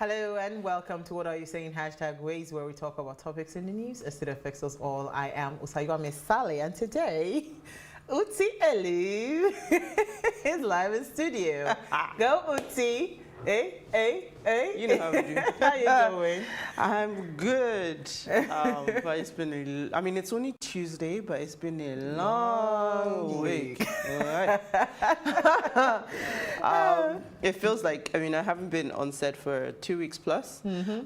Hello and welcome to What Are You Saying? #Ways, where we talk about topics in the news as it affects us all. I am Usayome Sally, and today, Uti Elu is live in studio. Go Uti. Hey. You know how we do. How you doing? I'm good. But it's been I mean, it's only Tuesday, but it's been a long week. All right. It feels like, I mean, I haven't been on set for 2 weeks plus,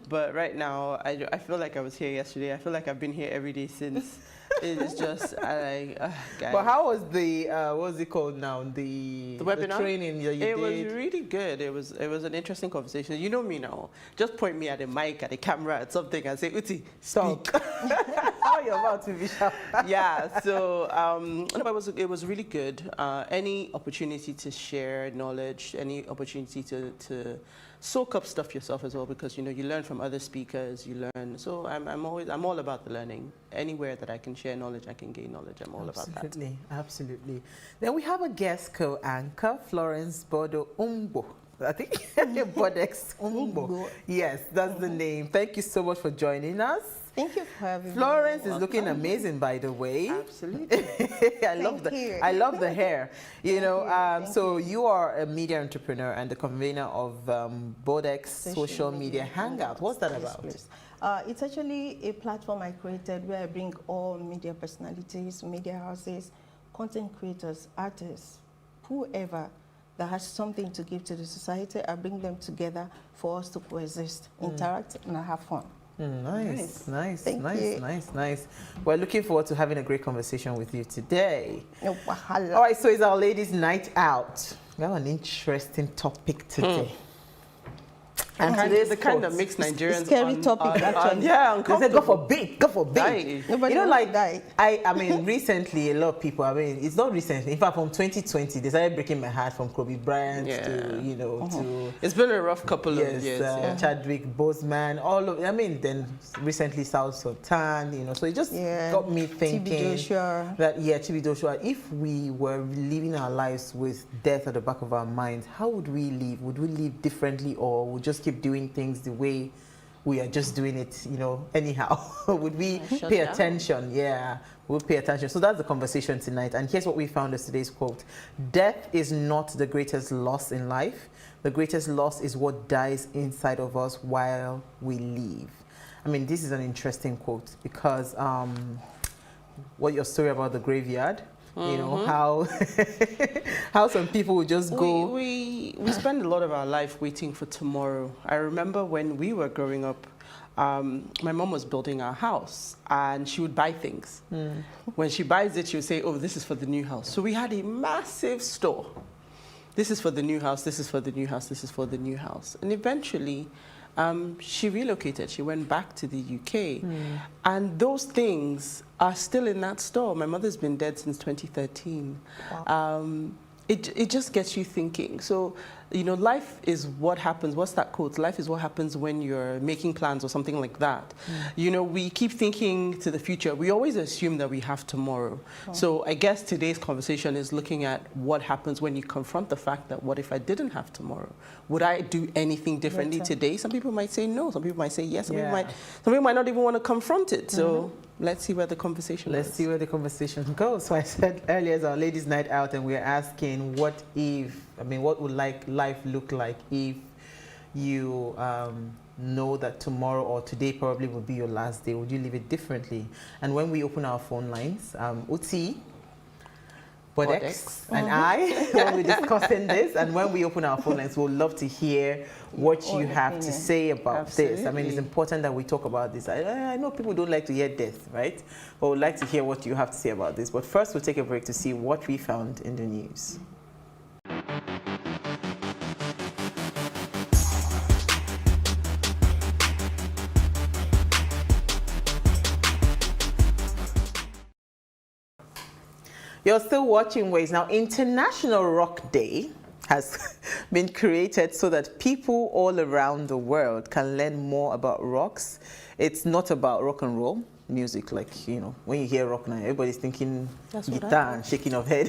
but right now, I feel like I was here yesterday. I feel like I've been here every day since. It's just, guys. But how was the, what's it called now? The webinar? The training that you did? It was really good. It was an interesting conversation. You know me now. Just point me at the mic, at the camera, at something and say, Uti, speak. How are you about to be sharp? Yeah, so no, it was really good. Any opportunity to share knowledge, any opportunity to soak up stuff yourself as well, because you know you learn from other speakers, you learn. So I'm all about the learning. Anywhere that I can share knowledge, I can gain knowledge. I'm all about that. Absolutely. Then we have a guest co-anchor, Florence Bodo Umbo. I think Bodex Umbo. Yes, that's the name. Thank you so much for joining us. Thank you for having me. Florence is looking amazing, by the way. Absolutely. I love the hair. You know, so you are a media entrepreneur and the convener of Bodex Social Media Hangout. What's that about? Yes, it's actually a platform I created where I bring all media personalities, media houses, content creators, artists, whoever that has something to give to the society. I bring them together for us to coexist, interact, and have fun. Nice. Nice. We're looking forward to having a great conversation with you today. No, all right, so it's our ladies' night out. We have an interesting topic today. And today's the kind that makes Nigerians scary topic, actually. Yeah, they say go for big. Nobody you know, like I mean, recently a lot of people. I mean, it's not recently. In fact, from 2020, they started breaking my heart from Kobe Bryant to to. It's been a rough couple of years. Chadwick Boseman, all of. I mean, then recently South Sultan. You know, so it just got me thinking. TB Joshua. If we were living our lives with death at the back of our minds, how would we live? Would we live differently, or would just keep doing things the way we are just doing it, you know, anyhow? Would we pay attention? Yeah, we'll pay attention. So that's the conversation tonight. And here's what we found as today's quote. Death is not the greatest loss in life. The greatest loss is what dies inside of us while we live. I mean, this is an interesting quote because what your story about the graveyard, you know, how some people would just go. We spend a lot of our life waiting for tomorrow. I remember when we were growing up, my mom was building our house and she would buy things. When she buys it, she would say, oh, this is for the new house. So we had a massive store. This is for the new house, this is for the new house, this is for the new house. And eventually, she relocated. She went back to the UK. And those things are still in that store. My mother's been dead since 2013. Wow. It just gets you thinking. So, you know, life is what happens. What's that quote? Life is what happens when you're making plans or something like that. You know, we keep thinking to the future. We always assume that we have tomorrow. So I guess today's conversation is looking at what happens when you confront the fact that what if I didn't have tomorrow? Would I do anything differently today? Some people might say no. Some people might say yes. Some people might not even want to confront it. So let's see where the conversation goes. Let's see where the conversation goes. So I said earlier, it's our ladies' night out, and we're asking, what if, I mean, what would life look like if you know that tomorrow or today probably will be your last day? Would you live it differently? And when we open our phone lines, Uti, Bodex, and I will be discussing this. And when we open our phone lines, we'll love to hear what you have to say about this. I mean, it's important that we talk about this. I know people don't like to hear death, right? But we'd like to hear what you have to say about this. But first, we'll take a break to see what we found in the news. You're still watching Ways. Now, International Rock Day has been created so that people all around the world can learn more about rocks. It's not about rock and roll. music. Like, you know, when you hear rock now, everybody's thinking guitar and shaking of head.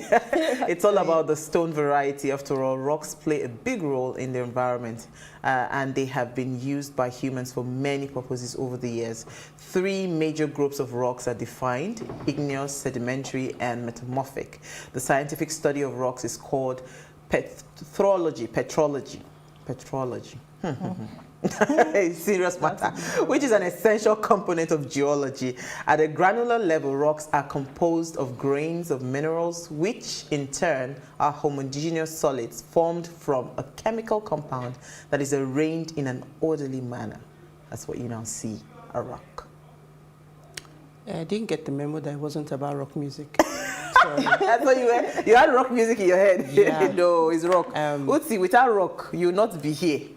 It's all about the stone variety. After all, rocks play a big role in the environment, and they have been used by humans for many purposes over the years. 3 major groups of rocks are defined: igneous, sedimentary, and metamorphic. The scientific study of rocks is called petrology. A serious matter, which is an essential component of geology. At a granular level, rocks are composed of grains of minerals, which in turn are homogeneous solids formed from a chemical compound that is arranged in an orderly manner. That's what you now see, a rock. I didn't get the memo that it wasn't about rock music. That's what you had rock music in your head. Yeah. No, it's rock. Uti, without rock, you will not be here.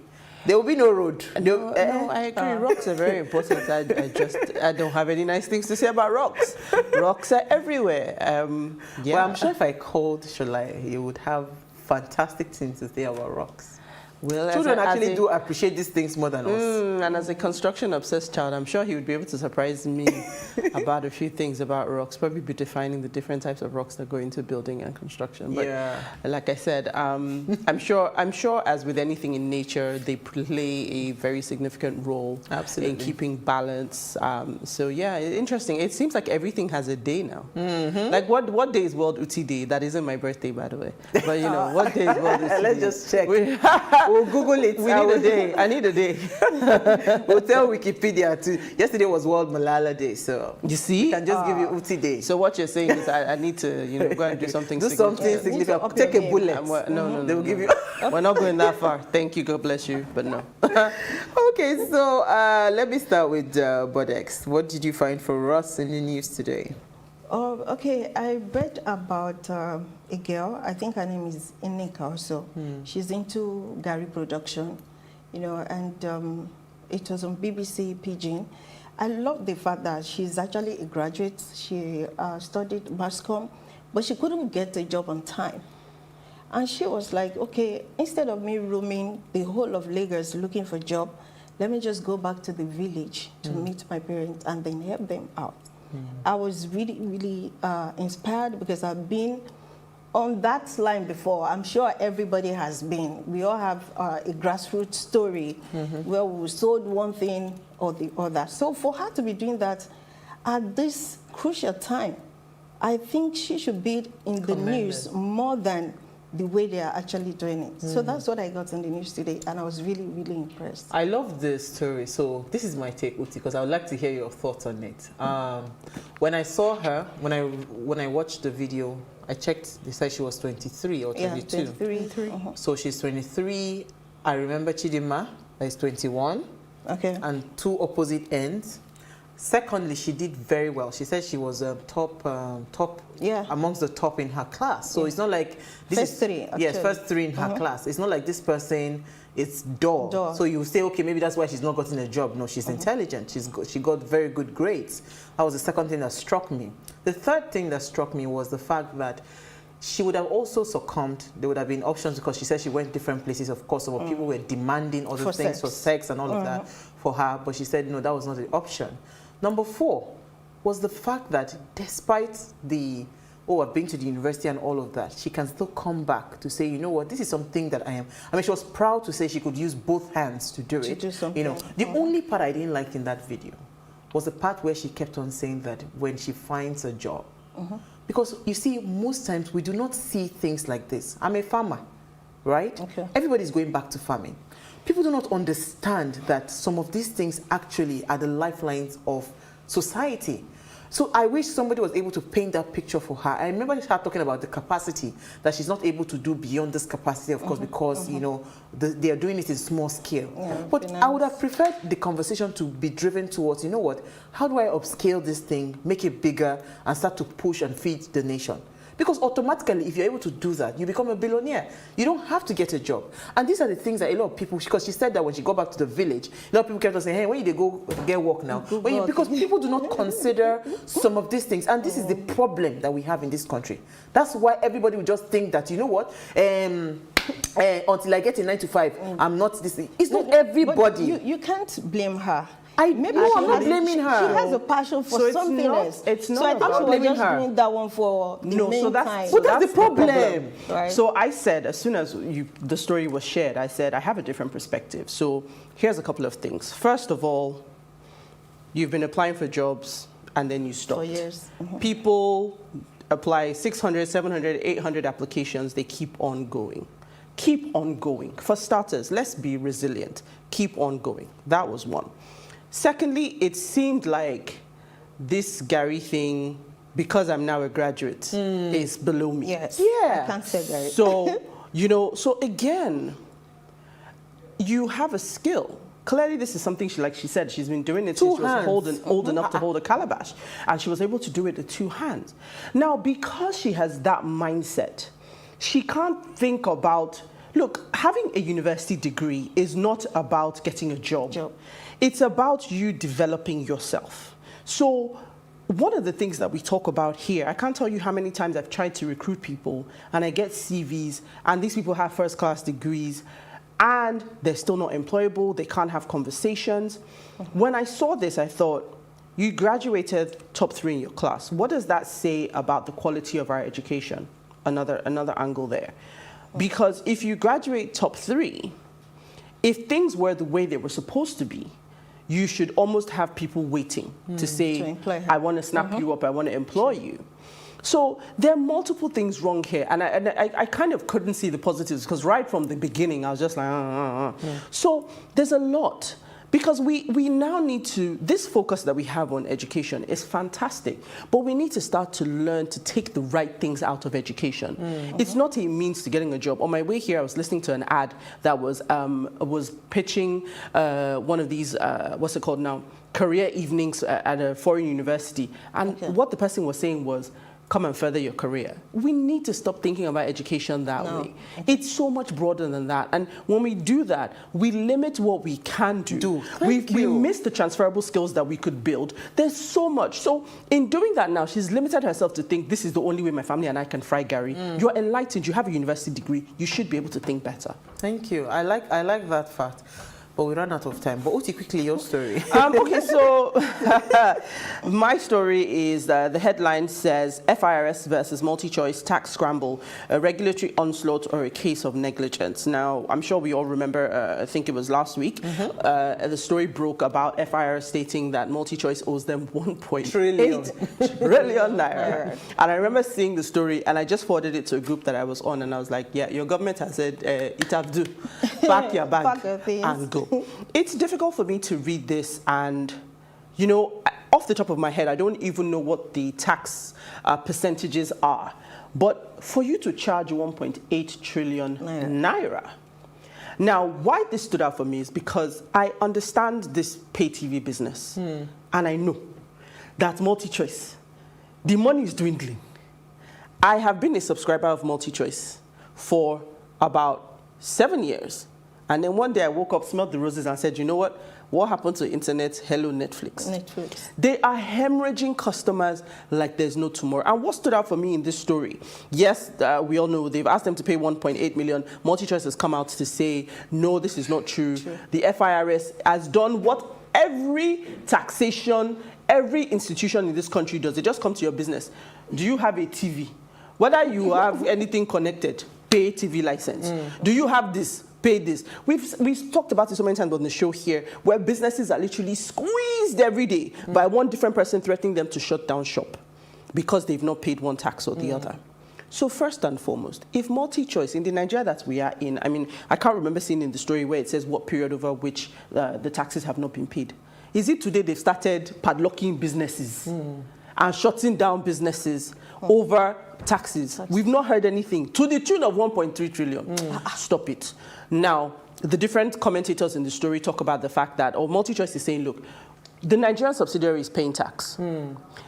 There will be no road. No, I agree. Rocks are very important. I don't have any nice things to say about rocks. Rocks are everywhere. Yeah. Well, I'm sure if I called Sholai, you would have fantastic things to say about rocks. Well, children actually do appreciate these things more than us. And as a construction-obsessed child, I'm sure he would be able to surprise me about a few things about rocks, probably be defining the different types of rocks that go into building and construction. But like I said, I'm sure as with anything in nature, they play a very significant role in keeping balance. So yeah, interesting. It seems like everything has a day now. Like what day is World Uti Day? That isn't my birthday, by the way. But you know, what day is World Uti Day? Let's just check. We'll Google it. We need a day. I need a day. We'll tell Wikipedia too. Yesterday was World Malala Day, so you see, we can just give you Uti Day. So what you're saying is, I need to, you know, go and do something. Something significant. Take a bullet. No. They will give you. We're not going that far. Thank you. God bless you. But no. Okay, so let me start with Bodex. What did you find for us in the news today? Oh, okay. I read about a girl. I think her name is Inika also. She's into Gary production, you know, and it was on BBC Pidgin. I love the fact that she's actually a graduate. She studied mass comm, but she couldn't get a job on time. And she was like, okay, instead of me roaming the whole of Lagos looking for a job, let me just go back to the village to meet my parents and then help them out. I was really, really inspired because I've been on that line before. I'm sure everybody has been. We all have a grassroots story where we sold one thing or the other. So for her to be doing that at this crucial time, I think she should be in the news more than the way they are actually doing it. So that's what I got in the news today, and I was really, really impressed. I love this story. So this is my take, Uti, because I would like to hear your thoughts on it. When I saw her, when I watched the video, I checked, they said she was 23 or 22. Yeah, 23. So she's 23. I remember Chidima, that is 21. Okay. And 2 opposite ends. Secondly, she did very well. She said she was top amongst the top in her class. So it's not like this first 3. Actually. Yes, first 3 in her class. It's not like this person is dull. So you say, okay, maybe that's why she's not gotten a job. No, she's intelligent. She got very good grades. That was the second thing that struck me. The third thing that struck me was the fact that she would have also succumbed. There would have been options because she said she went different places, of course, so people were demanding other things for sex and all of that for her. But she said, no, that was not the option. Number 4 was the fact that despite the, I've been to the university and all of that, she can still come back to say, you know what, this is something that I am. I mean, she was proud to say she could use both hands to do it. You know, the only part I didn't like in that video was the part where she kept on saying that when she finds a job. Because you see, most times we do not see things like this. I'm a farmer, right? Everybody's going back to farming. People do not understand that some of these things actually are the lifelines of society. So I wish somebody was able to paint that picture for her. I remember her talking about the capacity that she's not able to do beyond this capacity, of course, because, you know, they are doing it in small scale. But I would have preferred the conversation to be driven towards, you know what, how do I upscale this thing, make it bigger, and start to push and feed the nation? Because automatically, if you're able to do that, you become a billionaire. You don't have to get a job. And these are the things that a lot of people, because she said that when she got back to the village, a lot of people kept on saying, hey, when did they go get work now? Because people do not consider some of these things. And this is the problem that we have in this country. That's why everybody will just think that, you know what, until I get a 9 to 5, I'm not this thing. It's not everybody. You can't blame her. Maybe I'm not blaming her. She has a passion for something else. It's not. So I think she was just doing that one for the meantime. So that's the problem. Right? So I said, as soon as the story was shared, I said, I have a different perspective. So here's a couple of things. First of all, you've been applying for jobs and then you stopped. For years. People apply 600, 700, 800 applications. They keep on going. Keep on going. For starters, let's be resilient. Keep on going. That was one. Secondly, it seemed like this Gary thing, because I'm now a graduate, is below me. Yes. Yeah. I can't say Gary. So, you know, so again, you have a skill. Clearly, this is something she said, she's been doing it since she was old enough to hold a calabash. And she was able to do it with 2 hands. Now, because she has that mindset, she can't think about, look, having a university degree is not about getting a job. It's about you developing yourself. So one of the things that we talk about here, I can't tell you how many times I've tried to recruit people and I get CVs and these people have first-class degrees and they're still not employable, they can't have conversations. When I saw this, I thought, you graduated top 3 in your class. What does that say about the quality of our education? Another angle there. Because if you graduate top 3, if things were the way they were supposed to be, you should almost have people waiting to say, I want to snap you up, I want to employ you. So there are multiple things wrong here. And I kind of couldn't see the positives because right from the beginning, I was just like, So there's a lot. Because we now need to, this focus that we have on education is fantastic, but we need to start to learn to take the right things out of education. It's not a means to getting a job. On my way here, I was listening to an ad that was pitching one of these, what's it called now, career evenings at a foreign university. And what the person was saying was, come and further your career. We need to stop thinking about education that way. It's so much broader than that. And when we do that, we limit what we can do. We miss the transferable skills that we could build. There's so much. So in doing that now, she's limited herself to think this is the only way my family and I can fry Gary. You're enlightened. You have a university degree. You should be able to think better. Thank you. I like that fact. But we ran out of time. But Uti, quickly, your story. Okay, so my story is the headline says, FIRS versus multi-choice tax scramble, a regulatory onslaught or a case of negligence. Now, I'm sure we all remember, I think it was last week, the story broke about FIRS stating that multi-choice owes them 1.8 trillion naira. And I remember seeing the story, and I just forwarded it to a group that I was on, and I was like, yeah, your government has said, it have do. Pack your bag and go. It's difficult for me to read this and, you know, off the top of my head, I don't even know what the tax percentages are. But for you to charge 1.8 trillion naira. Now, why this stood out for me is because I understand this pay TV business. And I know that multi-choice, the money is dwindling. I have been a subscriber of multi-choice for about 7 years. And then one day I woke up, smelled the roses and said, you know what? What happened to the internet? Hello, Netflix. They are hemorrhaging customers like there's no tomorrow. And what stood out for me in this story, yes, we all know they've asked them to pay 1.8 million. MultiChoice has come out to say, no, this is not true. The FIRS has done what every taxation, every institution in this country does. They just come to your business. Do you have a TV? Whether you have anything connected, pay TV license. Do you have this? Pay this. We've talked about it so many times on the show here, where businesses are literally squeezed every day by one different person threatening them to shut down shop because they've not paid one tax or the other. So first and foremost, if multi-choice in the Nigeria that we are in, I mean, I can't remember seeing in the story where it says what period over which the taxes have not been paid. Is it today they've started padlocking businesses and shutting down businesses over taxes? We've not heard anything to the tune of 1.3 trillion. Stop it. Now, the different commentators in the story talk about the fact that, MultiChoice is saying, look, the Nigerian subsidiary is paying tax.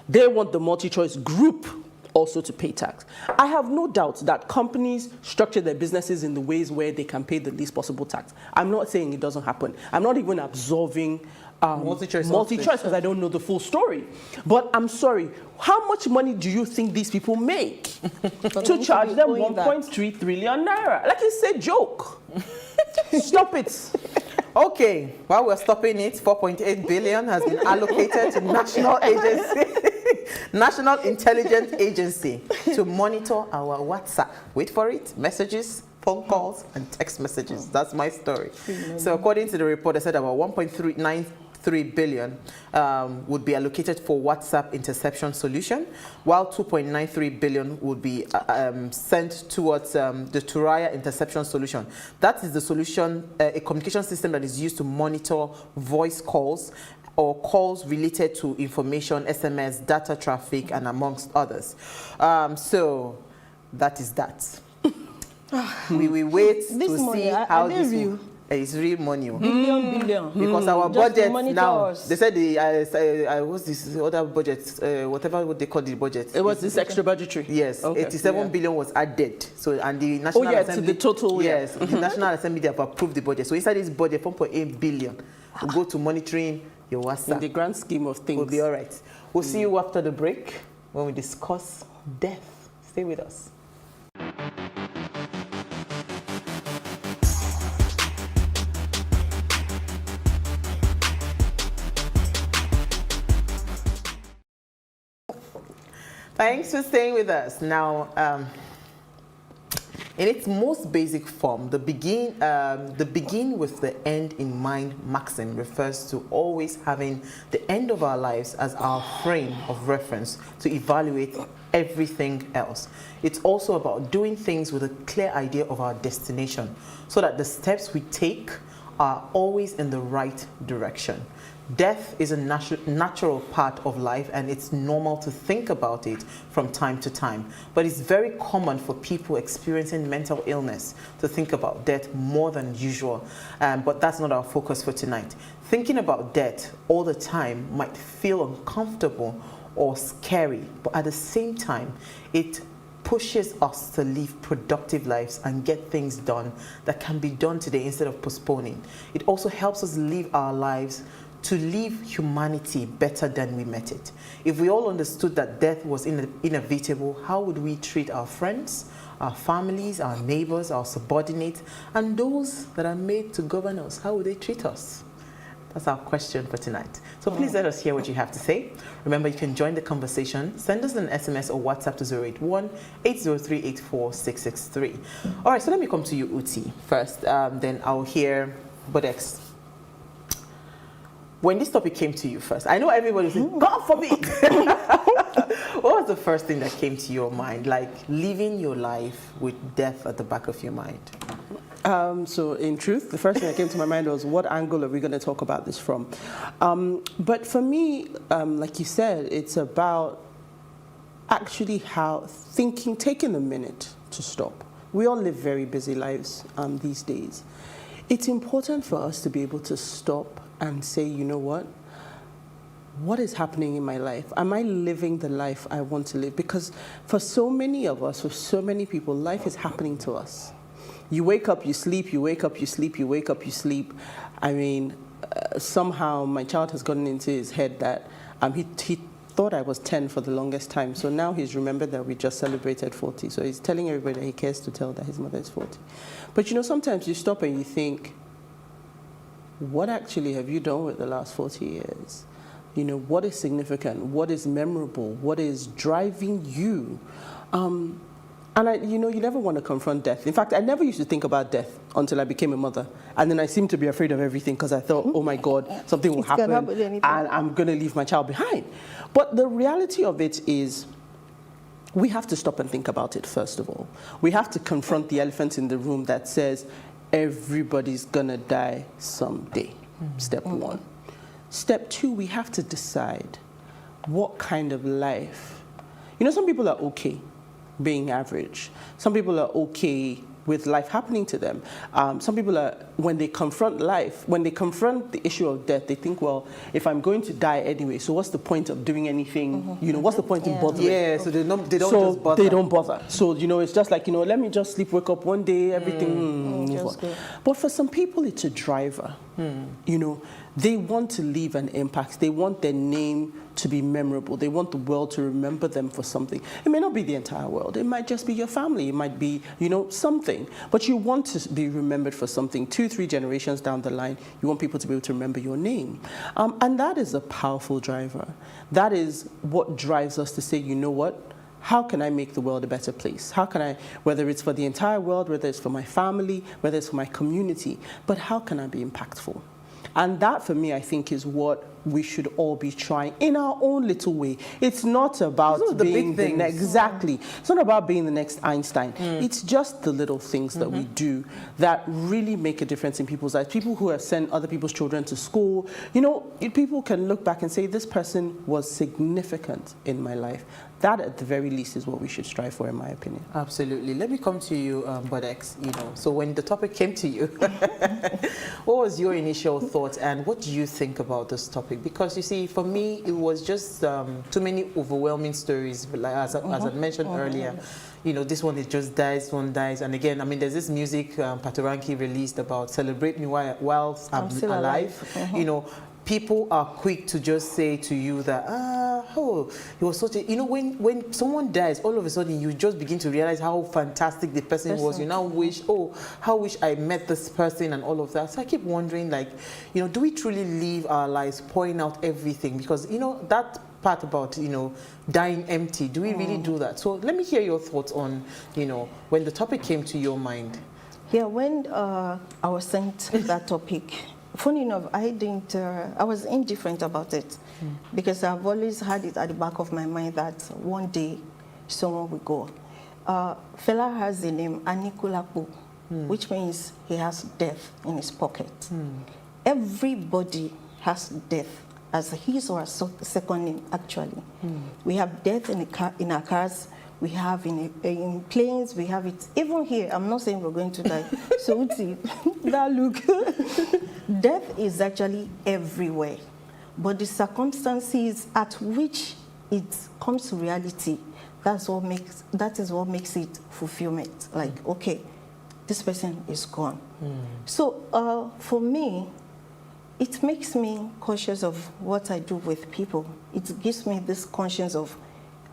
They want the MultiChoice group also to pay tax. I have no doubt that companies structure their businesses in the ways where they can pay the least possible tax. I'm not saying it doesn't happen. I'm not even absolving MultiChoice because I don't know the full story. But I'm sorry, how much money do you think these people make to charge them 1.3 trillion naira? Like it's a joke. Stop it. Okay, while we're stopping it, 4.8 billion has been allocated to National Intelligence Agency to monitor our WhatsApp. Wait for it, messages, phone calls, and text messages. That's my story. So according to the report, they said about 1.93 billion would be allocated for WhatsApp interception solution, while 2.93 billion would be sent towards the Turaya interception solution. That is the solution, a communication system that is used to monitor voice calls or calls related to information, SMS, data traffic, and amongst others. So that is that. We will wait to see how this will. It's real money. Billion. Because our budget now, they said what's this other budget, whatever they call the budget. It was this extra budgetary. Yes, okay. 87 billion was added. So, and the National Assembly. To the total. Yes, the National Assembly, they have approved the budget. So inside this budget, 4.8 billion will go to monitoring your WhatsApp. In the grand scheme of things. We'll be all right. We'll see you after the break when we discuss death. Stay with us. Thanks for staying with us. Now, in its most basic form, the begin with the end in mind maxim refers to always having the end of our lives as our frame of reference to evaluate everything else. It's also about doing things with a clear idea of our destination so that the steps we take are always in the right direction. Death is a natural part of life, and it's normal to think about it from time to time. But it's very common for people experiencing mental illness to think about death more than usual. But that's not our focus for tonight. Thinking about death all the time might feel uncomfortable or scary, but at the same time, it pushes us to live productive lives and get things done that can be done today instead of postponing. It also helps us live our lives to leave humanity better than we met it. If we all understood that death was inevitable, how would we treat our friends, our families, our neighbors, our subordinates, and those that are made to govern us? How would they treat us? That's our question for tonight. So please let us hear what you have to say. Remember, you can join the conversation. Send us an SMS or WhatsApp to 081-803-84663. All right, so let me come to you, Uti, first. Then I'll hear Bodex. When this topic came to you first, I know everybody said, God forbid. What was the first thing that came to your mind? Like living your life with death at the back of your mind? So in truth, the first thing that came to my mind was, what angle are we going to talk about this from? But for me, like you said, it's about actually taking a minute to stop. We all live very busy lives these days. It's important for us to be able to stop and say, you know what is happening in my life? Am I living the life I want to live? Because for so many of us, for so many people, life is happening to us. You wake up, you sleep, you wake up, you sleep, you wake up, you sleep. I mean, somehow my child has gotten into his head that he thought I was 10 for the longest time. So now he's remembered that we just celebrated 40. So he's telling everybody that he cares to tell that his mother is 40. But you know, sometimes you stop and you think, what actually have you done with the last 40 years? You know, what is significant? What is memorable? What is driving you? And you know, you never want to confront death. In fact, I never used to think about death until I became a mother. And then I seemed to be afraid of everything because I thought, oh my God, something will happen and I'm going to leave my child behind. But the reality of it is, we have to stop and think about it, first of all. We have to confront the elephant in the room that says, everybody's gonna die someday. Step one. Step two, we have to decide what kind of life. You know, some people are okay being average. Some people are okay with life happening to them. Some people are, when they confront life, when they confront the issue of death, they think, well, if I'm going to die anyway, so what's the point of doing anything? You know, what's the point in bothering? Yeah, so they don't just bother. They don't bother. So, you know, it's just like, you know, let me just sleep, wake up one day, everything, move on. But for some people, it's a driver. You know, they want to leave an impact. They want their name to be memorable. They want the world to remember them for something. It may not be the entire world. It might just be your family. It might be, you know, something. But you want to be remembered for something. 2-3 generations down the line, you want people to be able to remember your name. And that is a powerful driver. That is what drives us to say, you know what? How can I make the world a better place? How can I, whether it's for the entire world, whether it's for my family, whether it's for my community, but how can I be impactful? And that, for me, I think, is what we should all be trying in our own little way. It's not about being the next, exactly. It's not about being the next Einstein. It's just the little things that we do that really make a difference in people's lives. People who have sent other people's children to school, you know, people can look back and say, this person was significant in my life. That, at the very least, is what we should strive for, in my opinion. Absolutely. Let me come to you, Bodex. You know, so when the topic came to you, what was your initial thought, and what do you think about this topic? Because you see, for me, it was just too many overwhelming stories. Like as I mentioned earlier, you know, this one it just dies, this one dies, and again, I mean, there's this music Patoranking released about "Celebrate Me While I'm Still Alive." You know. People are quick to just say to you that, oh, it was such a, you know, when someone dies, all of a sudden you just begin to realize how fantastic the person was. You now wish, oh, how wish I met this person and all of that. So I keep wondering, like, you know, do we truly live our lives pouring out everything? Because, you know, that part about, you know, dying empty, do we really do that? So let me hear your thoughts on, you know, when the topic came to your mind. Yeah, when I was sent that topic, funny enough, I was indifferent about it because I've always had it at the back of my mind that one day someone will go. Fela has the name Anikulapo, which means he has death in his pocket. Everybody has death as his or her second name, actually. We have death in our cars. We have in planes, we have it. Even here, I'm not saying we're going to die. So, that look. Death is actually everywhere. But the circumstances at which it comes to reality, that is what makes it fulfillment. Like, okay, this person is gone. So, for me, it makes me cautious of what I do with people. It gives me this conscience of,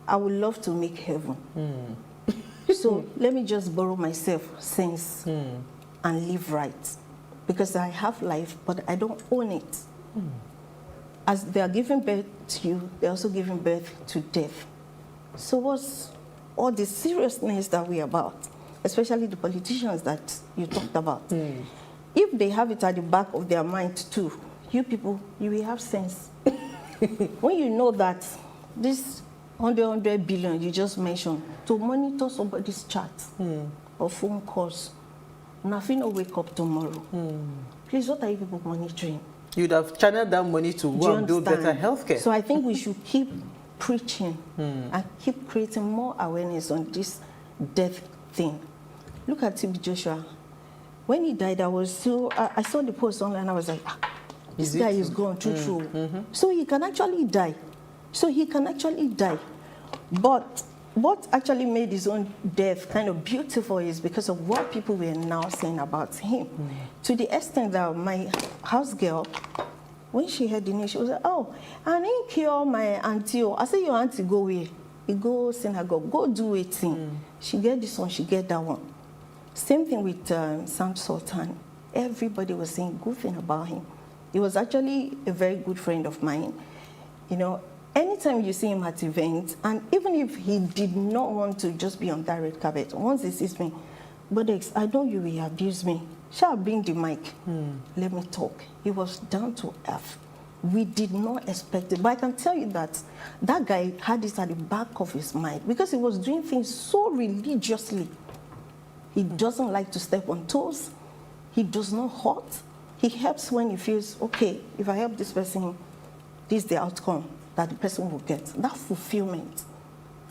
I would love to make heaven. So let me just borrow myself sense and live right. Because I have life, but I don't own it. As they are giving birth to you, they're also giving birth to death. So what's all the seriousness that we're about, especially the politicians that you talked about? If they have it at the back of their mind too, you people, you will have sense. When you know that this 100 billion you just mentioned to monitor somebody's chat or phone calls, nothing will wake up tomorrow. Please, what are you people monitoring? You'd have channeled that money to go and do better healthcare. So I think we should keep preaching and keep creating more awareness on this death thing. Look at TB Joshua. When he died, I saw the post online. I was like, this guy is gone, true. So he can actually die. But what actually made his own death kind of beautiful is because of what people were now saying about him. To the extent that my house girl, when she heard the news, she was like, oh, I didn't kill my auntie. I said, your auntie go away. You go synagogue, go do a thing. She get this one, she get that one. Same thing with Sam Sultan. Everybody was saying good thing about him. He was actually a very good friend of mine. You know, anytime you see him at events, and even if he did not want to just be on that red carpet, once he sees me, but I know you will abuse me. Shall I bring the mic? Let me talk. He was down to earth. We did not expect it. But I can tell you that that guy had this at the back of his mind because he was doing things so religiously. He doesn't like to step on toes. He does not hurt. He helps when he feels, okay, if I help this person, this is the outcome that the person will get. That fulfillment.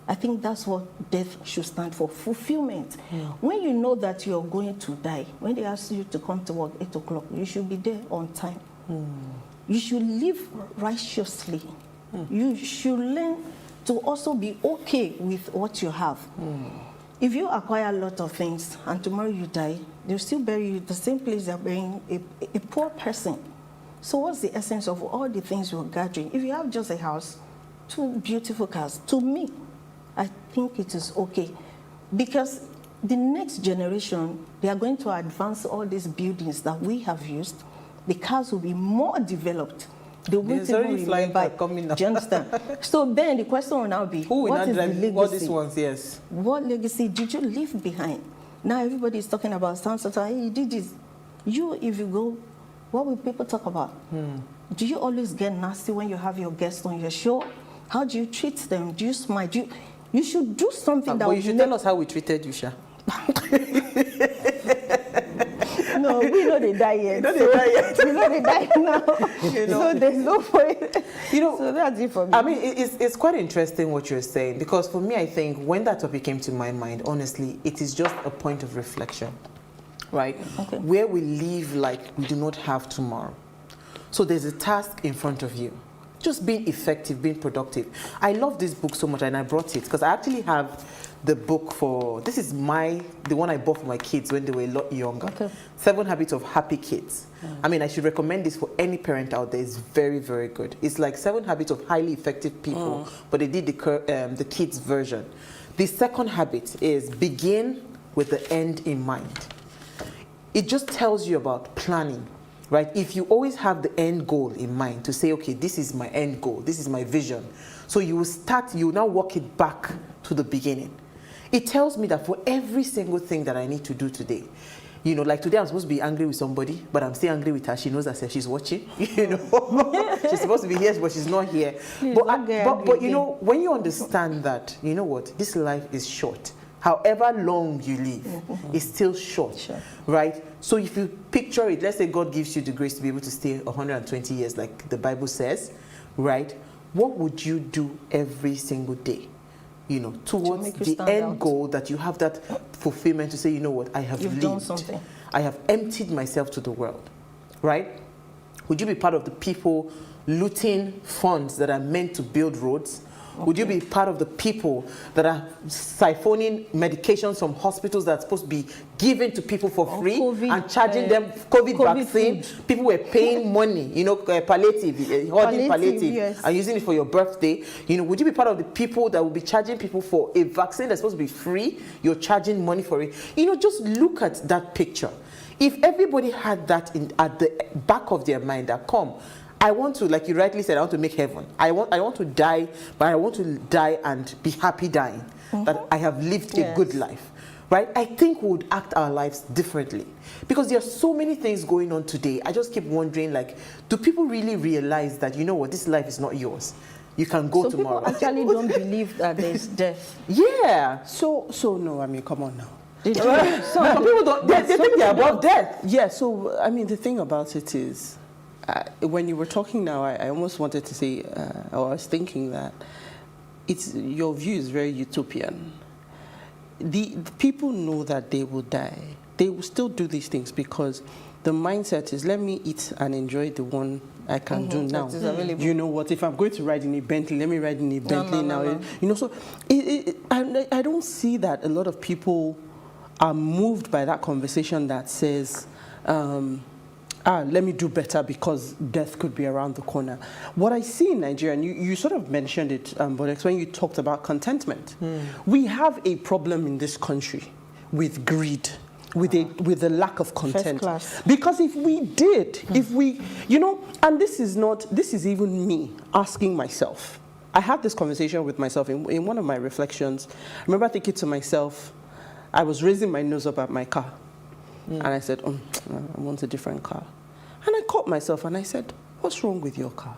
I think that's what death should stand for, fulfillment. When you know that you're going to die, when they ask you to come to work 8 o'clock, you should be there on time. You should live righteously. You should learn to also be okay with what you have. If you acquire a lot of things and tomorrow you die, they'll still bury you the same place they're burying a poor person. So what's the essence of all the things you're gathering? If you have just a house, 2 beautiful cars, to me, I think it is okay. Because the next generation, they are going to advance all these buildings that we have used. The cars will be more developed. They won't even remember. Coming Do you understand? So then the question will now be, what is the legacy? All these ones, yes. What legacy did you leave behind? Now everybody is talking about Samsung. Hey, you did this. You, if you go, what will people talk about? Do you always get nasty when you have your guests on your show? How do you treat them? Do you smile? You should do something that. But you should tell us how we treated you, Sha. No, we know they die yet. We know they die now. So there's no point. So that's it for me. I mean, it's quite interesting what you're saying, because for me, I think when that topic came to my mind, honestly, it is just a point of reflection, right? Okay. Where we live like we do not have tomorrow. So there's a task in front of you. Just being effective, being productive. I love this book so much, and I brought it because I actually have the book for, this is the one I bought for my kids when they were a lot younger. Okay. 7 Habits of Happy Kids. I mean, I should recommend this for any parent out there. It's very, very good. It's like 7 Habits of Highly Effective People, but they did the kids version. The second habit is begin with the end in mind. It just tells you about planning. Right? If you always have the end goal in mind to say, okay, this is my end goal, this is my vision. So you will now work it back to the beginning. It tells me that for every single thing that I need to do today, like today I'm supposed to be angry with somebody, but I'm still angry with her. She knows that she's watching, She's supposed to be here, but she's not here. But when you understand that, you know what, this life is short. However long you live, it's still short, right? So if you picture it, let's say God gives you the grace to be able to stay 120 years like the Bible says, right? What would you do every single day, towards the end goal, that you have that fulfillment to say, you know what, I have lived. Done something. I have emptied myself to the world, right? Would you be part of the people looting funds that are meant to build roads? Okay. Would you be part of the people that are siphoning medications from hospitals that are supposed to be given to people for free and charging them COVID vaccine? Food. People were paying money, palliative, yes, and using it for your birthday. Would you be part of the people that will be charging people for a vaccine that's supposed to be free? You're charging money for it. Just look at that picture. If everybody had that at the back of their mind, that I want to, like you rightly said, I want to make heaven. I want to die, but I want to die and be happy dying. That I have lived a good life, right? I think we would act our lives differently, because there are so many things going on today. I just keep wondering, do people really realize that, this life is not yours? You can go tomorrow. People actually don't believe that there's death. Yeah. So no, I mean, come on now. Some people don't. They think they're above death. Yeah. So I mean, the thing about it is, when you were talking now, I almost wanted to say, or I was thinking that your view is very utopian. The people know that they will die. They will still do these things because the mindset is, let me eat and enjoy the one I can do now. You know what? If I'm going to ride in a Bentley, let me ride in a Bentley now. No. So I don't see that a lot of people are moved by that conversation that says, let me do better because death could be around the corner. What I see in Nigeria, and you sort of mentioned it, Bodex, when you talked about contentment. We have a problem in this country with greed, with a lack of content. First class. Because if we did, and this is even me asking myself. I had this conversation with myself in one of my reflections. I remember thinking to myself, I was raising my nose up at my car. And I said, I want a different car. And I caught myself and I said, what's wrong with your car?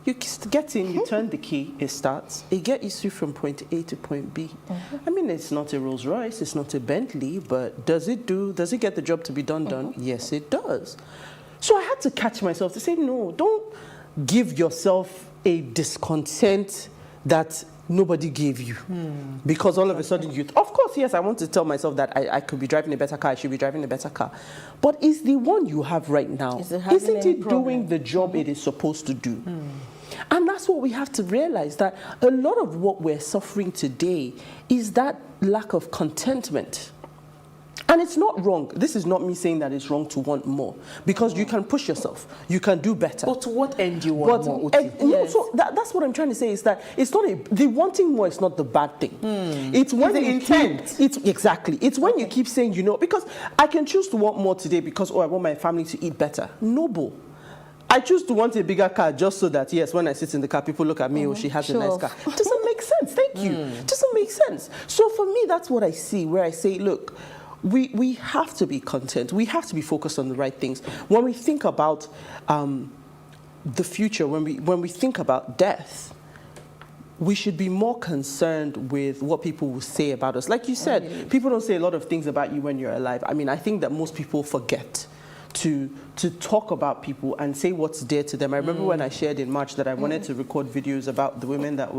You get in, you turn the key, it starts. It gets you from point A to point B. I mean, it's not a Rolls Royce, it's not a Bentley, but does it get the job to be done? Yes, it does. So I had to catch myself to say, no, don't give yourself a discontent that nobody gave you. Because all of a sudden of course, yes, I want to tell myself that I could be driving a better car, I should be driving a better car. But is the one you have right now, isn't it doing the job it is supposed to do? And that's what we have to realize, that a lot of what we're suffering today is that lack of contentment. And it's not wrong. This is not me saying that it's wrong to want more, because you can push yourself. You can do better. But to what end do you want more? Yes. So that's what I'm trying to say, is that it's not the wanting more is not the bad thing. It's when the intent. Exactly. It's when you keep saying, you know, because I can choose to want more today because, I want my family to eat better. Noble. I choose to want a bigger car just so that, yes, when I sit in the car, people look at me, she has a nice car. It doesn't make sense. Thank you. It doesn't make sense. So for me, that's what I see, where I say, look, we have to be content. We have to be focused on the right things. When we think about the future, when we think about death, we should be more concerned with what people will say about us. Like you said, people don't say a lot of things about you when you're alive. I mean, I think that most people forget to talk about people and say what's dear to them. I remember when I shared in March that I wanted to record videos about the women that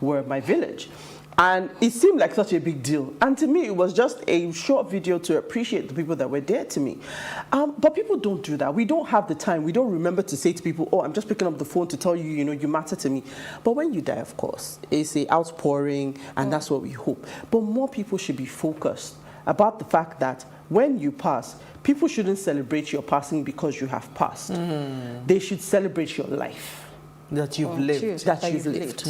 were my village. And it seemed like such a big deal. And to me, it was just a short video to appreciate the people that were dear to me. But people don't do that. We don't have the time. We don't remember to say to people, I'm just picking up the phone to tell you, you know, you matter to me. But when you die, of course, it's an outpouring, and that's what we hope. But more people should be focused about the fact that when you pass, people shouldn't celebrate your passing because you have passed. They should celebrate your life. That you've lived. That you've lived.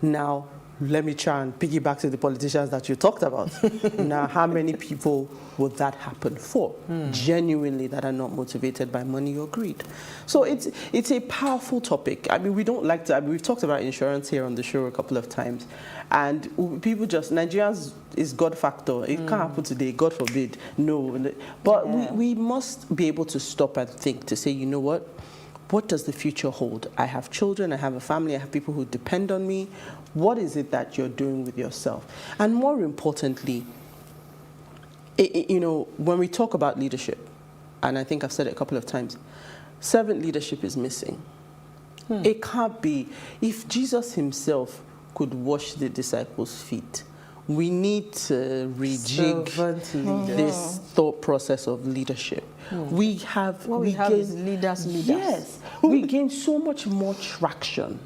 Now, let me try and piggyback to the politicians that you talked about. Now, how many people would that happen for? Genuinely, that are not motivated by money or greed. So it's a powerful topic. I mean, we don't like to, we've talked about insurance here on the show a couple of times. And people just, Nigerians is God factor. It can't happen today, God forbid. No. But we must be able to stop and think, to say, you know what? What does the future hold? I have children, I have a family, I have people who depend on me. What is it that you're doing with yourself? And more importantly, you know, when we talk about leadership, and I think I've said it a couple of times, servant leadership is missing. It can't be. If Jesus himself could wash the disciples' feet, we need to rejig this thought process of leadership. We have is leaders. Yes, we gain so much more traction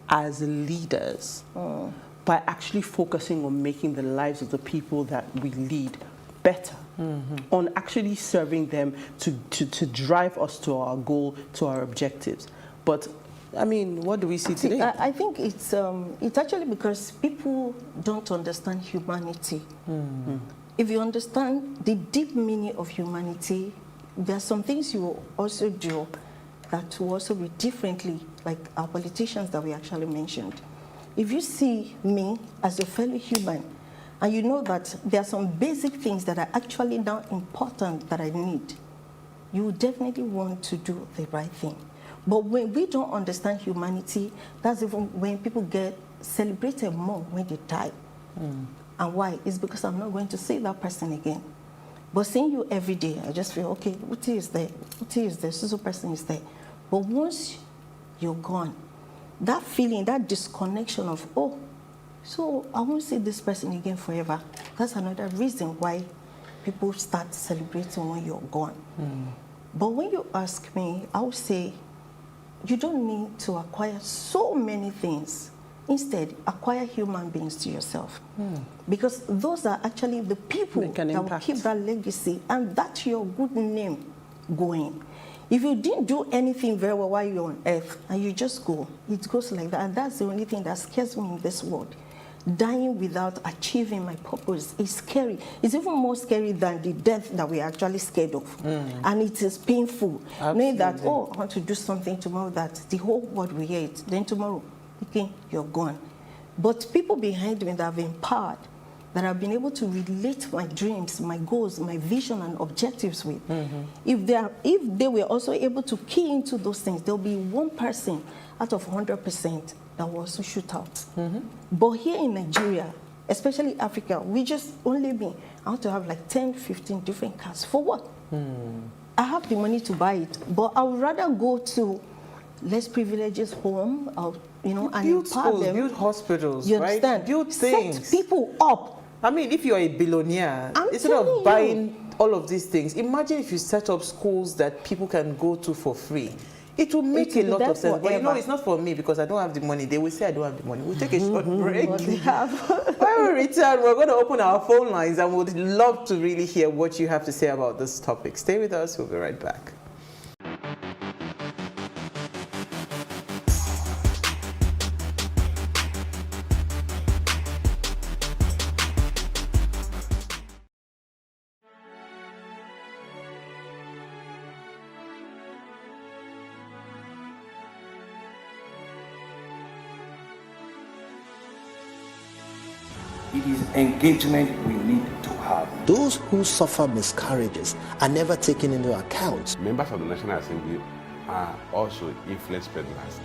as leaders by actually focusing on making the lives of the people that we lead better, on actually serving them to drive us to our goal, to our objectives. But I mean, what do we see today? I think it's actually because people don't understand humanity. If you understand the deep meaning of humanity, there are some things you will also do that will also be differently, like our politicians that we actually mentioned. If you see me as a fellow human, and you know that there are some basic things that are actually now important that I need, you will definitely want to do the right thing. But when we don't understand humanity, that's even when people get celebrated more when they die. And why? It's because I'm not going to see that person again. But seeing you every day, I just feel, okay, Uti is there, so person is there. But once you're gone, that feeling, that disconnection of, so I won't see this person again forever. That's another reason why people start celebrating when you're gone. But when you ask me, I would say, you don't need to acquire so many things. Instead, acquire human beings to yourself. Because those are actually the people that will keep that legacy, and that's your good name going. If you didn't do anything very well while you're on earth and you just go, it goes like that. And that's the only thing that scares me in this world. Dying without achieving my purpose is scary. It's even more scary than the death that we're actually scared of. And it is painful. Knowing that, I want to do something tomorrow that the whole world will hear it. Then tomorrow, okay, you're gone. But people behind me that have empowered, that have been able to relate my dreams, my goals, my vision and objectives with, if they were also able to key into those things, there'll be one person out of 100% that will also shoot out. But here in Nigeria, especially Africa, we just only I want to have like 10, 15 different cars. For what? I have the money to buy it, but I would rather go to less privileged home, and build schools, build hospitals, you understand? Build things. Set people up. I mean, if you're a billionaire, instead of buying all of these things, imagine if you set up schools that people can go to for free. It will make a lot of sense. Forever. But you know, it's not for me because I don't have the money. They will say I don't have the money. We'll take a short break. What they have. When we return, we're going to open our phone lines and we'd love to really hear what you have to say about this topic. Stay with us. We'll be right back. It is engagement we need to have. Those who suffer miscarriages are never taken into account. Members of the National Assembly are also influence peddlers.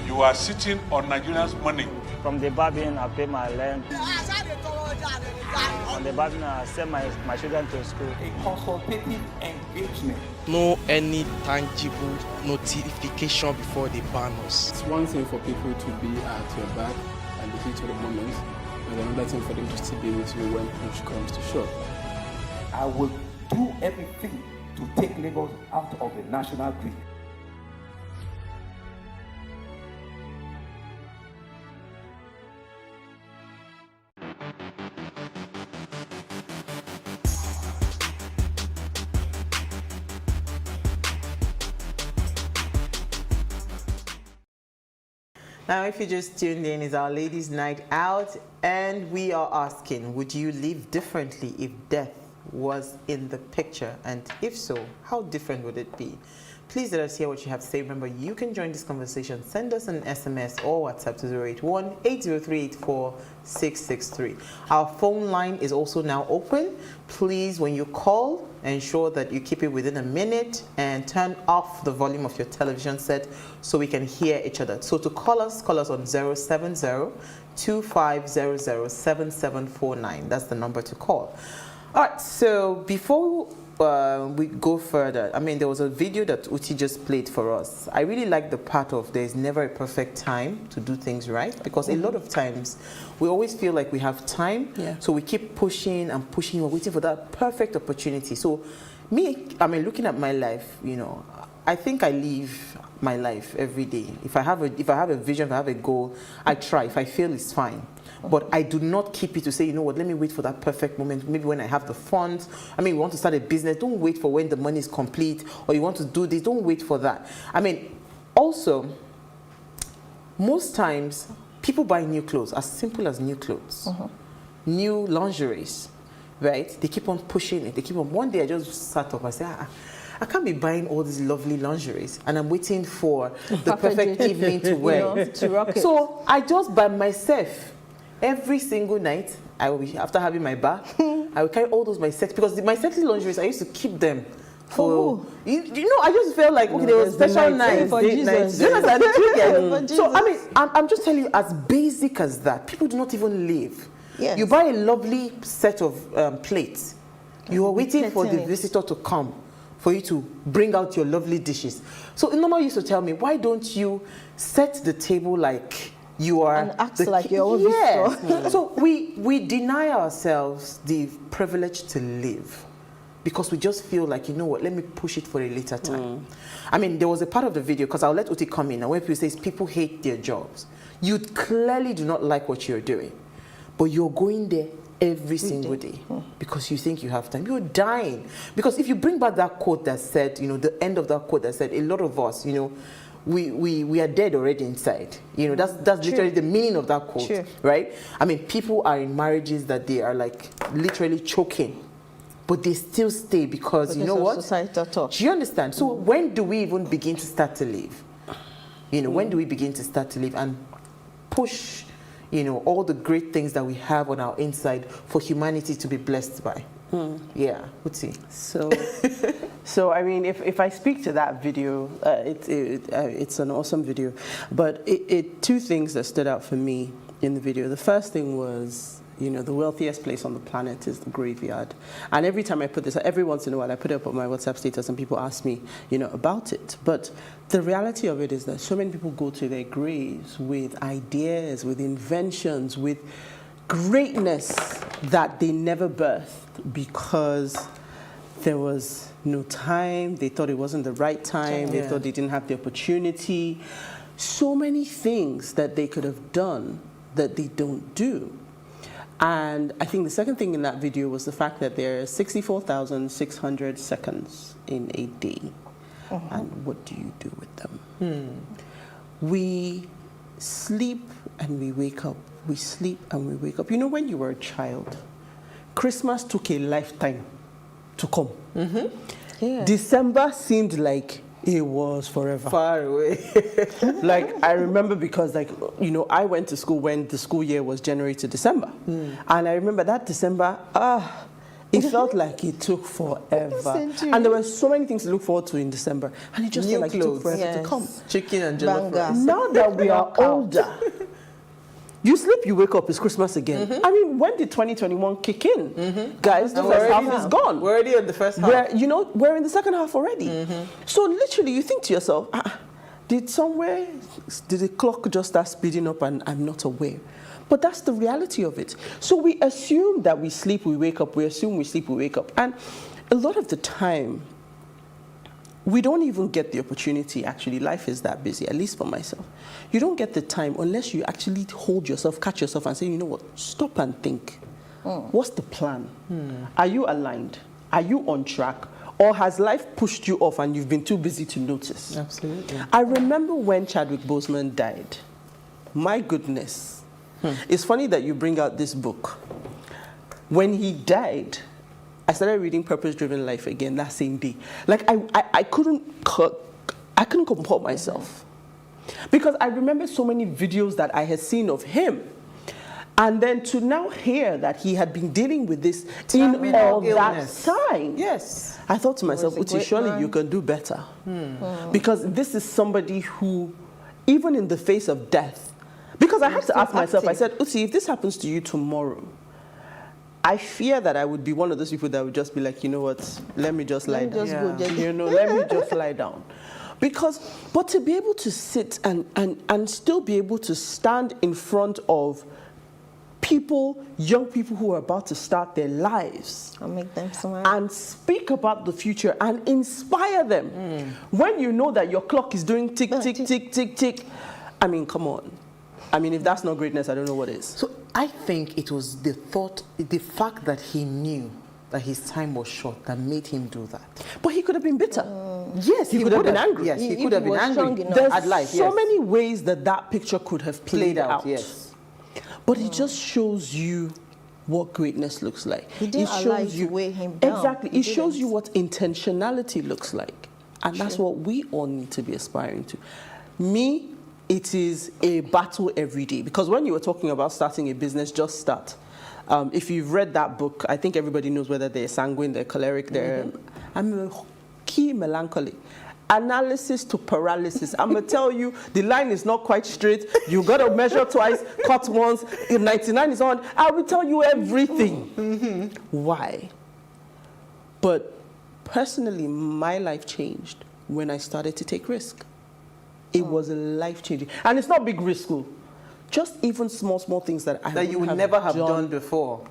You are sitting on Nigerians' money. From the barbing, I pay my rent. From the barbing, I send my children to school. A consultative engagement. No any tangible notification before they ban us. It's one thing for people to be at your back and the heat of the moment, and another thing for them to still be with you when push comes to shove. I will do everything to take Lagos out of the national grid. Now, if you just tuned in, it's our ladies' night out, and we are asking, would you live differently if death was in the picture? And if so, how different would it be? Please let us hear what you have to say. Remember, you can join this conversation. Send us an SMS or WhatsApp to 081-803-84663. Our phone line is also now open. Please, when you call, ensure that you keep it within a minute and turn off the volume of your television set so we can hear each other. So to call us on 070-2500-7749. That's the number to call. All right, so before we go further, I mean, there was a video that Uti just played for us. I really like the part of there's never a perfect time to do things right, because a lot of times we always feel like we have time, so we keep pushing and pushing, we're waiting for that perfect opportunity. So me, I mean, looking at my life, you know, I think I live my life every day. If I have a vision, if I have a goal, I try. If I fail, it's fine. But I do not keep it to say, you know what, let me wait for that perfect moment. Maybe when I have the funds. I mean, you want to start a business, don't wait for when the money is complete, or you want to do this, don't wait for that. I mean, also, most times, people buy new clothes, as simple as new clothes, new lingeries, right? They keep on pushing it. They keep on. One day I just sat up and said, I can't be buying all these lovely lingeries and I'm waiting for the perfect evening to wear. To rock it. So I just by myself, every single night, I will be, after having my bath, I will carry all those my sex, because my sexy lingeries, I used to keep them for, you know, I just felt like, okay, there was special nights, for Jesus. So I mean, I'm just telling you, as basic as that, people do not even live. Yes. You buy a lovely set of plates, you are waiting for the visitor to come for you to bring out your lovely dishes. So Inoma used to tell me, why don't you set the table like you are, and act like your own visitor. So we deny ourselves the privilege to live because we just feel like, you know what, let me push it for a later time. I mean, there was a part of the video, because I'll let Uti come in, and where people say people hate their jobs. You clearly do not like what you're doing, but you're going there every single day because you think you have time. You're dying. Because if you bring back that quote that said, you know, the end of that quote that said, a lot of us, you know, we are dead already inside. You know, that's literally the meaning of that quote, right? I mean, people are in marriages that they are like literally choking, but they still stay because you know what? Do you understand? So when do we even begin to start to live? You know, when do we begin to start to live and push, you know, all the great things that we have on our inside for humanity to be blessed by? Yeah, Uti. So I mean, if I speak to that video, it's an awesome video. But two things that stood out for me in the video. The first thing was, you know, the wealthiest place on the planet is the graveyard. And every time I put this, every once in a while, I put it up on my WhatsApp status and people ask me, you know, about it. But the reality of it is that so many people go to their graves with ideas, with inventions, with greatness that they never birthed because there was no time. They thought it wasn't the right time. They thought they didn't have the opportunity. So many things that they could have done that they don't do. And I think the second thing in that video was the fact that there are 64,600 seconds in a day. And what do you do with them? We sleep and we wake up. We sleep and we wake up. You know, when you were a child, Christmas took a lifetime to come. December seemed like it was forever. Far away. Like, I remember because, like, you know, I went to school when the school year was January to December. And I remember that December, it felt like it took forever. And there were so many things to look forward to in December. And it just felt like it took forever to come. Chicken and jollof rice. Now that we are older, you sleep, you wake up, it's Christmas again. I mean, when did 2021 kick in? Guys, the first half is gone. We're already in the first half. We're in the second half already. So literally, you think to yourself, did the clock just start speeding up and I'm not aware? But that's the reality of it. So we assume that we sleep, we wake up. We assume we sleep, we wake up. And a lot of the time, we don't even get the opportunity. Actually, life is that busy, at least for myself. You don't get the time unless you actually hold yourself, catch yourself and say, you know what, stop and think. What's the plan? Are you aligned? Are you on track? Or has life pushed you off and you've been too busy to notice? Absolutely. I remember when Chadwick Boseman died. My goodness. It's funny that you bring out this book. When he died, I started reading Purpose Driven Life again that same day. Like, I couldn't comport myself. Because I remember so many videos that I had seen of him. And then to now hear that he had been dealing with this in all that time. Yes. I thought to myself, Uti, surely you can do better. Because this is somebody who, even in the face of death, because I had to ask myself, I said, Uti, if this happens to you tomorrow, I fear that I would be one of those people that would just be like, you know what, let me just lie down. You know, let me just lie down. But to be able to sit and still be able to stand in front of people, young people who are about to start their lives. And make them smile. And speak about the future and inspire them. When you know that your clock is doing tick, tick, tick, tick, tick. I mean, come on. I mean, if that's not greatness, I don't know what is. So I think it was the fact that he knew that his time was short that made him do that. But he could have been bitter. Yes, he could have been angry. Yes, he could have been angry. There's so many ways that picture could have played out. Yes. But it just shows you what greatness looks like. He didn't allow it to weigh him down. Exactly. It shows you what intentionality looks like. And that's what we all need to be aspiring to. Me, it is a battle every day. Because when you were talking about starting a business, Just Start. If you've read that book, I think everybody knows whether they're sanguine, they're choleric, they're... I'm a key melancholy. Analysis to paralysis. I'm going to tell you, the line is not quite straight. You got to measure twice, cut once. If 99 is on, I will tell you everything. Why? But personally, my life changed when I started to take risk. It was life-changing. And it's not big risk, just even small things that you would never have done before.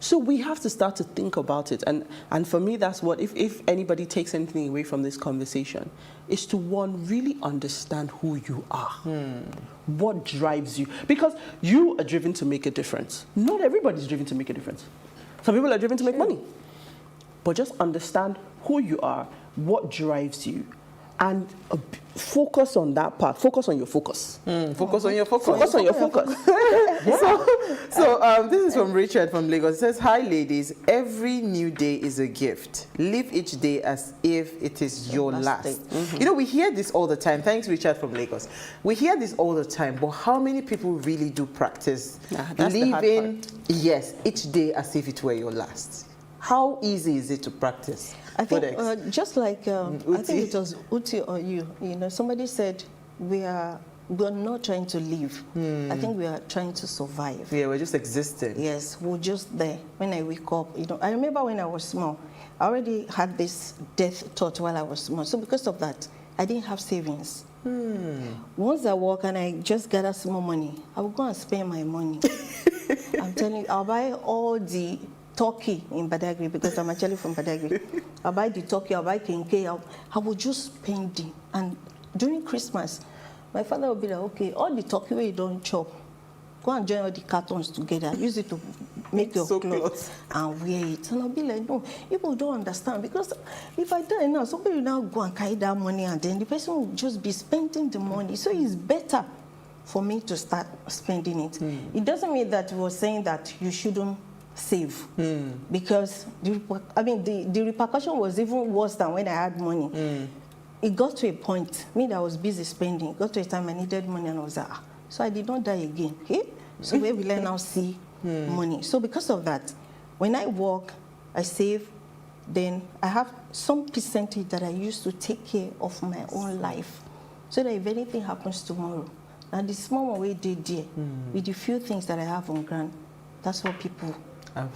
So we have to start to think about it. And for me, that's what, if anybody takes anything away from this conversation, is to, one, really understand who you are. What drives you? Because you are driven to make a difference. Not everybody's driven to make a difference. Some people are driven to make money. But just understand who you are, what drives you, and focus on that part. Focus on your focus. Focus on your focus. Focus on your focus. So this is from Richard from Lagos. It says, hi ladies, every new day is a gift. Live each day as if it is your last. You know, we hear this all the time. Thanks, Richard from Lagos. We hear this all the time, but how many people really do practice living, each day as if it were your last? How easy is it to practice? I think just like I think it was Uti or you know, somebody said we're not trying to live. I think we are trying to survive. Yeah, we're just existing. Yes, we're just there. When I wake up, you know, I remember when I was small, I already had this death thought while I was small. So because of that, I didn't have savings. Once I work and I just gather small money, I will go and spend my money. I'm telling you, I'll buy all the turkey in Badagry because I'm actually from Badagry. I'll buy the turkey, I'll buy kenke, I will just spend it. And during Christmas, my father will be like, okay, all the turkey where you don't chop, go and join all the cartons together, use it to make your clothes and wear it. And I'll be like, no, people don't understand, because if I die now, somebody will now go and carry that money, and then the person will just be spending the money. So it's better for me to start spending it. It doesn't mean that we were saying that you shouldn't save, because the repercussion was even worse than when I had money. It got to a point, me that was busy spending, it got to a time I needed money, and I was like, so I did not die again. Okay? So where will I now see money? So because of that, when I work, I save, then I have some percentage that I use to take care of my own life, so that if anything happens tomorrow, and the small one we did there, with the few things that I have on ground, that's what people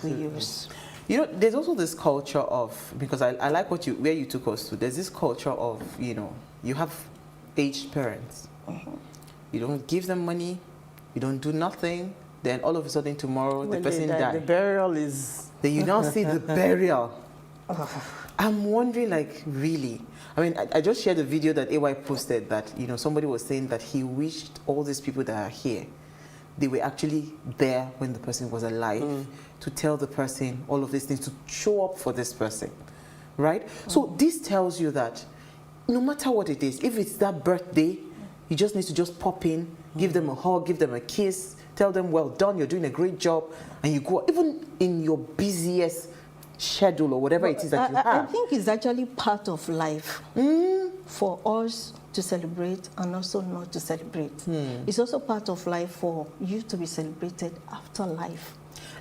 will use. You know, there's also this culture of, because I like where you took us to, there's this culture of, you know, you have aged parents. You don't give them money, you don't do nothing, then all of a sudden tomorrow the person dies. The burial is... Then you now see the burial. I'm wondering, like, really? I mean, I just shared a video that AY posted that, you know, somebody was saying that he wished all these people that are here, they were actually there when the person was alive, to tell the person all of these things, to show up for this person, right? So this tells you that no matter what it is, if it's that birthday, you just need to just pop in, give them a hug, give them a kiss, tell them, well done, you're doing a great job, and you go, even in your busiest schedule or whatever it is that you have. I think it's actually part of life for us to celebrate and also not to celebrate. It's also part of life for you to be celebrated after life.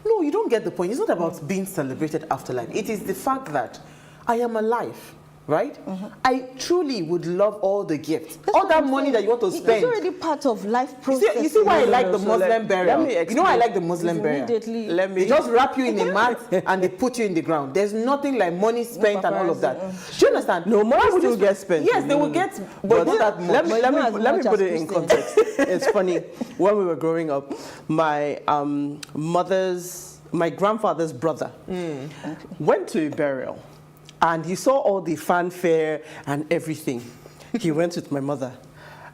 No, you don't get the point. It's not about being celebrated after life. It is the fact that I am alive, right? I truly would love all the gifts, all that money that you want to spend. It's already part of life process. You see why I like the Muslim burial? You know why I like the Muslim burial? They just wrap you in a mat and they put you in the ground. There's nothing like money spent and all of that. Do you understand? No, money will still get spent. Yes, they will get, but not that much. Let me put it in context. It's funny. When we were growing up, my my grandfather's brother went to a burial. And he saw all the fanfare and everything. He went with my mother.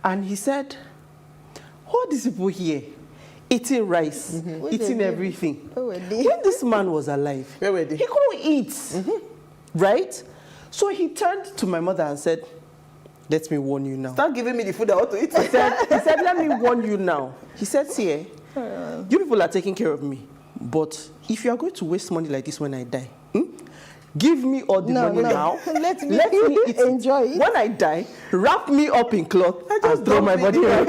And he said, all these people here, eating rice, eating everything. When this man was alive, he couldn't eat. Right? So he turned to my mother and said, let me warn you now. Start giving me the food I want to eat. He said, let me warn you now. He said, see, you people are taking care of me. But if you are going to waste money like this when I die, give me all the money now. Let me eat enjoy it. When I die, wrap me up in cloth and throw my body away.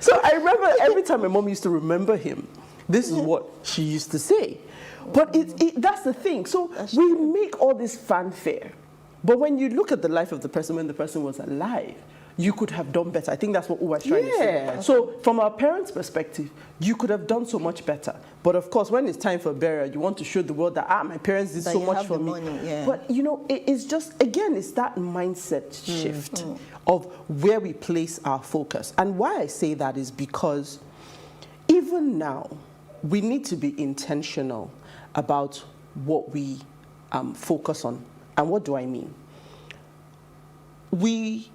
So I remember every time my mom used to remember him, this is what she used to say. But that's the thing. So we make all this fanfare. But when you look at the life of the person when the person was alive, you could have done better. I think that's what Uwa was trying to say. So from our parents' perspective, you could have done so much better. But of course, when it's time for burial, you want to show the world that, my parents did so much for me. Money, But, you know, it's just, again, it's that mindset shift of where we place our focus. And why I say that is because even now, we need to be intentional about what we focus on. And what do I mean? We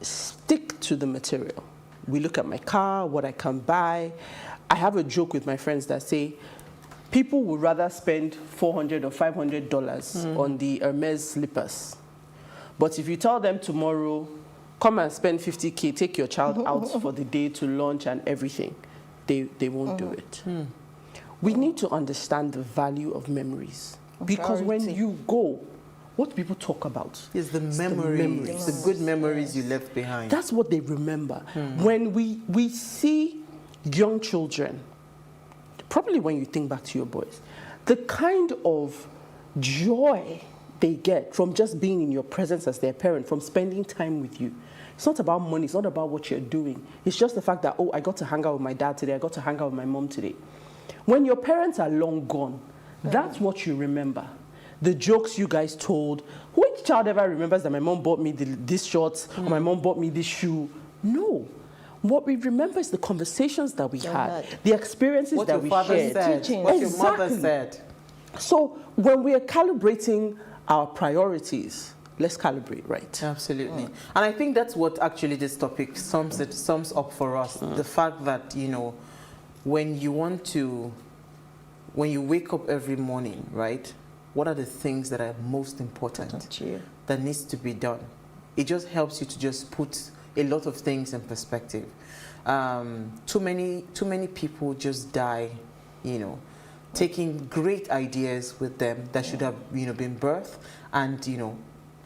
stick to the material. We look at my car, what I can buy. I have a joke with my friends that say, people would rather spend $400 or $500 on the Hermes slippers. But if you tell them tomorrow, come and spend 50K, take your child out for the day to lunch and everything, they won't do it. We need to understand the value of memories. Because when you go, what people talk about is the memories, the good memories you left behind. That's what they remember. When we see young children, probably when you think back to your boys, the kind of joy they get from just being in your presence as their parent, from spending time with you. It's not about money, it's not about what you're doing. It's just the fact that, oh, I got to hang out with my dad today, I got to hang out with my mom today. When your parents are long gone, that's what you remember. The jokes you guys told. Which child ever remembers that my mom bought me this shorts or my mom bought me this shoe? No. What we remember is the conversations that we had, the experiences that we shared. What your father said, what your mother said. So when we are calibrating our priorities, let's calibrate right. Absolutely. And I think that's what actually this topic sums up for us. The fact that, you know, when you wake up every morning, right, what are the things that are most important that needs to be done? It just helps you to just put a lot of things in perspective. Too many people just die, you know, taking great ideas with them that should have, you know, been birthed and, you know,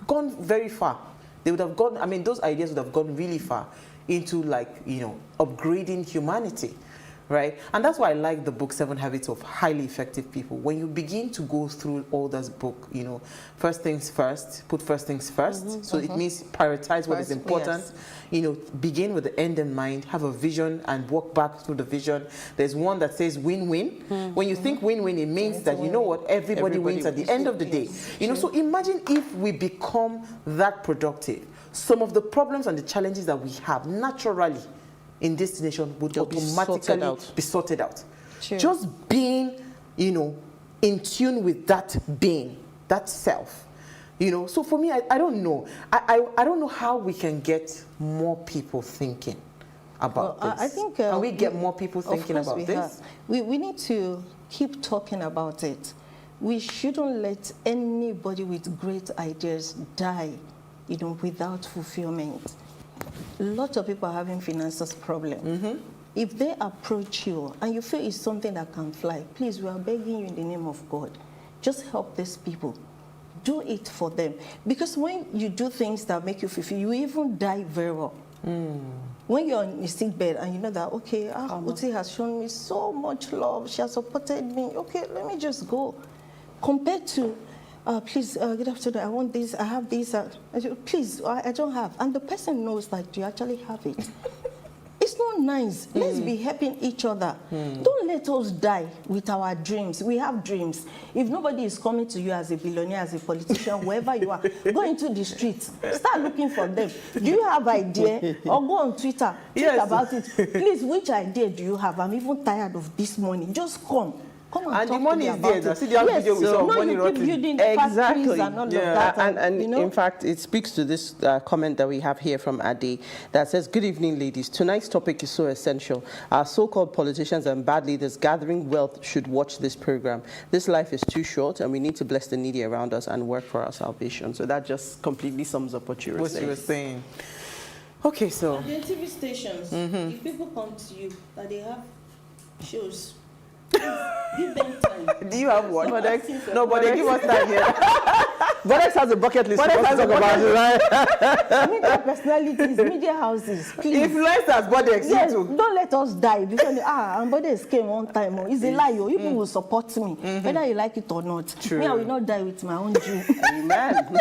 gone very far. They would have gone, I mean, those ideas would have gone really far into, like, you know, upgrading humanity, right? And that's why I like the book 7 Habits of Highly Effective People. When you begin to go through all this book, you know, first things first, put first things first. So it means prioritize what is important. You know, begin with the end in mind, have a vision and walk back through the vision. There's one that says win-win. When you think win-win, it means that, you know what, everybody wins at the end of the day. You know, so imagine if we become that productive. Some of the problems and the challenges that we have naturally in this nation would automatically be sorted out. Just being, you know, in tune with that being, that self. You know, so for me, I don't know. I don't know how we can get more people thinking about this. I think can we get more people thinking about this? We need to keep talking about it. We shouldn't let anybody with great ideas die, you know, without fulfillment. A lot of people are having finances problem. If they approach you and you feel it's something that can fly, please, we are begging you in the name of God, just help these people. Do it for them. Because when you do things that make you fulfill, you even die very well. When you're on a sick bed and you know that, okay, Uti has shown me so much love, she has supported me, okay, let me just go. Compared to, please, good afternoon, I want this, I have this, please, I don't have. And the person knows that you actually have it. It's not nice. Let's be helping each other. Don't let us die with our dreams. We have dreams. If nobody is coming to you as a billionaire, as a politician, wherever you are, go into the streets. Start looking for them. Do you have idea? Or go on Twitter. Tweet about it. Please, which idea do you have? I'm even tired of this money. Just come. And the money is there. I see the video we saw money rotting. Exactly. And you know? In fact, it speaks to this comment that we have here from Ade that says, "Good evening, ladies. Tonight's topic is so essential. Our so-called politicians and bad leaders gathering wealth should watch this program. This life is too short, and we need to bless the needy around us and work for our salvation." So that just completely sums up what you were saying. Okay, so at the TV stations, if people come to you that they have shows. Give them time. Do you have one? No, but they give us time here. Bodex has a bucket list. Bodex has a bucket list, right? Media personalities, media houses, please. Influencers, Bodex, yes, you too. Don't let us die because and Bodex came one time. It's a lie. You people will support me, whether you like it or not. True. Me, I will not die with my own dream. Amen.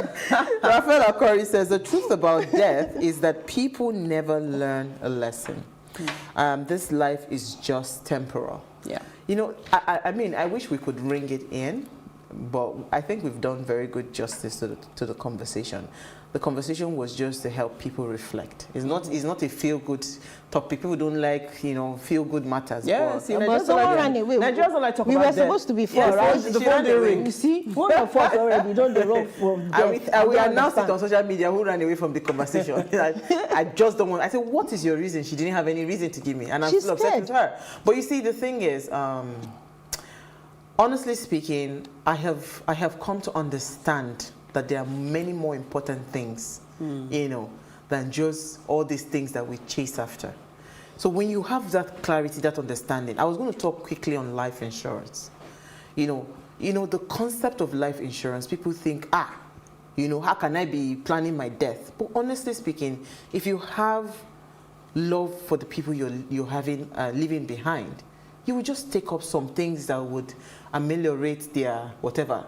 Raphael Akori says the truth about death is that people never learn a lesson. This life is just temporal. Yeah. You know, I mean, I wish we could ring it in, but I think we've done very good justice to the conversation. The conversation was just to help people reflect. It's not a feel-good topic. People don't like, you know, feel-good matters. Yes, but someone ran away. Nigerians don't like talking about about We were supposed to be four, right? The phone they ring. You see, one of us already don't run from death. I will announce it on social media who ran away from the conversation. I just don't want. I said, what is your reason? She didn't have any reason to give me, and I'm still upset with her. But you see, the thing is, honestly speaking, I have come to understand that there are many more important things, you know, than just all these things that we chase after. So when you have that clarity, that understanding, I was going to talk quickly on life insurance. You know, the concept of life insurance, people think, you know, how can I be planning my death? But honestly speaking, if you have love for the people you're having leaving behind, you would just take up some things that would ameliorate their whatever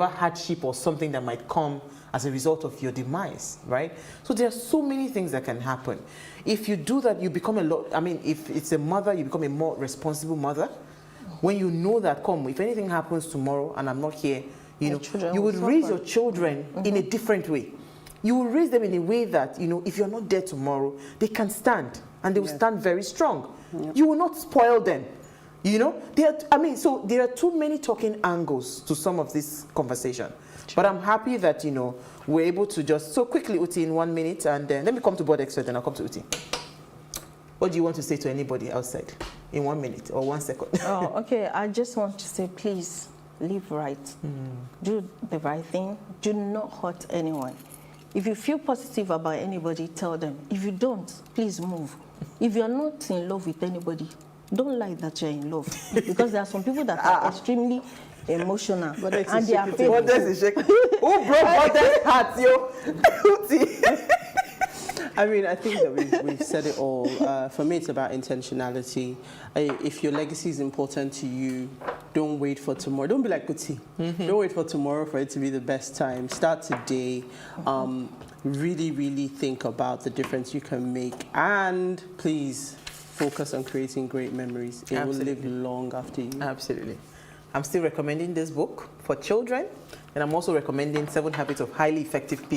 hardship or something that might come as a result of your demise, right? So there are so many things that can happen. If you do that, you become if it's a mother, you become a more responsible mother. When you know that, if anything happens tomorrow and I'm not here, you know, you would raise your children in a different way. You will raise them in a way that, you know, if you're not there tomorrow, they can stand and they will stand very strong. You will not spoil them. You know, so there are too many talking angles to some of this conversation. Sure. But I'm happy that, you know, we're able to just, so quickly, Uti, in 1 minute, and then let me come to board expert, and I'll come to Uti. What do you want to say to anybody outside in 1 minute or 1 second? Oh, okay. I just want to say, please, live right. Do the right thing. Do not hurt anyone. If you feel positive about anybody, tell them. If you don't, please move. If you're not in love with anybody, don't lie that you're in love. Because there are some people that are extremely emotional. And they are fake. Who broke God's heart, yo? I mean, I think that we've said it all. For me, it's about intentionality. If your legacy is important to you, don't wait for tomorrow. Don't be like Kuti. Don't wait for tomorrow for it to be the best time. Start today. Really, really think about the difference you can make. And please focus on creating great memories. It will live long after you. Absolutely. I'm still recommending this book for children, and I'm also recommending 7 Habits of Highly Effective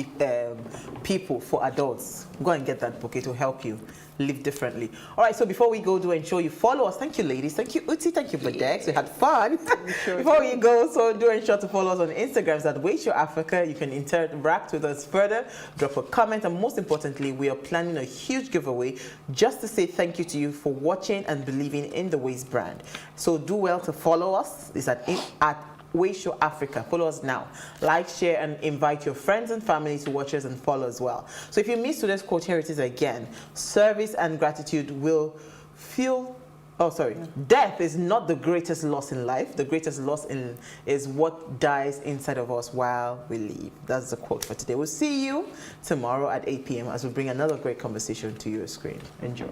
People for Adults. Go and get that book. It will help you live differently. All right, so before we go, do ensure you follow us. Thank you, ladies. Thank you, Uti. Thank you, Badex. We had fun. Before we go, so do ensure to follow us on Instagram at PlusTvAfrica. You can interact with us further, drop a comment, and most importantly, we are planning a huge giveaway just to say thank you to you for watching and believing in the Ways brand. So do well to follow us. It's at PlusTvAfrica. Follow us now. Like, share, and invite your friends and family to watch us and follow as well. So if you miss today's quote, here it is again. Service and gratitude will feel... Oh, sorry. Death is not the greatest loss in life. The greatest loss is what dies inside of us while we live. That's the quote for today. We'll see you tomorrow at 8 p.m. as we bring another great conversation to your screen. Enjoy.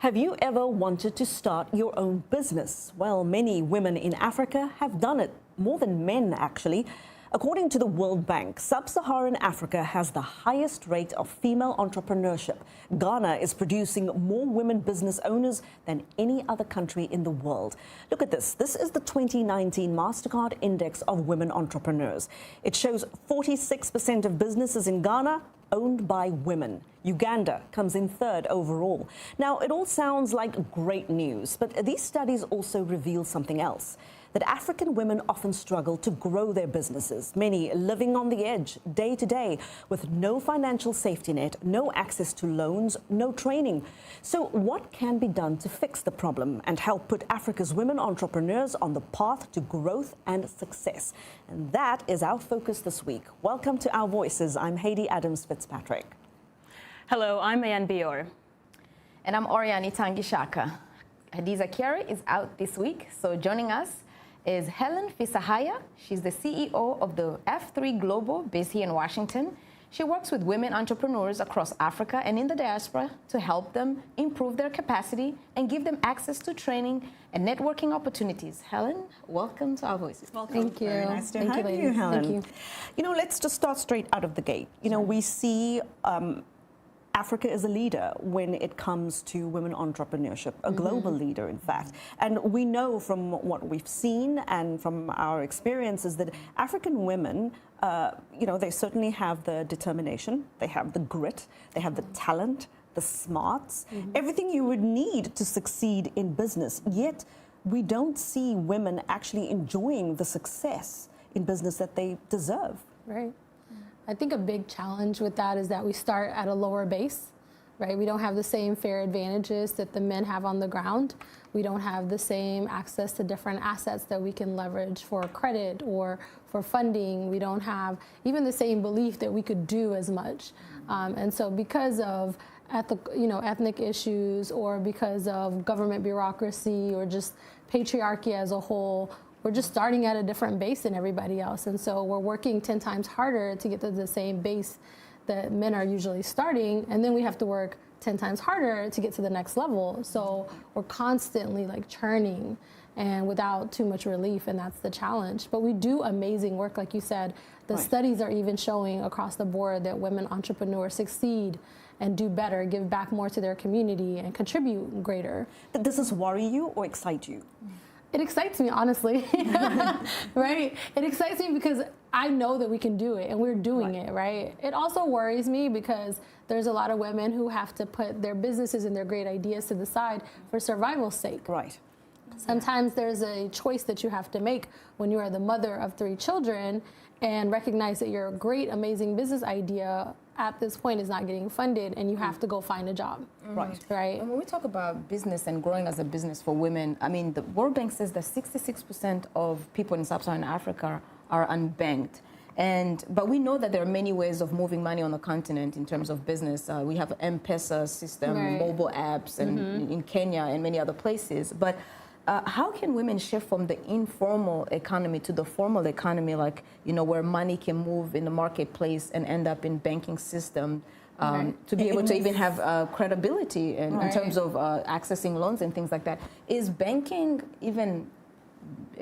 Have you ever wanted to start your own business? Well, many women in Africa have done it, more than men actually. According to the World Bank, Sub-Saharan Africa has the highest rate of female entrepreneurship. Ghana is producing more women business owners than any other country in the world. Look at this. This is the 2019 MasterCard Index of Women Entrepreneurs. It shows 46% of businesses in Ghana owned by women. Uganda comes in 3rd overall. Now, it all sounds like great news, but these studies also reveal something else. That African women often struggle to grow their businesses, many living on the edge day to day with no financial safety net, no access to loans, no training. So what can be done to fix the problem and help put Africa's women entrepreneurs on the path to growth and success? And that is our focus this week. Welcome to Our Voices. I'm Haiti Adams Fitzpatrick. Hello, I'm Mayan Bior. And I'm Oriani Tangishaka. Hadiza Kiari is out this week, so joining us is Helen Fisahaya. She's the CEO of the F3 Global, based here in Washington. She works with women entrepreneurs across Africa and in the diaspora to help them improve their capacity and give them access to training and networking opportunities. Helen, welcome to Our Voices. Welcome. Thank you. Very nice to have you, Helen. Thank you. You know, let's just start straight out of the gate. You know, we see Africa is a leader when it comes to women entrepreneurship, a global leader, in fact. And we know from what we've seen and from our experiences that African women, you know, they certainly have the determination, they have the grit, they have the talent, the smarts, everything you would need to succeed in business. Yet we don't see women actually enjoying the success in business that they deserve. Right. I think a big challenge with that is that we start at a lower base, right? We don't have the same fair advantages that the men have on the ground. We don't have the same access to different assets that we can leverage for credit or for funding. We don't have even the same belief that we could do as much. And so because of ethnic issues or because of government bureaucracy or just patriarchy as a whole, we're just starting at a different base than everybody else. And so we're working 10 times harder to get to the same base that men are usually starting. And then we have to work 10 times harder to get to the next level. So we're constantly like churning and without too much relief. And that's the challenge. But we do amazing work. Like you said, the studies are even showing across the board that women entrepreneurs succeed and do better, give back more to their community and contribute greater. Does this worry you or excite you? It excites me, honestly, right? It excites me because I know that we can do it and we're doing it, right? It also worries me because there's a lot of women who have to put their businesses and their great ideas to the side for survival's sake. Right. Sometimes there's a choice that you have to make when you are the mother of 3 children and recognize that your great, amazing business idea at this point is not getting funded and you have to go find a job. Right. And when we talk about business and growing as a business for women, I mean, the World Bank says that 66% of people in sub-Saharan Africa are unbanked. But we know that there are many ways of moving money on the continent in terms of business. We have M-Pesa system, mobile apps, and in Kenya and many other places. But how can women shift from the informal economy to the formal economy, like, you know, where money can move in the marketplace and end up in banking system to be able to even have credibility in terms of accessing loans and things like that? Is banking even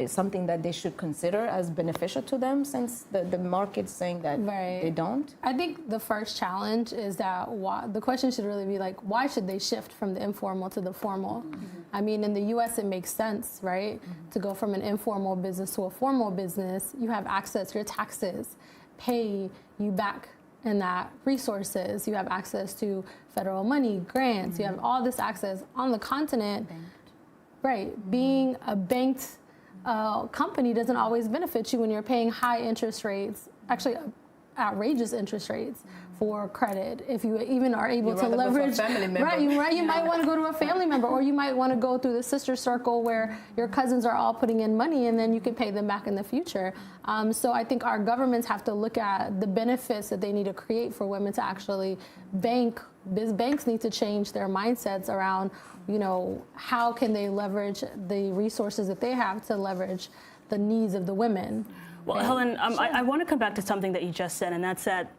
something that they should consider as beneficial to them since the market's saying that they don't? I think the first challenge is that the question should really be like, why should they shift from the informal to the formal? I mean, in the U.S. it makes sense, right? To go from an informal business to a formal business, you have access, your taxes pay you back in that resources. You have access to federal money, grants, you have all this access on the continent. Being a banked company doesn't always benefit you when you're paying high interest rates, actually outrageous interest rates for credit. If you even are able to leverage, you might want to go to a family member, or you might want to go through the sister circle where your cousins are all putting in money and then you can pay them back in the future. So I think our governments have to look at the benefits that they need to create for women to actually bank. Banks need to change their mindsets around, you know, how can they leverage the resources that they have to leverage the needs of the women. Well, Helen, I want to come back to something that you just said, and that's that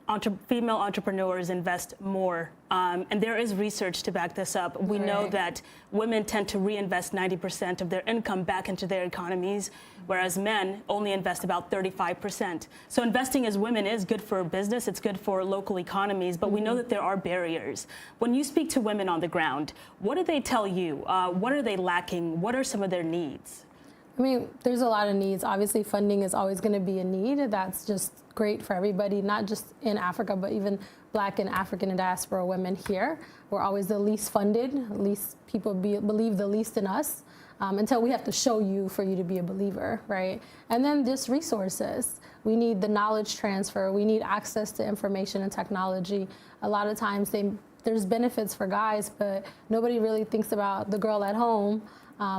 female entrepreneurs invest more. And there is research to back this up. We know that women tend to reinvest 90% of their income back into their economies, whereas men only invest about 35%. So investing as women is good for business, it's good for local economies, but we know that there are barriers. When you speak to women on the ground, what do they tell you? What are they lacking? What are some of their needs? I mean, there's a lot of needs. Obviously, funding is always going to be a need. That's just great for everybody, not just in Africa, but even Black and African and diaspora women here. We're always the least funded, least people believe the least in us until we have to show you for you to be a believer, right? And then just resources. We need the knowledge transfer. We need access to information and technology. A lot of times there's benefits for guys, but nobody really thinks about the girl at home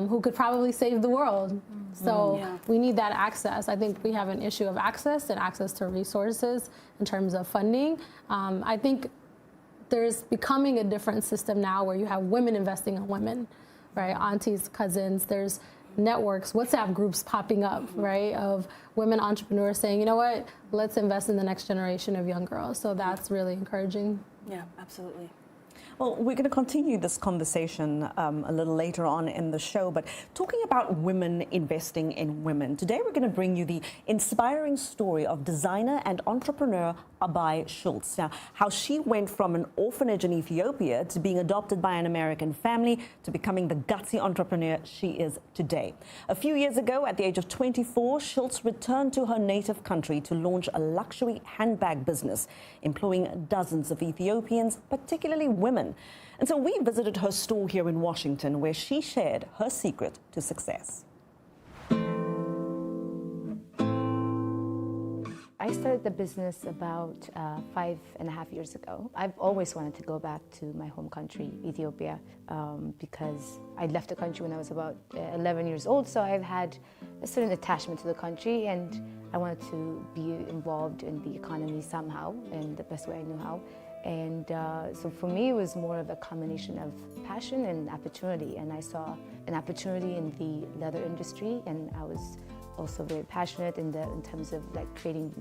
who could probably save the world. So we need that access. I think we have an issue of access and access to resources in terms of funding. I think there's becoming a different system now where you have women investing in women, right? Aunties, cousins. There's networks, WhatsApp groups popping up, right, of women entrepreneurs saying, you know what, let's invest in the next generation of young girls. So that's really encouraging. Yeah, absolutely. Well, we're going to continue this conversation a little later on in the show, but talking about women investing in women. Today, we're going to bring you the inspiring story of designer and entrepreneur Abai Schultz. Now, how she went from an orphanage in Ethiopia to being adopted by an American family to becoming the gutsy entrepreneur she is today. A few years ago, at the age of 24, Schultz returned to her native country to launch a luxury handbag business, employing dozens of Ethiopians, particularly women. And so we visited her store here in Washington, where she shared her secret to success. I started the business about 5.5 years ago. I've always wanted to go back to my home country, Ethiopia, because I left the country when I was about 11 years old, so I've had a certain attachment to the country, and I wanted to be involved in the economy somehow, in the best way I knew how. And so for me, it was more of a combination of passion and opportunity, and I saw an opportunity in the leather industry, and I was also very passionate in terms of like creating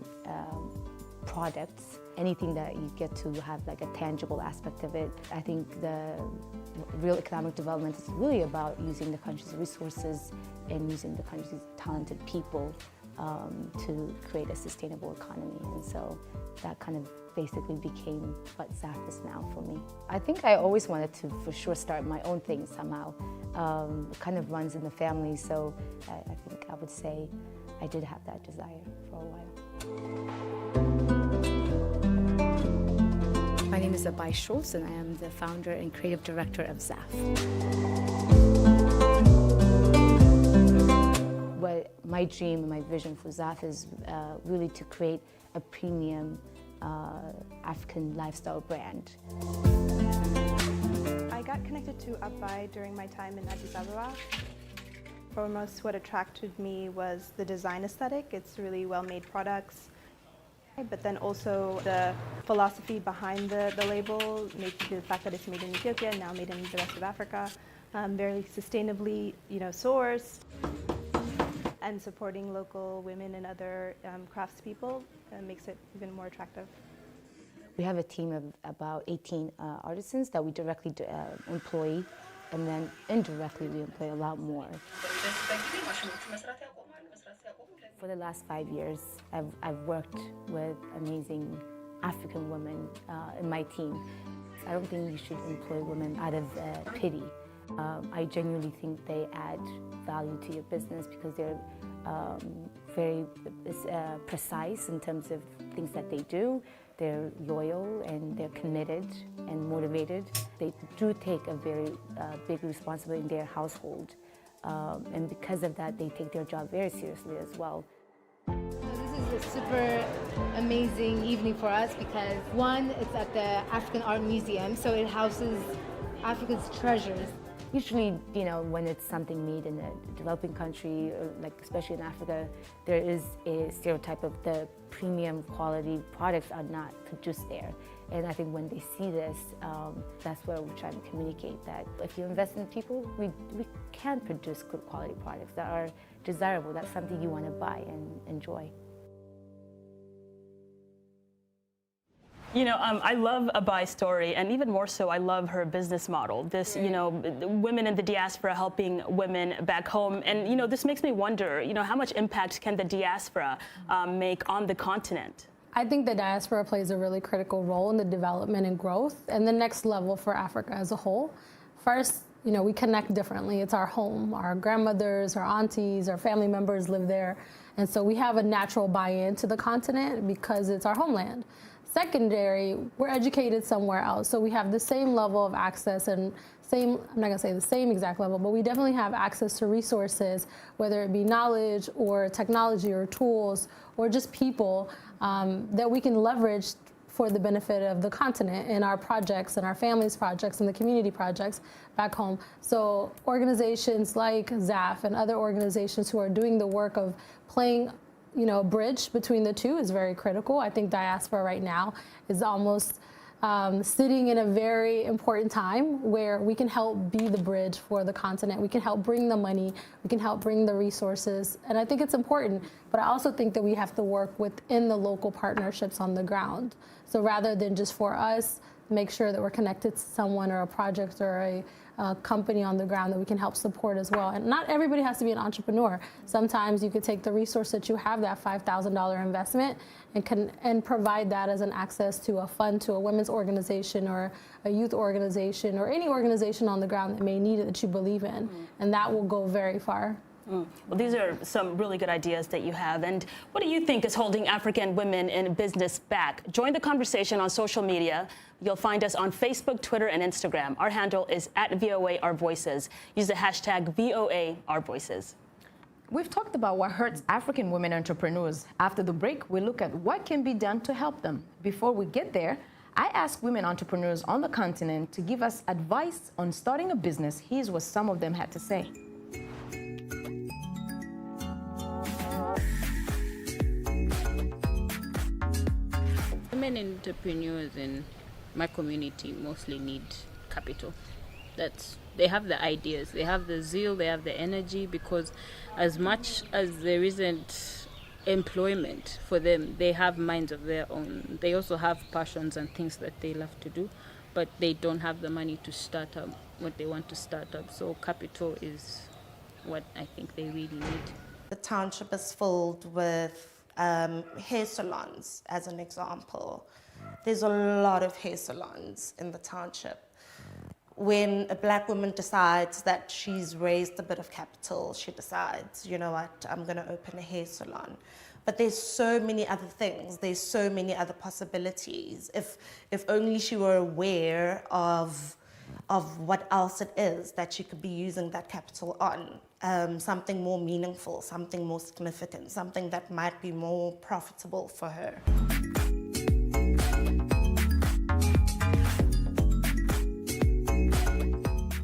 products, anything that you get to have like a tangible aspect of it. I think the real economic development is really about using the country's resources and using the country's talented people to create a sustainable economy. And so that kind of basically became what Zaf is now for me. I think I always wanted to, for sure, start my own thing somehow. It kind of runs in the family, so I think I would say I did have that desire for a while. My name is Abai Schultz, and I am the founder and creative director of Zaf. What my dream and my vision for Zaf is really to create a premium African lifestyle brand. I got connected to Abai during my time in Addis Ababa. Foremost, what attracted me was the design aesthetic. It's really well-made products. But then also the philosophy behind the label, the fact that it's made in Ethiopia, now made in the rest of Africa, very sustainably, sourced, and supporting local women and other craftspeople makes it even more attractive. We have a team of about 18 artisans that we directly employ, and then indirectly we employ a lot more. For the last 5 years, I've worked with amazing African women in my team. I don't think you should employ women out of pity. I genuinely think they add value to your business because they're very precise in terms of things that they do. They're loyal and they're committed and motivated. They do take a very big responsibility in their household. And because of that, they take their job very seriously as well. This is a super amazing evening for us because one, it's at the African Art Museum, so it houses Africa's treasures. Usually, when it's something made in a developing country, or like especially in Africa, there is a stereotype of the premium quality products are not produced there. And I think when they see this, that's where we're trying to communicate that if you invest in people, we can produce good quality products that are desirable. That's something you want to buy and enjoy. I love Abai's story, and even more so, I love her business model. This, women in the diaspora helping women back home. And, this makes me wonder, how much impact can the diaspora make on the continent? I think the diaspora plays a really critical role in the development and growth and the next level for Africa as a whole. First, we connect differently. It's our home. Our grandmothers, our aunties, our family members live there. And so we have a natural buy-in to the continent because it's our homeland. Secondary, we're educated somewhere else, so we have the same level of access and I'm not gonna say the same exact level, but we definitely have access to resources, whether it be knowledge or technology or tools or just people that we can leverage for the benefit of the continent in our projects and our families' projects and the community projects back home. So organizations like Zaf and other organizations who are doing the work of playing bridge between the two is very critical. I think diaspora right now is almost sitting in a very important time where we can help be the bridge for the continent. We can help bring the money. We can help bring the resources. And I think it's important. But I also think that we have to work within the local partnerships on the ground. So rather than just for us, make sure that we're connected to someone or a project or a company on the ground that we can help support as well. And not everybody has to be an entrepreneur. Sometimes you could take the resource that you have, that $5,000 investment, and provide that as an access to a fund, to a women's organization or a youth organization or any organization on the ground that may need it that you believe in. And that will go very far. Well, these are some really good ideas that you have. And what do you think is holding African women in business back? Join the conversation on social media. You'll find us on Facebook, Twitter, and Instagram. Our handle is @VOAOurVoices. Use the hashtag #VOAOurVoices. We've talked about what hurts African women entrepreneurs. After the break, we look at what can be done to help them. Before we get there, I asked women entrepreneurs on the continent to give us advice on starting a business. Here's what some of them had to say. Women entrepreneurs in my community mostly need capital. They have the ideas, they have the zeal, they have the energy, because as much as there isn't employment for them, they have minds of their own. They also have passions and things that they love to do, but they don't have the money to start up what they want to start up. So capital is what I think they really need. The township is filled with hair salons, as an example. There's a lot of hair salons in the township. When a black woman decides that she's raised a bit of capital, she decides, you know what, I'm going to open a hair salon. But there's so many other things. There's so many other possibilities. If only she were aware of what else it is that she could be using that capital on. Something more meaningful, something more significant, something that might be more profitable for her.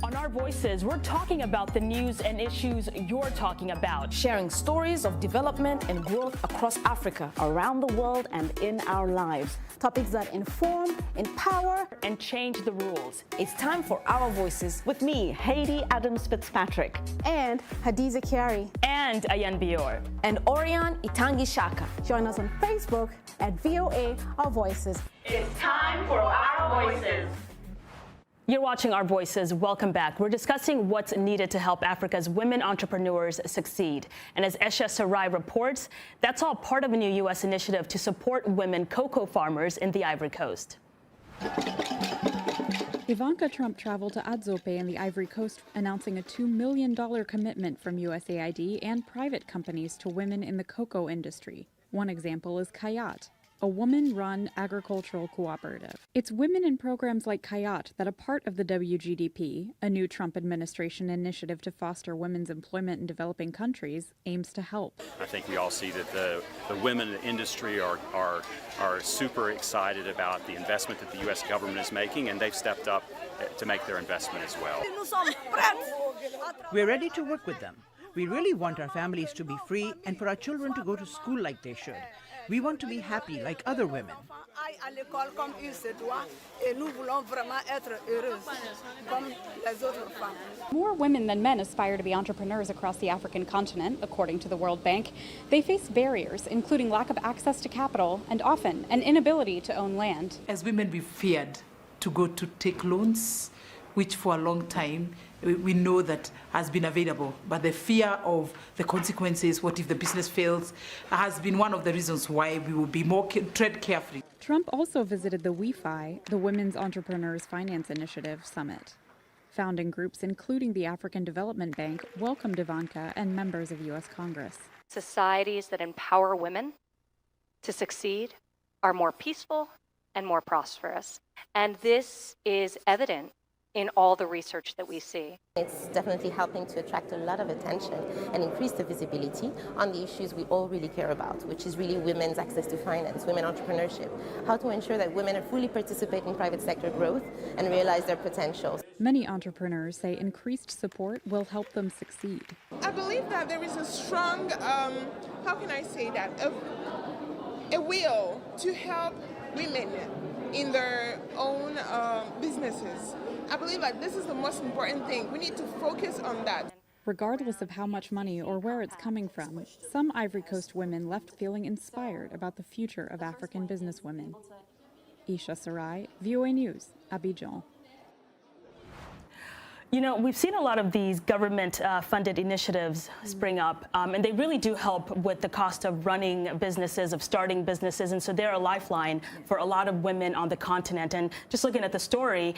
On Our Voices, we're talking about the news and issues you're talking about. Sharing stories of development and growth across Africa, around the world, and in our lives. Topics that inform, empower, and change the rules. It's time for Our Voices. With me, Haiti Adams Fitzpatrick. And Hadiza Kiari. And Ayan Bior. And Orion Itangi Shaka. Join us on Facebook at VOA Our Voices. It's time for Our Voices. You're watching Our Voices. Welcome back. We're discussing what's needed to help Africa's women entrepreneurs succeed. And as Esha Sarai reports, that's all part of a new U.S. initiative to support women cocoa farmers in the Ivory Coast. Ivanka Trump traveled to Adzope in the Ivory Coast, announcing a $2 million commitment from USAID and private companies to women in the cocoa industry. One example is Kayat, a woman-run agricultural cooperative. It's women in programs like Kayat that are part of the WGDP, a new Trump administration initiative to foster women's employment in developing countries, aims to help. I think we all see that the women in the industry are super excited about the investment that the U.S. government is making, and they've stepped up to make their investment as well. We're ready to work with them. We really want our families to be free and for our children to go to school like they should. We want to be happy like other women. More women than men aspire to be entrepreneurs across the African continent, according to the World Bank. They face barriers, including lack of access to capital and often an inability to own land. As women, we feared to go to take loans, which for a long time we know that has been available. But the fear of the consequences, what if the business fails, has been one of the reasons why we will be more tread carefully. Trump also visited the WeFi, the Women's Entrepreneurs Finance Initiative Summit. Founding groups, including the African Development Bank, welcomed Ivanka and members of U.S. Congress. Societies that empower women to succeed are more peaceful and more prosperous. And this is evident in all the research that we see. It's definitely helping to attract a lot of attention and increase the visibility on the issues we all really care about, which is really women's access to finance, women entrepreneurship, how to ensure that women fully participate in private sector growth and realize their potential. Many entrepreneurs say increased support will help them succeed. I believe that there is a strong, how can I say that, a will to help women in their own businesses. I believe that this is the most important thing. We need to focus on that. Regardless of how much money or where it's coming from, some Ivory Coast women left feeling inspired about the future of African businesswomen. Isha Sarai, VOA News, Abidjan. You know, we've seen a lot of these government-funded initiatives spring up, and they really do help with the cost of running businesses, of starting businesses, and so they're a lifeline for a lot of women on the continent. And just looking at the story,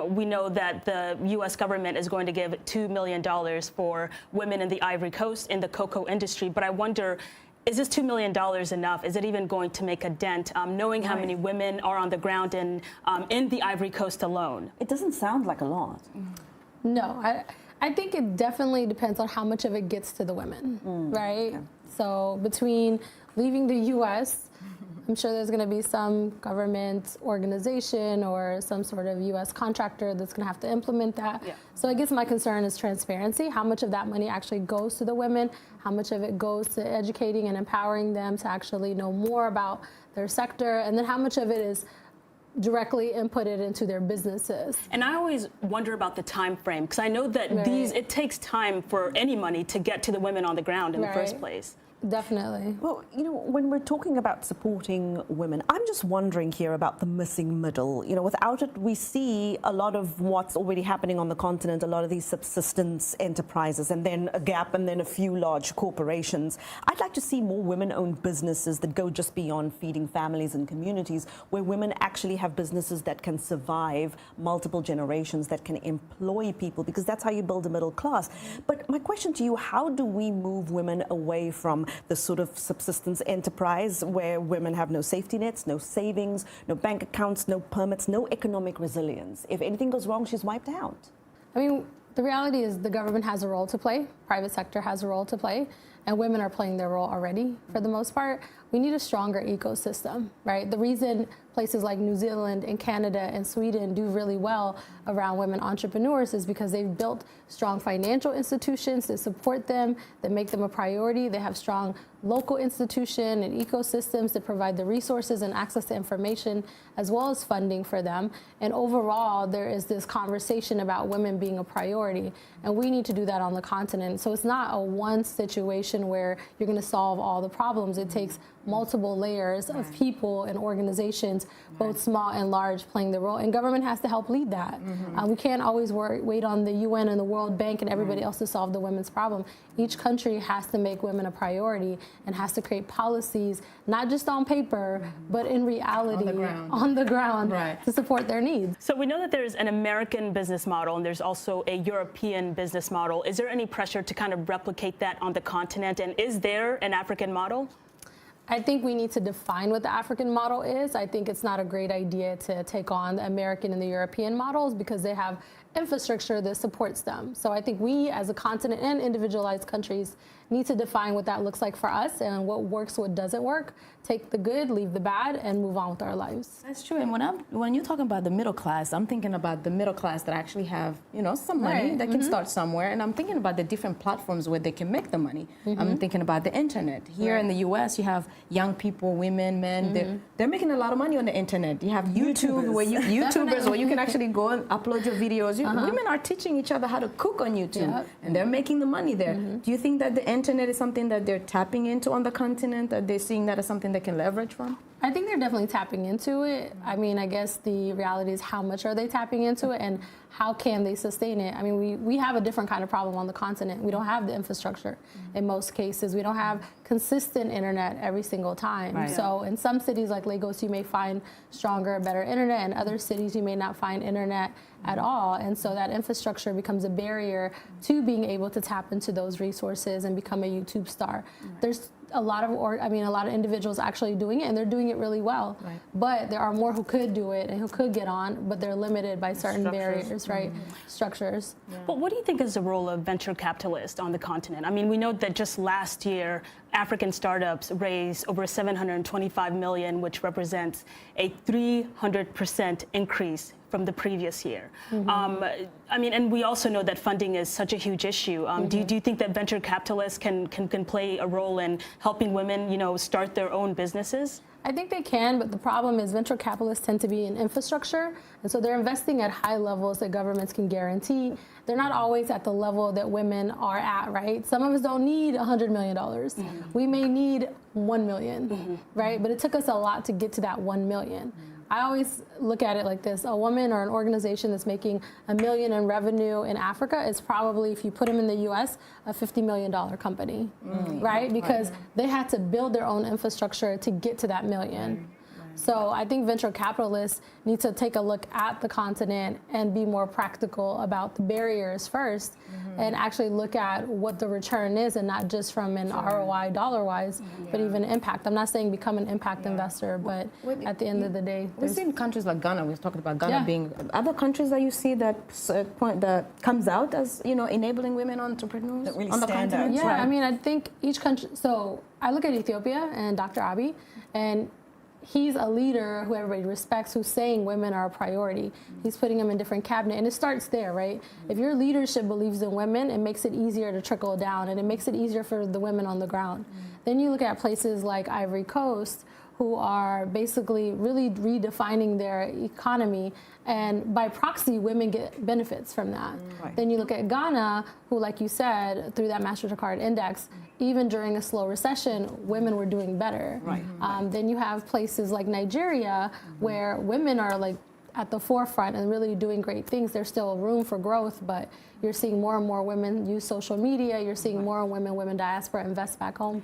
we know that the U.S. government is going to give $2 million for women in the Ivory Coast in the cocoa industry, but I wonder, is this $2 million enough? Is it even going to make a dent, knowing how many women are on the ground in the Ivory Coast alone? It doesn't sound like a lot. No, I think it definitely depends on how much of it gets to the women, right? Okay. So between leaving the U.S., I'm sure there's going to be some government organization or some sort of U.S. contractor that's going to have to implement that. Yeah. So I guess my concern is transparency. How much of that money actually goes to the women? How much of it goes to educating and empowering them to actually know more about their sector? And then how much of it is directly inputted into their businesses. And I always wonder about the time frame, because I know that it takes time for any money to get to the women on the ground in the first place. Definitely. Well, you know, when we're talking about supporting women, I'm just wondering here about the missing middle. You know, without it, we see a lot of what's already happening on the continent, a lot of these subsistence enterprises, and then a gap, and then a few large corporations. I'd like to see more women-owned businesses that go just beyond feeding families and communities, where women actually have businesses that can survive multiple generations, that can employ people, because that's how you build a middle class. But my question to you, how do we move women away from the sort of subsistence enterprise where women have no safety nets, no savings, no bank accounts, no permits, no economic resilience? If anything goes wrong, she's wiped out. I mean, the reality is the government has a role to play, private sector has a role to play, and women are playing their role already for the most part. We need a stronger ecosystem, right? The reason places like New Zealand and Canada and Sweden do really well around women entrepreneurs is because they've built strong financial institutions that support them, that make them a priority. They have strong local institution and ecosystems that provide the resources and access to information as well as funding for them. And overall, there is this conversation about women being a priority, and we need to do that on the continent. So it's not a one situation where you're going to solve all the problems. It takes multiple layers of people and organizations, both small and large, playing the role. And government has to help lead that. We can't always wait on the UN and the World Bank and everybody else to solve the women's problem. Each country has to make women a priority and has to create policies, not just on paper, but in reality, on the ground to support their needs. So we know that there's an American business model and there's also a European business model. Is there any pressure to kind of replicate that on the continent? And is there an African model? I think we need to define what the African model is. I think it's not a great idea to take on the American and the European models because they have infrastructure that supports them. So I think we as a continent and individualized countries need to define what that looks like for us and what works, what doesn't work. Take the good, leave the bad, and move on with our lives. That's true. And when you're talking about the middle class, I'm thinking about the middle class that actually have, you know, some money that can start somewhere. And I'm thinking about the different platforms where they can make the money. I'm thinking about the internet. Here in the U.S., you have young people, women, men. They're making a lot of money on the internet. You have YouTube, where you can actually go and upload your videos. Women are teaching each other how to cook on YouTube, and they're making the money there. Do you think that the internet is something that they're tapping into on the continent? That they're seeing that as something they can leverage from? I think they're definitely tapping into it. I mean, I guess the reality is how much are they tapping into it and how can they sustain it? I mean, we have a different kind of problem on the continent. We don't have the infrastructure in most cases. We don't have consistent internet every single time. So in some cities like Lagos, you may find stronger, better internet. In other cities, you may not find internet at all. And so that infrastructure becomes a barrier to being able to tap into those resources and become a YouTube star. There's a lot of individuals actually doing it, and they're doing it really well. But there are more who could do it and who could get on, but they're limited by certain barriers, structures. But what do you think is the role of venture capitalists on the continent? I mean, we know that just last year, African startups raised over $725 million, which represents a 300% increase from the previous year. I mean, and we also know that funding is such a huge issue. Do you think that venture capitalists can play a role in helping women, you know, start their own businesses? I think they can, but the problem is venture capitalists tend to be in infrastructure, and so they're investing at high levels that governments can guarantee. They're not always at the level that women are at, right? Some of us don't need $100 million. We may need 1 million, right? But it took us a lot to get to that 1 million. I always look at it like this. A woman or an organization that's making $1 million in revenue in Africa is probably, if you put them in the US, a $50 million company, right? Because they had to build their own infrastructure to get to that million. So I think venture capitalists need to take a look at the continent and be more practical about the barriers first and actually look at what the return is, and not just from an ROI dollar-wise, but even impact. I'm not saying become an impact investor, but at the end of the day. We've seen countries like Ghana. We've talked about Ghana being other countries that you see that comes out as, you know, enabling women entrepreneurs that really on the stand continent. Yeah, I mean, I think each country. So I look at Ethiopia and Dr. Abiy, and he's a leader who everybody respects, who's saying women are a priority. He's putting them in different cabinet, and it starts there, right? If your leadership believes in women, it makes it easier to trickle down, and it makes it easier for the women on the ground. Then you look at places like Ivory Coast, who are basically really redefining their economy, and by proxy, women get benefits from that. Then you look at Ghana, who, like you said, through that MasterCard index, even during a slow recession, women were doing better. Then you have places like Nigeria, where women are like at the forefront and really doing great things. There's still room for growth, but you're seeing more and more women use social media. You're seeing more women diaspora invest back home.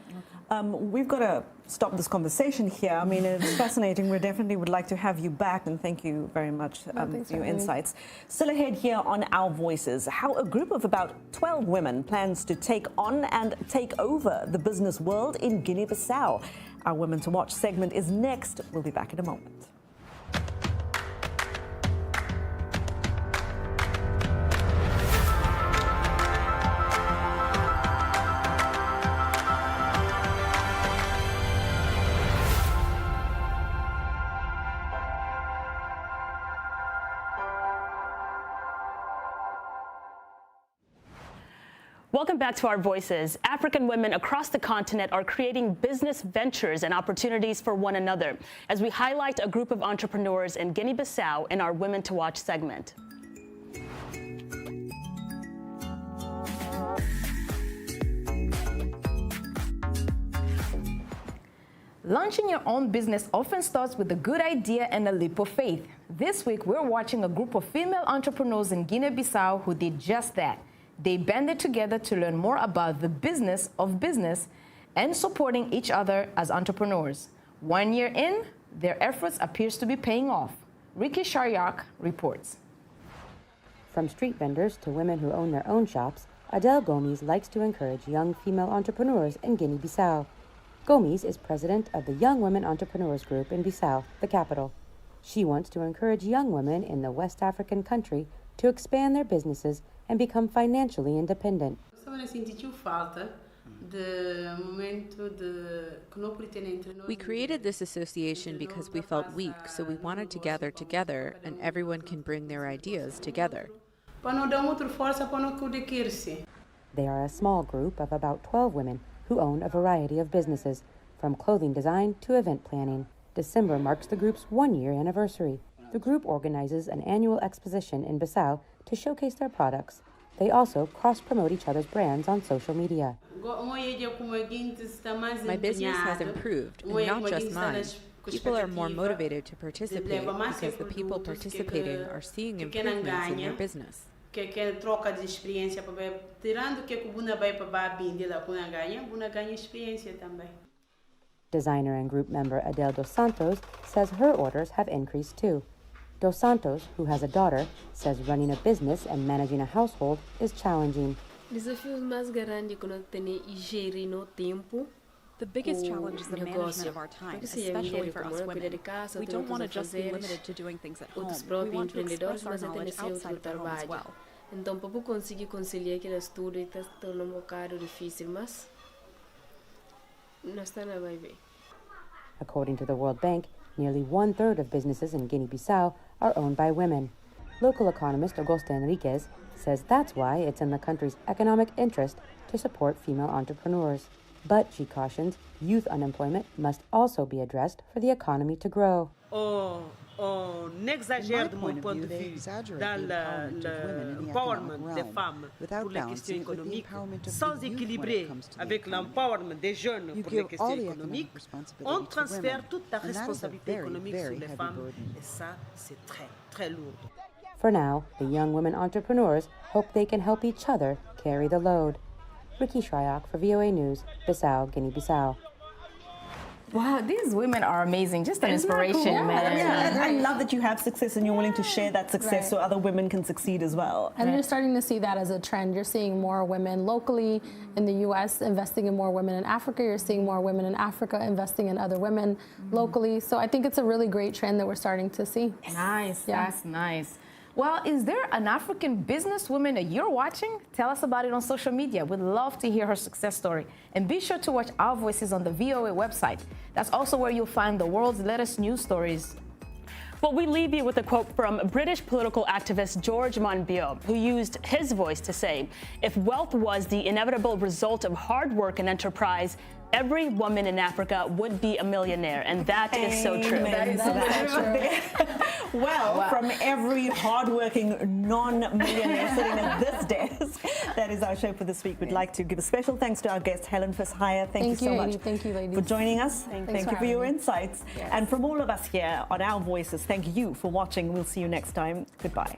We've got to stop this conversation here. I mean, it's fascinating. We definitely would like to have you back, and thank you very much for your insights. Still ahead here on Our Voices, how a group of about 12 women plans to take on and take over the business world in Guinea-Bissau. Our Women to Watch segment is next. We'll be back in a moment. Welcome back to Our Voices. African women across the continent are creating business ventures and opportunities for one another, as we highlight a group of entrepreneurs in Guinea-Bissau in our Women to Watch segment. Launching your own business often starts with a good idea and a leap of faith. This week, we're watching a group of female entrepreneurs in Guinea-Bissau who did just that. They banded together to learn more about the business of business and supporting each other as entrepreneurs. 1 year in, their efforts appears to be paying off. Ricky Sharyak reports. From street vendors to women who own their own shops, Adele Gomes likes to encourage young female entrepreneurs in Guinea-Bissau. Gomes is president of the Young Women Entrepreneurs Group in Bissau, the capital. She wants to encourage young women in the West African country to expand their businesses and become financially independent. We created this association because we felt weak, so we wanted to gather together and everyone can bring their ideas together. They are a small group of about 12 women who own a variety of businesses, from clothing design to event planning. December marks the group's 1-year anniversary. The group organizes an annual exposition in Bissau to showcase their products. They also cross-promote each other's brands on social media. My business has improved, and not just mine. People are more motivated to participate because the people participating are seeing improvements in their business. Designer and group member Adele Dos Santos says her orders have increased too. Dos Santos, who has a daughter, says running a business and managing a household is challenging. The biggest challenge is the management of our time, especially for us women. We don't want to just be limited to doing things at home. We want to express our knowledge outside of the home as well. Então, para conseguir conciliar aquele estudo e está tornando um bocado difícil, mas nós estamos vai bem. According to the World Bank, nearly 1/3 of businesses in Guinea-Bissau are owned by women. Local economist Augusta Enriquez says that's why it's in the country's economic interest to support female entrepreneurs. But, she cautions, youth unemployment must also be addressed for the economy to grow. On exagère de mon point de vue dans l'empowerment des femmes pour les questions économiques, sans équilibrer avec l'empowerment des jeunes pour les questions économiques, on transfère toute la responsabilité économique sur les femmes et ça, c'est très, très lourd. For now, the young women entrepreneurs hope they can help each other carry the load. Ricky Shryock for VOA News, Bissau, Guinea-Bissau. Wow, these women are amazing. Just an inspiration, cool? man. Yeah, I love that you have success and you're willing to share that success so other women can succeed as well. And you're starting to see that as a trend. You're seeing more women locally in the U.S. investing in more women in Africa. You're seeing more women in Africa investing in other women locally. So I think it's a really great trend that we're starting to see. Nice, that's nice. Well, is there an African businesswoman that you're watching? Tell us about it on social media. We'd love to hear her success story. And be sure to watch Our Voices on the VOA website. That's also where you'll find the world's latest news stories. Well, we leave you with a quote from British political activist George Monbiot, who used his voice to say, "If wealth was the inevitable result of hard work and enterprise, every woman in Africa would be a millionaire." And that is so true. That is so true. Well, from every hardworking non-millionaire sitting at this desk, that is our show for this week. We'd like to give a special thanks to our guest, Helen Fishire. Thank you so much Thank you, ladies. for joining us. Thank you for your insights. Yes. And from all of us here on Our Voices, thank you for watching. We'll see you next time. Goodbye.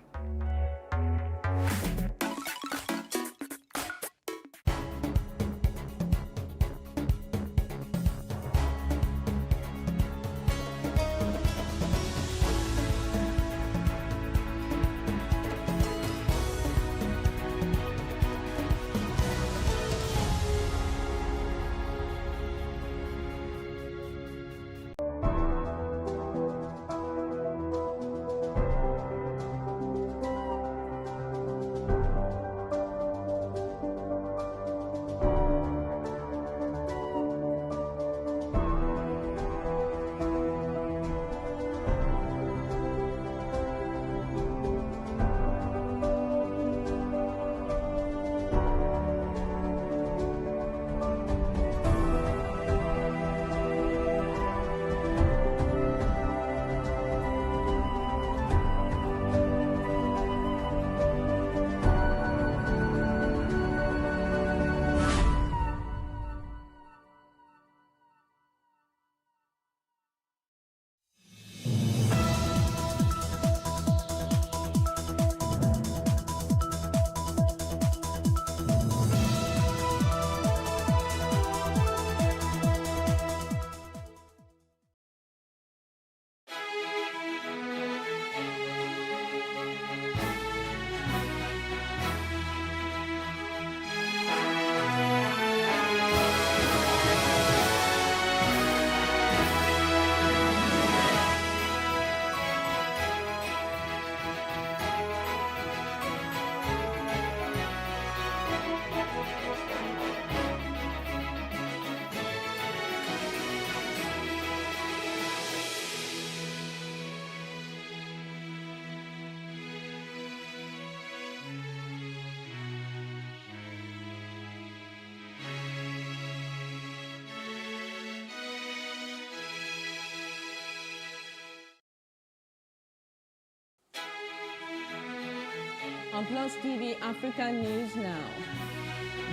On PlusTvAfrica News Now.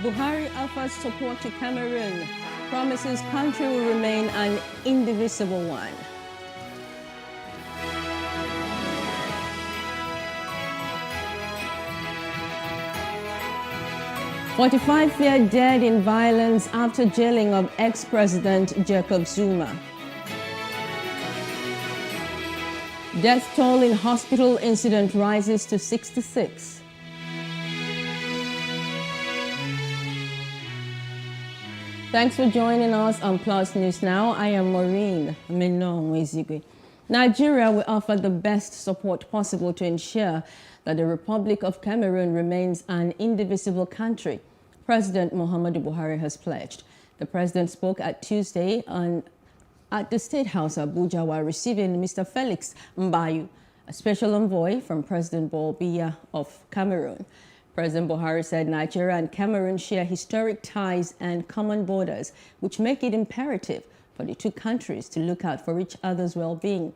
Buhari offers support to Cameroon, promises country will remain an indivisible one. "45 feared dead in violence after jailing of ex-president Jacob Zuma." Death toll in hospital incident rises to 66. Thanks for joining us on Plus News Now. I am Maureen Minong-Wezigwe. Nigeria will offer the best support possible to ensure that the Republic of Cameroon remains an indivisible country, President Muhammadu Buhari has pledged. The president spoke at Tuesday at the State House Abuja while receiving Mr. Felix Mbayu, a special envoy from President Paul Biya of Cameroon. President Buhari said Nigeria and Cameroon share historic ties and common borders, which make it imperative for the two countries to look out for each other's well-being.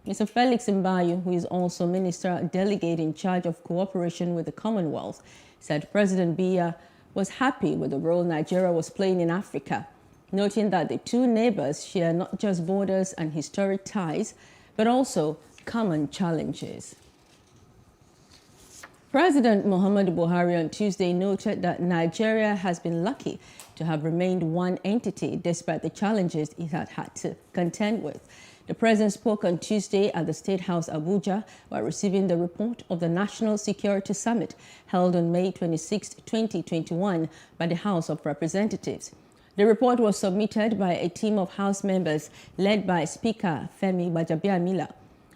Mr. Felix Mbayu, who is also Minister Delegate in charge of cooperation with the Commonwealth, said President Biya was happy with the role Nigeria was playing in Africa, noting that the two neighbors share not just borders and historic ties, but also common challenges. President Muhammadu Buhari on Tuesday noted that Nigeria has been lucky to have remained one entity despite the challenges it had had to contend with. The president spoke on Tuesday at the State House, Abuja, while receiving the report of the National Security Summit held on May 26, 2021 by the House of Representatives. The report was submitted by a team of House members led by Speaker Femi Gbajabiamila.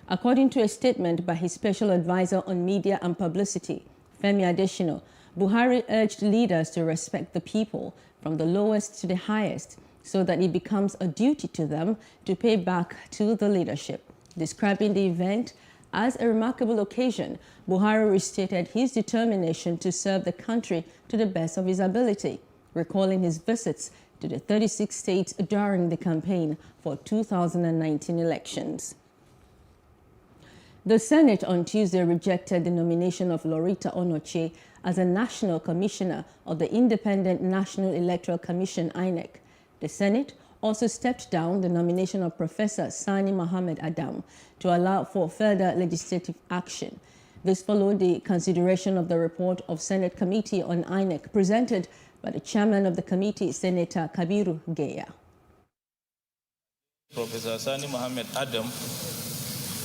According to a statement by his special advisor on media and publicity, Femi Adesina, Buhari urged leaders to respect the people from the lowest to the highest, so that it becomes a duty to them to pay back to the leadership. Describing the event as a remarkable occasion, Buhari restated his determination to serve the country to the best of his ability, recalling his visits to the 36 states during the campaign for 2019 elections. The Senate on Tuesday rejected the nomination of Loretta Onochie as a National Commissioner of the Independent National Electoral Commission, INEC. The Senate also stepped down the nomination of Professor Sani Mohammed Adam to allow for further legislative action. This followed the consideration of the report of Senate Committee on INEC presented by the chairman of the committee, Senator Kabiru Geya. Professor Sani Mohammed Adam,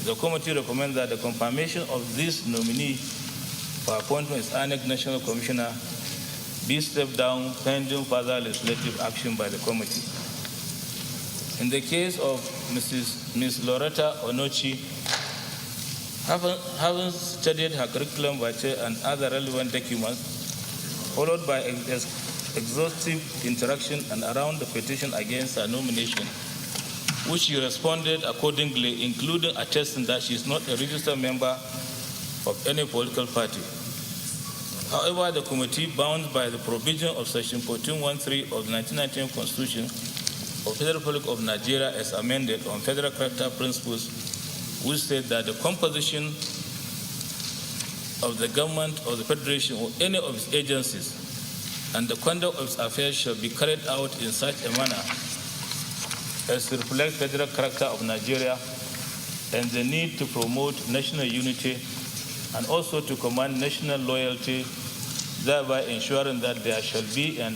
the committee recommends that the confirmation of this nominee for appointment as INEC National Commissioner be stepped down pending further legislative action by the committee. In the case of Ms. Loretta Onochie, having studied her curriculum vitae and other relevant documents, followed by exhaustive interaction and around the petition against her nomination, which she responded accordingly, including attesting that she is not a registered member of any political party. However, the committee, bound by the provision of Section 1413 of the 1919 Constitution of the Federal Republic of Nigeria as amended on federal character principles, which said that the composition of the government of the Federation or any of its agencies and the conduct of its affairs shall be carried out in such a manner as to reflect federal character of Nigeria and the need to promote national unity and also to command national loyalty, thereby ensuring that there shall be a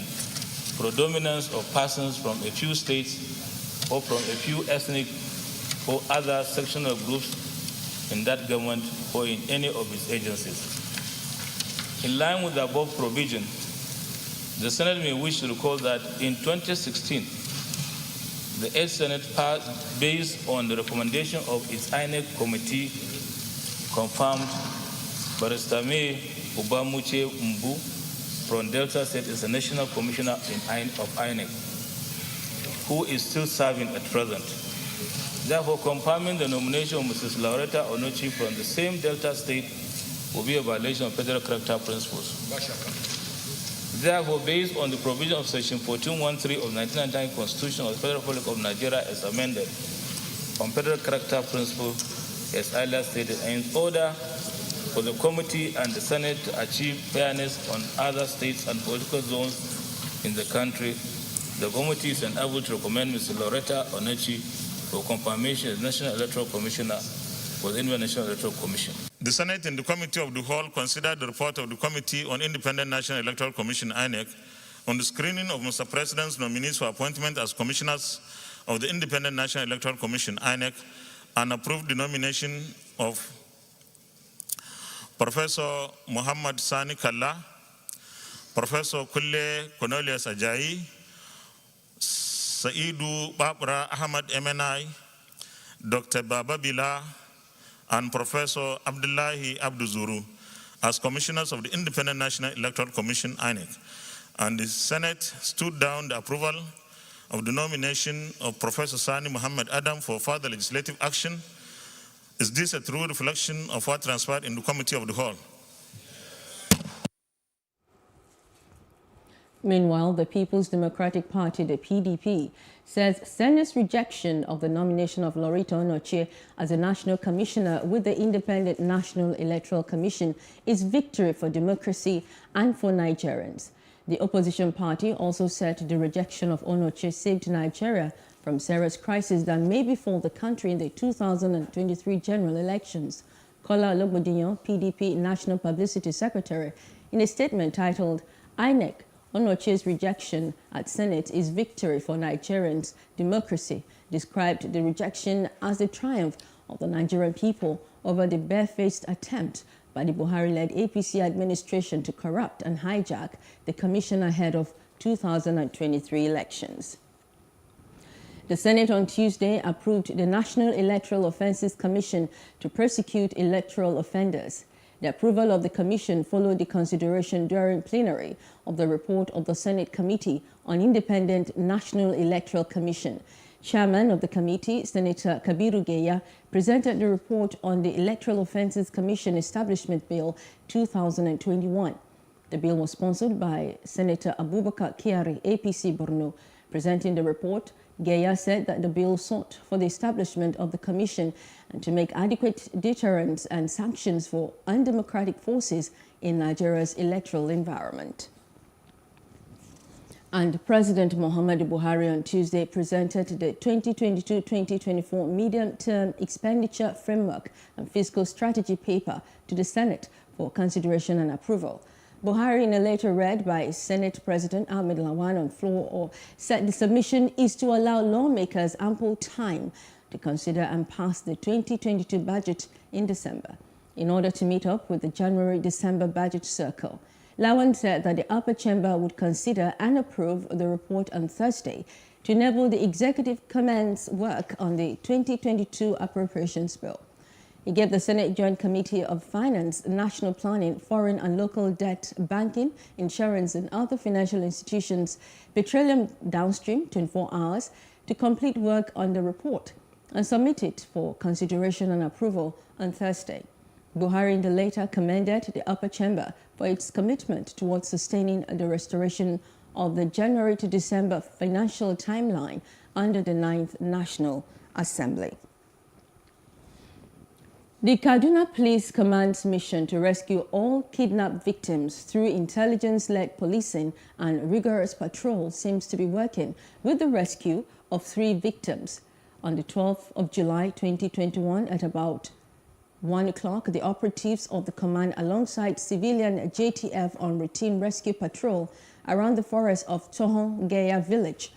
predominance of persons from a few states or from a few ethnic or other sectional groups in that government or in any of its agencies. In line with the above provision, the Senate may wish to recall that in 2016, the 8th Senate passed, based on the recommendation of its INEC committee, confirmed Barrister May Ubamuche Mbu from Delta State as the National Commissioner of INEC, who is still serving at present. Therefore, confirming the nomination of Mrs. Loretta Onochie from the same Delta State will be a violation of federal character principles. Therefore, based on the provision of Section 1413 of the 1999 Constitution of the Federal Republic of Nigeria as amended on federal character principle, as earlier stated, and in order for the committee and the Senate to achieve fairness on other states and political zones in the country, the committee is unable to recommend Mr. Loretta Onochie for confirmation as National Electoral Commissioner for the Indian National Electoral Commission. The Senate and the Committee of the Whole considered the report of the Committee on Independent National Electoral Commission, INEC, on the screening of Mr. President's nominees for appointment as commissioners of the Independent National Electoral Commission, INEC, and approved the nomination of Professor Muhammad Sani Kalla, Professor Kulle Cornelius Ajayi, Saidu Babra Ahmad MNI, Dr. Baba Bila, and Professor Abdullahi Abduzuru as commissioners of the Independent National Electoral Commission, INEC. And the Senate stood down the approval of the nomination of Professor Sani Mohammed Adam for further legislative action. Is this a true reflection of what transpired in the Committee of the Whole? Meanwhile, the People's Democratic Party, the PDP, says Senate's rejection of the nomination of Loretta Onochie as a national commissioner with the Independent National Electoral Commission is victory for democracy and for Nigerians. The opposition party also said the rejection of Onochie saved Nigeria from serious crisis that may befall the country in the 2023 general elections. Kola Logbodinyo, PDP National Publicity Secretary, in a statement titled INEC, Onochie's rejection at Senate is victory for Nigerians' democracy, described the rejection as the triumph of the Nigerian people over the barefaced attempt by the Buhari-led APC administration to corrupt and hijack the commission ahead of 2023 elections. The Senate on Tuesday approved the National Electoral Offences Commission to prosecute electoral offenders. The approval of the commission followed the consideration during plenary of the report of the Senate Committee on Independent National Electoral Commission. Chairman of the committee, Senator Kabiru Geya, presented the report on the Electoral Offences Commission Establishment Bill 2021. The bill was sponsored by Senator Abubakar Kyari, APC Borno. Presenting the report, Geya said that the bill sought for the establishment of the commission and to make adequate deterrents and sanctions for undemocratic forces in Nigeria's electoral environment. And President Muhammadu Buhari on Tuesday presented the 2022-2024 Medium-Term Expenditure Framework and Fiscal Strategy paper to the Senate for consideration and approval. Buhari, in a letter read by Senate President Ahmed Lawan on floor, said the submission is to allow lawmakers ample time to consider and pass the 2022 budget in December in order to meet up with the January-December budget cycle. Lawan said that the upper chamber would consider and approve the report on Thursday to enable the executive commence work on the 2022 appropriations bill. He gave the Senate Joint Committee of Finance, National Planning, Foreign and Local Debt, Banking, Insurance and other financial institutions, petroleum downstream 24 hours to complete work on the report and submit it for consideration and approval on Thursday. Buhari in the letter commended the upper chamber for its commitment towards sustaining the restoration of the January to December financial timeline under the 9th National Assembly. The Kaduna Police Command's mission to rescue all kidnapped victims through intelligence-led policing and rigorous patrol seems to be working, with the rescue of 3 victims. On the 12th of July 2021 at about 1 o'clock, the operatives of the command alongside civilian JTF on routine rescue patrol around the forest of Tohon Geya village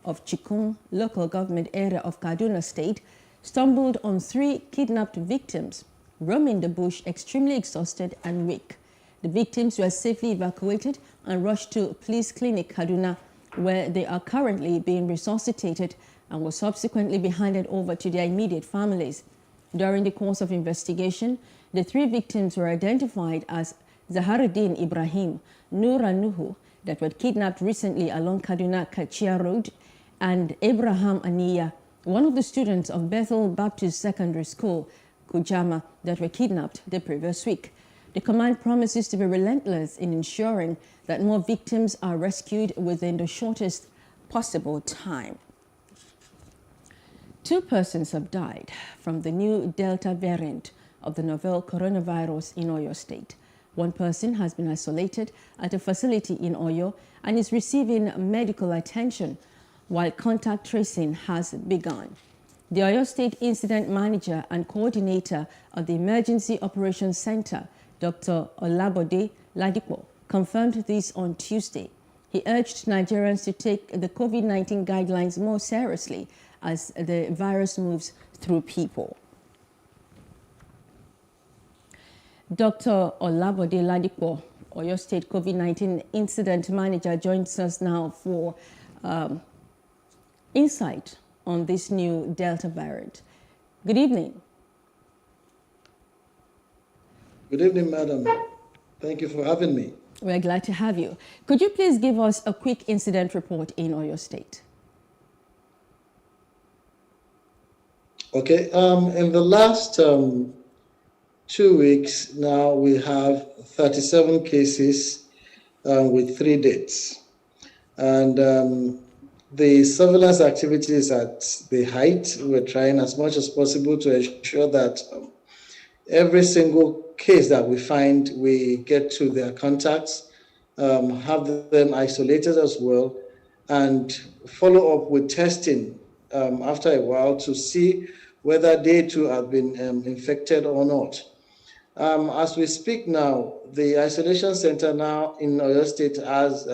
of Chikun local government area of Kaduna State stumbled on 3 kidnapped victims, roaming the bush extremely exhausted and weak. The victims were safely evacuated and rushed to Police Clinic Kaduna, where they are currently being resuscitated and will subsequently be handed over to their immediate families. During the course of investigation, the 3 victims were identified as Zaharuddin Ibrahim, Noura Nuhu, that were kidnapped recently along Kaduna-Kachia Road, and Abraham Aniya, one of the students of Bethel Baptist Secondary School, Kujama, that were kidnapped the previous week. The command promises to be relentless in ensuring that more victims are rescued within the shortest possible time. 2 persons have died from the new Delta variant of the novel coronavirus in Oyo State. 1 person has been isolated at a facility in Oyo and is receiving medical attention, while contact tracing has begun. The Oyo State Incident Manager and Coordinator of the Emergency Operations Center, Dr. Olabode Ladipo, confirmed this on Tuesday. He urged Nigerians to take the COVID-19 guidelines more seriously as the virus moves through people. Dr. Olabode Ladipo, Oyo State COVID-19 Incident Manager, joins us now for insight on this new Delta variant. Good evening. Good evening, madam. Thank you for having me. We're glad to have you. Could you please give us a quick incident report in Oyo State? Okay, in the last 2 weeks now, we have 37 cases with 3 deaths. And the surveillance activities at the height, we're trying as much as possible to ensure that every single case that we find, we get to their contacts, have them isolated as well, and follow up with testing after a while to see whether they too have been infected or not. As we speak now, the isolation center now in Oyo State has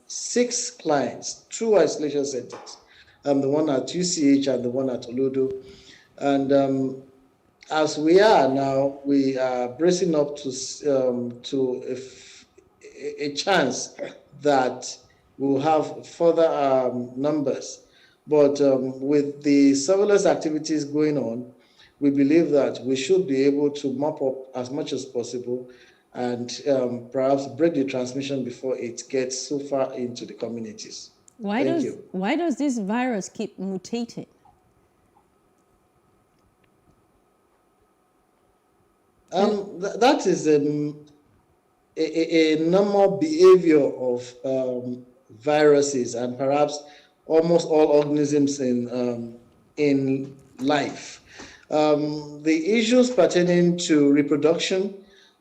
6 clients, 2 isolation centers, the one at UCH and the one at Olodo. And as we are now, we are bracing up to a chance that we'll have further numbers. But with the surveillance activities going on, we believe that we should be able to mop up as much as possible and perhaps break the transmission before it gets so far into the communities. Why does this virus keep mutating? That is a normal behavior of viruses and perhaps almost all organisms in life. The issues pertaining to reproduction,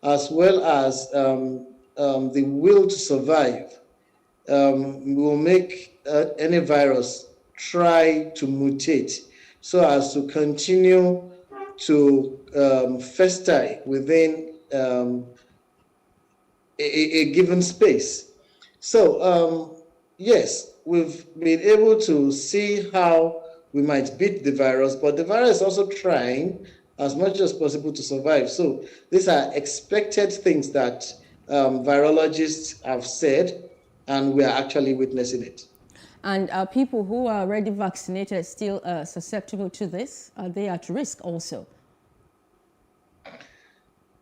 as well as the will to survive, will make any virus try to mutate so as to continue to fester within a given space. So yes, we've been able to see how we might beat the virus, but the virus is also trying as much as possible to survive. So these are expected things that virologists have said, and we are actually witnessing it. And are people who are already vaccinated still susceptible to this? Are they at risk also?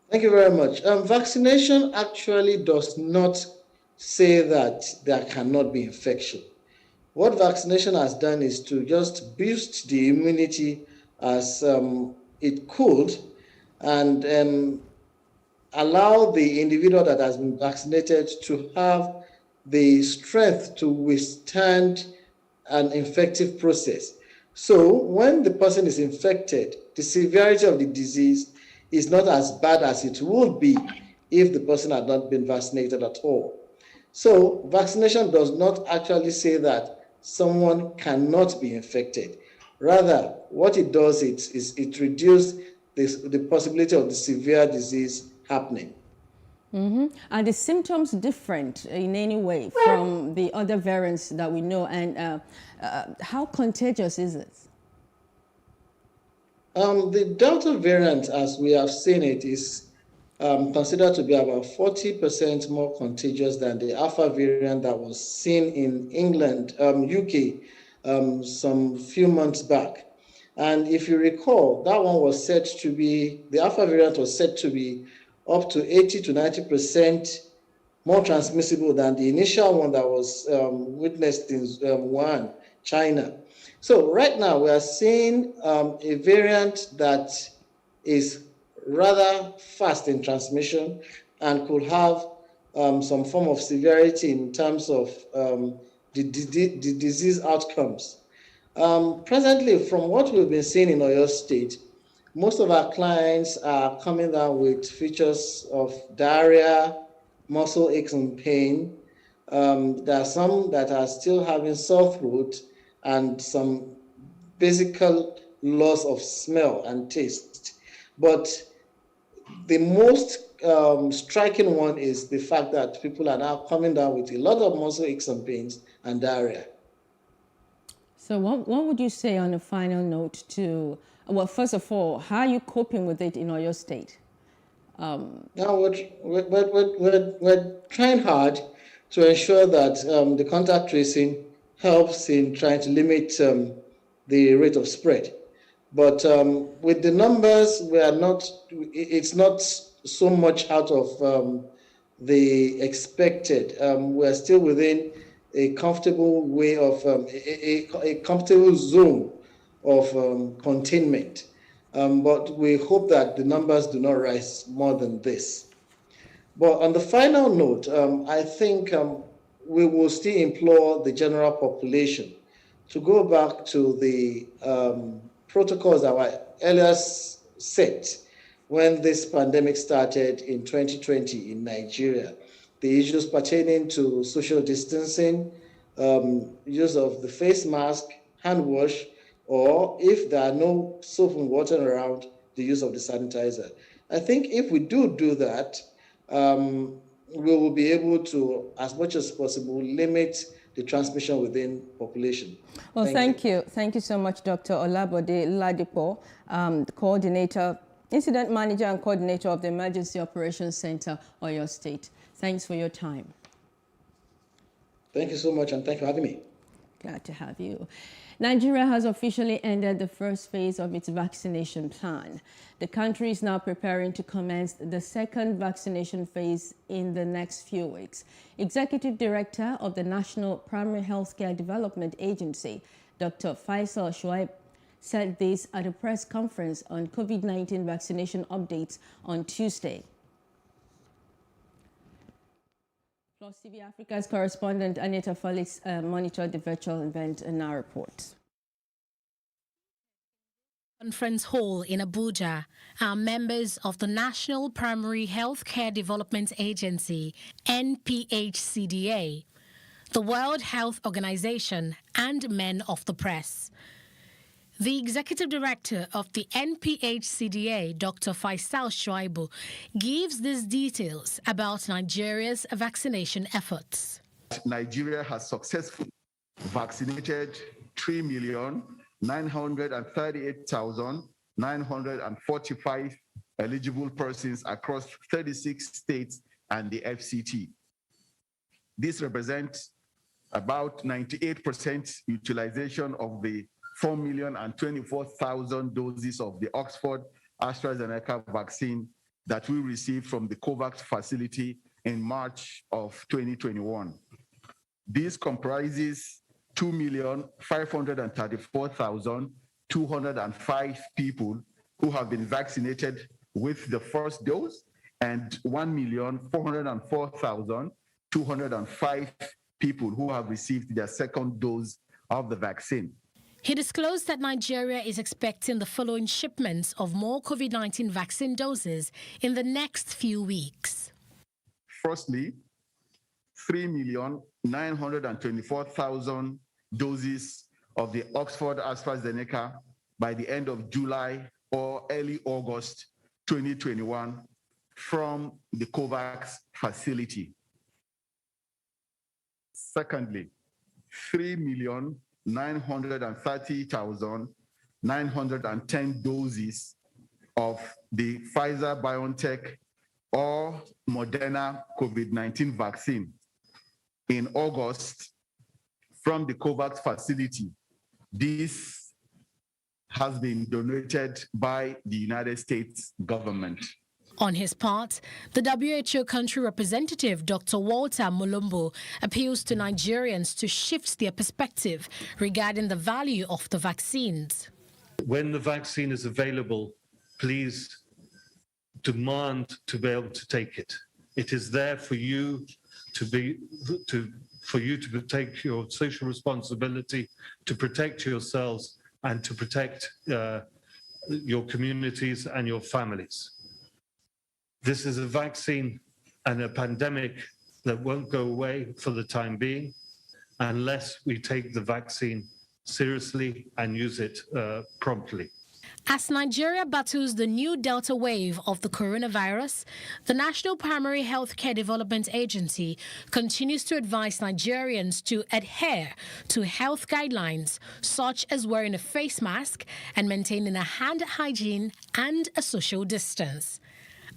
Thank you very much. Vaccination actually does not say that there cannot be infection. What vaccination has done is to just boost the immunity as it could and allow the individual that has been vaccinated to have the strength to withstand an infective process. So when the person is infected, the severity of the disease is not as bad as it would be if the person had not been vaccinated at all. So vaccination does not actually say that someone cannot be infected. Rather, what it does is it reduces the possibility of the severe disease happening. Mm-hmm. Are the symptoms different in any way from the other variants that we know? And how contagious is it? The Delta variant, as we have seen it, is considered to be about 40% more contagious than the Alpha variant that was seen in England, UK, some few months back. And if you recall, that one was said to be, the Alpha variant was said to be up to 80 to 90% more transmissible than the initial one that was witnessed in Wuhan, China. So right now we are seeing a variant that is rather fast in transmission and could have some form of severity in terms of the disease outcomes. Presently, from what we've been seeing in Oyo State, most of our clients are coming down with features of diarrhea, muscle aches and pain. There are some that are still having sore throat and some basic loss of smell and taste. But the most striking one is the fact that people are now coming down with a lot of muscle aches and pains and diarrhea. So what would you say on a final note to, well, first of all, how are you coping with it in Oyo State? Now we're trying hard to ensure that the contact tracing helps in trying to limit the rate of spread. But with the numbers, we are not, it's not so much out of the expected. We're still within a comfortable way of, a comfortable zone of containment. But we hope that the numbers do not rise more than this. But on the final note, I think we will still implore the general population to go back to the protocols that were earlier set when this pandemic started in 2020 in Nigeria. The issues pertaining to social distancing, use of the face mask, hand wash, or if there are no soap and water around, the use of the sanitizer. I think if we do that, we will be able to, as much as possible, limit the transmission within population. Well, thank you. Thank you so much, Dr. Olabode Ladipo, coordinator, incident manager and coordinator of the Emergency Operations Center, Oyo State. Thanks for your time. Thank you so much, and thank you for having me. Glad to have you. Nigeria has officially ended the first phase of its vaccination plan. The country is now preparing to commence the second vaccination phase in the next few weeks. Executive Director of the National Primary Healthcare Development Agency, Dr. Faisal Shoaib, said this at a press conference on COVID-19 vaccination updates on Tuesday. PlusTvAfrica's correspondent Anita Felix monitored the virtual event in our report. Conference Hall in Abuja are members of the National Primary Healthcare Development Agency, NPHCDA, the World Health Organization, and men of the press. The executive director of the NPHCDA, Dr. Faisal Shoaib, gives these details about Nigeria's vaccination efforts. Nigeria has successfully vaccinated 3,938,945 eligible persons across 36 states and the FCT. This represents about 98% utilization of the 4,024,000 doses of the Oxford AstraZeneca vaccine that we received from the COVAX facility in March of 2021. This comprises 2,534,205 people who have been vaccinated with the first dose and 1,404,205 people who have received their second dose of the vaccine. He disclosed that Nigeria is expecting the following shipments of more COVID-19 vaccine doses in the next few weeks. Firstly, 3,924,000 doses of the Oxford AstraZeneca by the end of July or early August 2021 from the COVAX facility. Secondly, 3,930,910 doses of the Pfizer-BioNTech or Moderna COVID-19 vaccine in August from the COVAX facility. This has been donated by the United States government. On his part, the WHO country representative, Dr. Walter Mulumbo, appeals to Nigerians to shift their perspective regarding the value of the vaccines. When the vaccine is available, please demand to be able to take it. It is there for you to take your social responsibility, to protect yourselves and to protect your communities and your families. This is a vaccine and a pandemic that won't go away for the time being unless we take the vaccine seriously and use it promptly. As Nigeria battles the new Delta wave of the coronavirus, the National Primary Healthcare Development Agency continues to advise Nigerians to adhere to health guidelines, such as wearing a face mask and maintaining a hand hygiene and a social distance.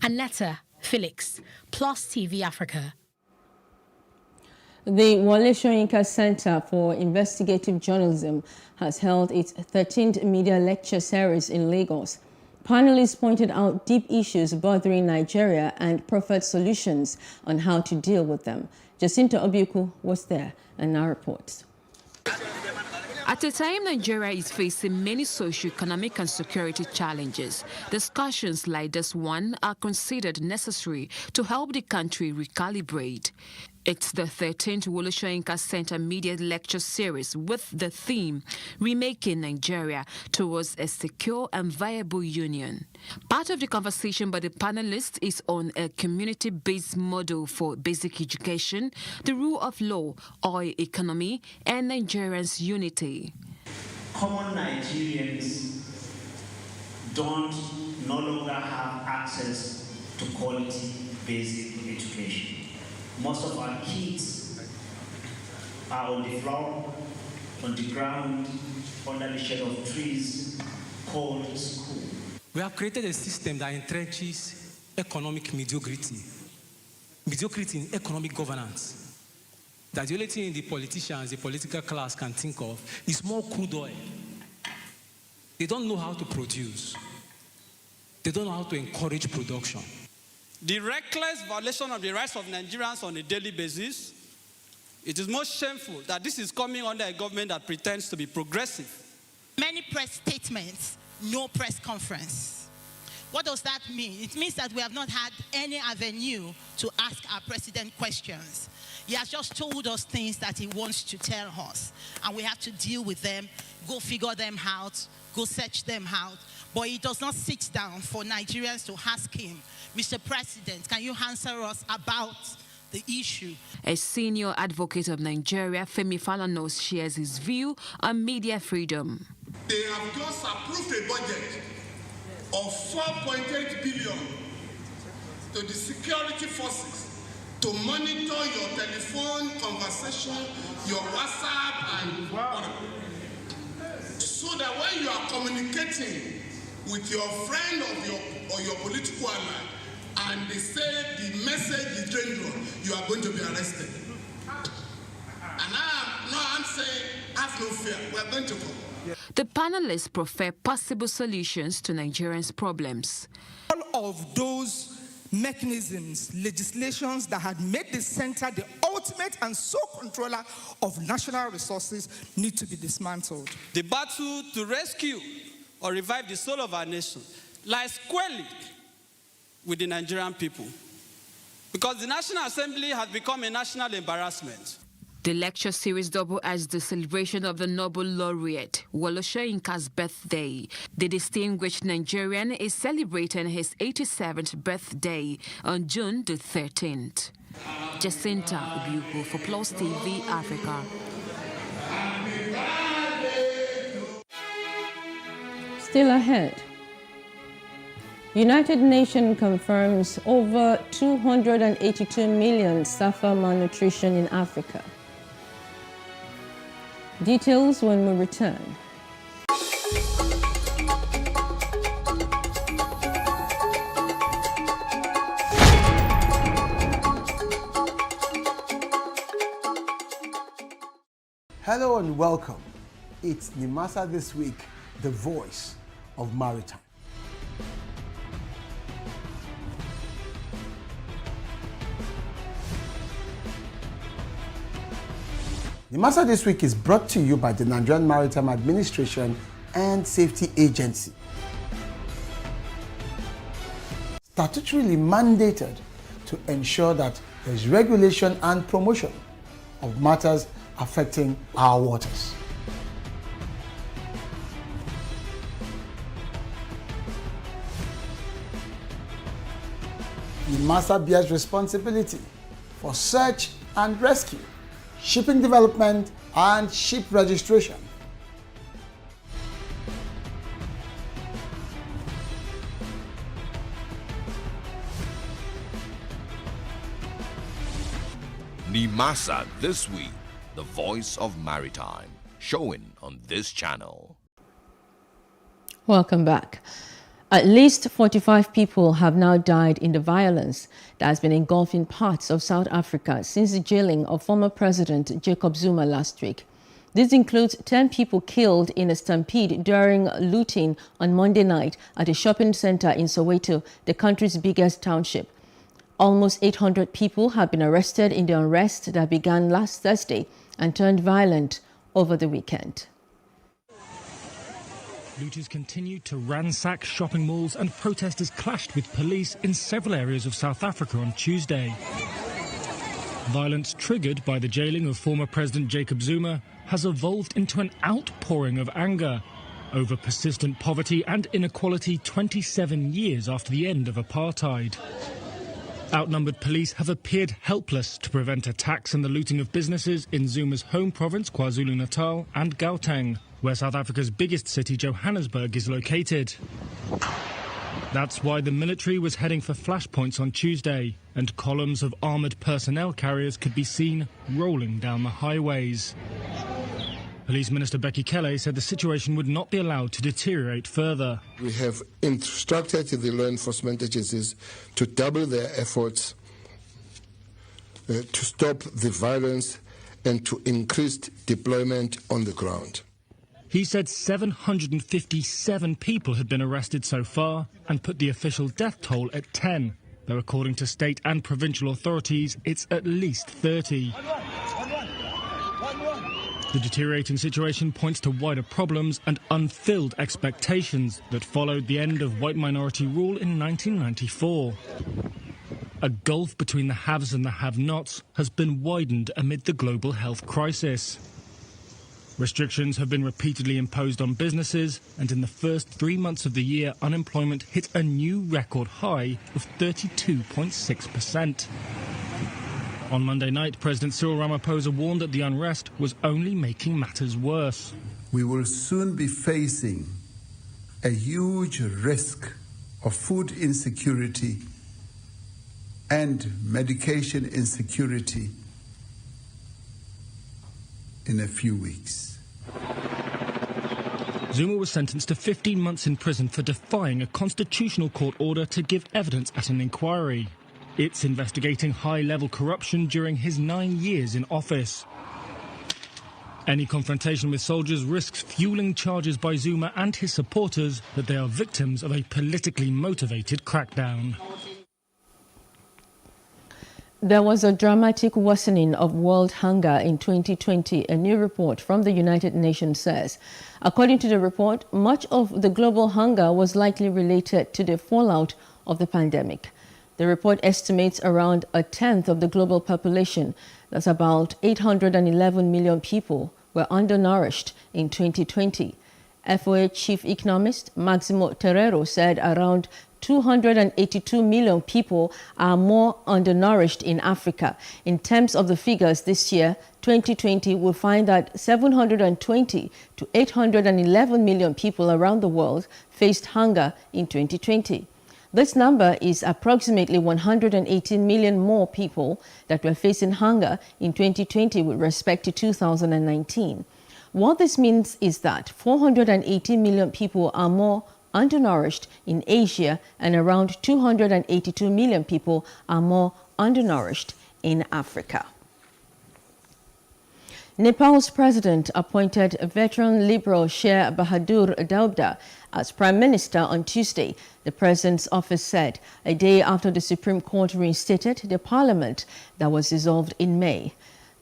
Aneta Felix, PlusTvAfrica. The Wole Soyinka Center for Investigative Journalism has held its 13th media lecture series in Lagos. Panelists pointed out deep issues bothering Nigeria and proffered solutions on how to deal with them. Jacinta Obiuku was there and now reports. At a time Nigeria is facing many socio-economic and security challenges, discussions like this one are considered necessary to help the country recalibrate. It's the 13th Wole Soyinka Center Media Lecture Series with the theme, Remaking Nigeria Towards a Secure and Viable Union. Part of the conversation by the panelists is on a community-based model for basic education, the rule of law, oil economy, and Nigerians' unity. Common Nigerians no longer have access to quality basic education. Most of our kids are on the floor, on the ground, under the shade of trees, called school. We have created a system that entrenches economic mediocrity. Mediocrity in economic governance. That the only thing the politicians, the political class can think of is more crude oil. They don't know how to produce. They don't know how to encourage production. The reckless violation of the rights of Nigerians on a daily basis, it is most shameful that this is coming under a government that pretends to be progressive. Many press statements, no press conference. What does that mean? It means that we have not had any avenue to ask our president questions. He has just told us things that he wants to tell us, and we have to deal with them, go figure them out, go search them out. But he does not sit down for Nigerians to ask him, Mr. President, can you answer us about the issue? A senior advocate of Nigeria, Femi Falana, shares his view on media freedom. They have just approved a budget of 4.8 billion to the security forces to monitor your telephone conversation, your WhatsApp, and so that when you are communicating with your friend or your political ally, and they say the message is dangerous, you are going to be arrested. And I'm saying, have no fear, we are going to go. The panelists prefer possible solutions to Nigerians' problems. All of those mechanisms, legislations that had made the center the ultimate and sole controller of national resources need to be dismantled. The battle to rescue or revive the soul of our nation lies squarely with the Nigerian people, because the National Assembly has become a national embarrassment. The lecture series double as the celebration of the Nobel laureate, Wole Soyinka's birthday. The distinguished Nigerian is celebrating his 87th birthday on June the 13th. Jacinta Obiugo for PlusTvAfrica. Still ahead. United Nations confirms over 282 million suffer malnutrition in Africa. Details when we return. Hello and welcome. It's Nimasa This Week, the voice of maritime. Nimasa This Week is brought to you by the Nigerian Maritime Administration and Safety Agency. Statutorily mandated to ensure that there's regulation and promotion of matters affecting our waters. Nimasa bears responsibility for search and rescue, shipping development, and ship registration. Nimasa This Week, the voice of maritime, showing on this channel. Welcome back. At least 45 people have now died in the violence that has been engulfing parts of South Africa since the jailing of former President Jacob Zuma last week. This includes 10 people killed in a stampede during looting on Monday night at a shopping center in Soweto, the country's biggest township. Almost 800 people have been arrested in the unrest that began last Thursday and turned violent over the weekend. Looters continued to ransack shopping malls and protesters clashed with police in several areas of South Africa on Tuesday. Violence triggered by the jailing of former President Jacob Zuma has evolved into an outpouring of anger over persistent poverty and inequality 27 years after the end of apartheid. Outnumbered police have appeared helpless to prevent attacks and the looting of businesses in Zuma's home province, KwaZulu-Natal, and Gauteng, where South Africa's biggest city, Johannesburg, is located. That's why the military was heading for flashpoints on Tuesday, and columns of armoured personnel carriers could be seen rolling down the highways. Police Minister Becky Kelly said the situation would not be allowed to deteriorate further. We have instructed the law enforcement agencies to double their efforts to stop the violence and to increase deployment on the ground. He said 757 people had been arrested so far and put the official death toll at 10, though according to state and provincial authorities, it's at least 30. The deteriorating situation points to wider problems and unfilled expectations that followed the end of white minority rule in 1994. A gulf between the haves and the have-nots has been widened amid the global health crisis. Restrictions have been repeatedly imposed on businesses, and in the first 3 months of the year, unemployment hit a new record high of 32.6%. On Monday night, President Cyril Ramaphosa warned that the unrest was only making matters worse. We will soon be facing a huge risk of food insecurity and medication insecurity in a few weeks. Zuma was sentenced to 15 months in prison for defying a constitutional court order to give evidence at an inquiry. It's investigating high-level corruption during his 9 years in office. Any confrontation with soldiers risks fueling charges by Zuma and his supporters that they are victims of a politically motivated crackdown. There was a dramatic worsening of world hunger in 2020, a new report from the United Nations says. According to the report, much of the global hunger was likely related to the fallout of the pandemic. The report estimates around a tenth of the global population, that's about 811 million people, were undernourished in 2020. FOA Chief Economist Maximo Terrero said around 282 million people are more undernourished in Africa. In terms of the figures this year, 2020 will find that 720 to 811 million people around the world faced hunger in 2020. This number is approximately 118 million more people that were facing hunger in 2020 with respect to 2019. What this means is that 418 million people are more undernourished in Asia and around 282 million people are more undernourished in Africa. Nepal's president appointed veteran Liberal Sher Bahadur Daubda as Prime Minister on Tuesday, the president's office said, a day after the Supreme Court reinstated the parliament that was dissolved in May.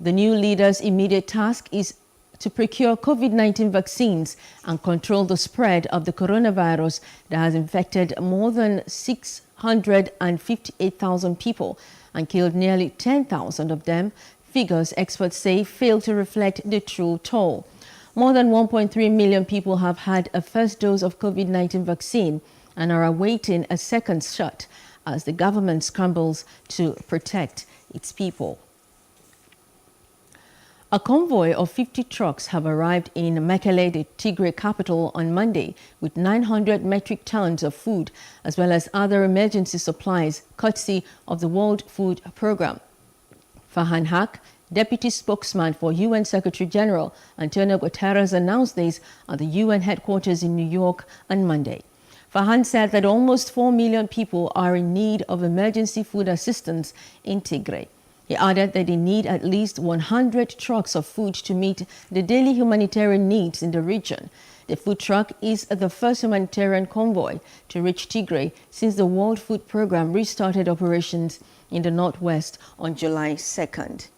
The new leader's immediate task is to procure COVID-19 vaccines and control the spread of the coronavirus that has infected more than 658,000 people and killed nearly 10,000 of them. Figures experts say fail to reflect the true toll. More than 1.3 million people have had a first dose of COVID-19 vaccine and are awaiting a second shot as the government scrambles to protect its people. A convoy of 50 trucks have arrived in Mekelle, the Tigray capital, on Monday with 900 metric tons of food as well as other emergency supplies, courtesy of the World Food Programme. Farhan Haq, deputy spokesman for UN Secretary General Antonio Guterres, announced this at the UN headquarters in New York on Monday. Farhan said that almost 4 million people are in need of emergency food assistance in Tigray. He added that they need at least 100 trucks of food to meet the daily humanitarian needs in the region. The food truck is the first humanitarian convoy to reach Tigray since the World Food Programme restarted operations in the northwest on July 2nd.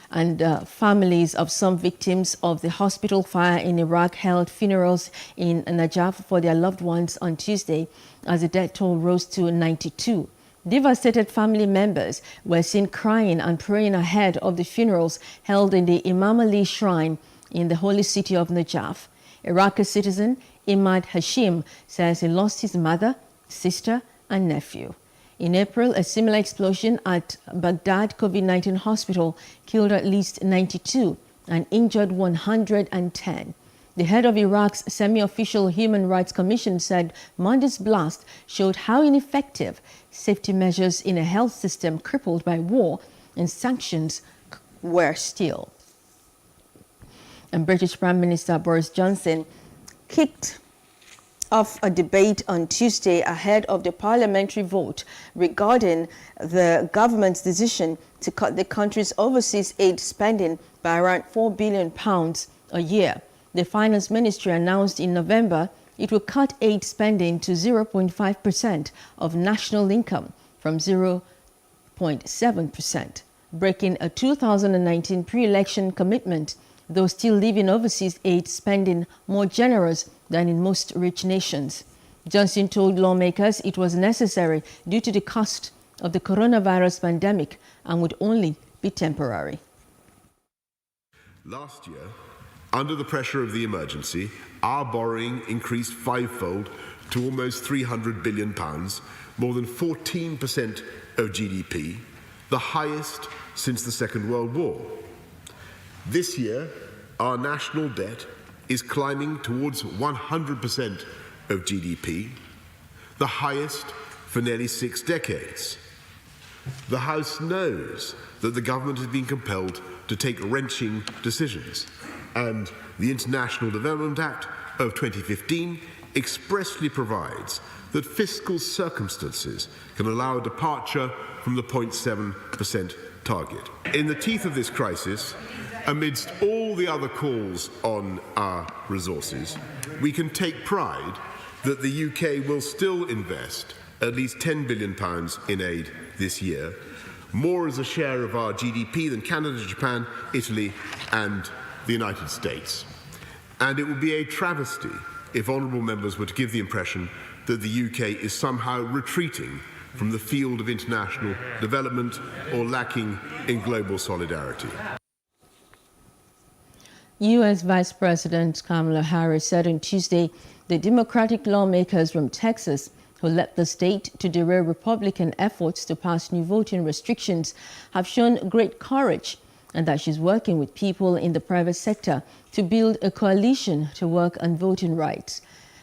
And families of some victims of the hospital fire in Iraq held funerals in Najaf for their loved ones on Tuesday as the death toll rose to 92. Devastated family members were seen crying and praying ahead of the funerals held in the Imam Ali Shrine in the holy city of Najaf. Iraqi citizen Imad Hashim says he lost his mother, sister, and nephew. In April, a similar explosion at Baghdad COVID-19 hospital killed at least 92 and injured 110. The head of Iraq's semi-official Human Rights Commission said Monday's blast showed how ineffective safety measures in a health system crippled by war and sanctions were still. And British Prime Minister Boris Johnson kicked off a debate on Tuesday ahead of the parliamentary vote regarding the government's decision to cut the country's overseas aid spending by around £4 billion a year. The Finance Ministry announced in November it will cut aid spending to 0.5% of national income from 0.7%, breaking a 2019 pre-election commitment, though still leaving overseas aid spending more generous than in most rich nations. Johnson told lawmakers it was necessary due to the cost of the coronavirus pandemic and would only be temporary. Last year, under the pressure of the emergency, our borrowing increased fivefold to almost £300 billion, more than 14% of GDP, the highest since the Second World War. This year, our national debt is climbing towards 100% of GDP, the highest for nearly 6 decades. The House knows that the government has been compelled to take wrenching decisions, and the International Development Act of 2015 expressly provides that fiscal circumstances can allow a departure from the 0.7% target. In the teeth of this crisis, amidst all the other calls on our resources, we can take pride that the UK will still invest at least £10 billion in aid this year, more as a share of our GDP than Canada, Japan, Italy, and the United States. And it would be a travesty if honourable members were to give the impression that the UK is somehow retreating from the field of international development or lacking in global solidarity. U.S. Vice President Kamala Harris said on Tuesday the Democratic lawmakers from Texas who led the state to derail Republican efforts to pass new voting restrictions have shown great courage, and that she's working with people in the private sector to build a coalition to work on voting rights.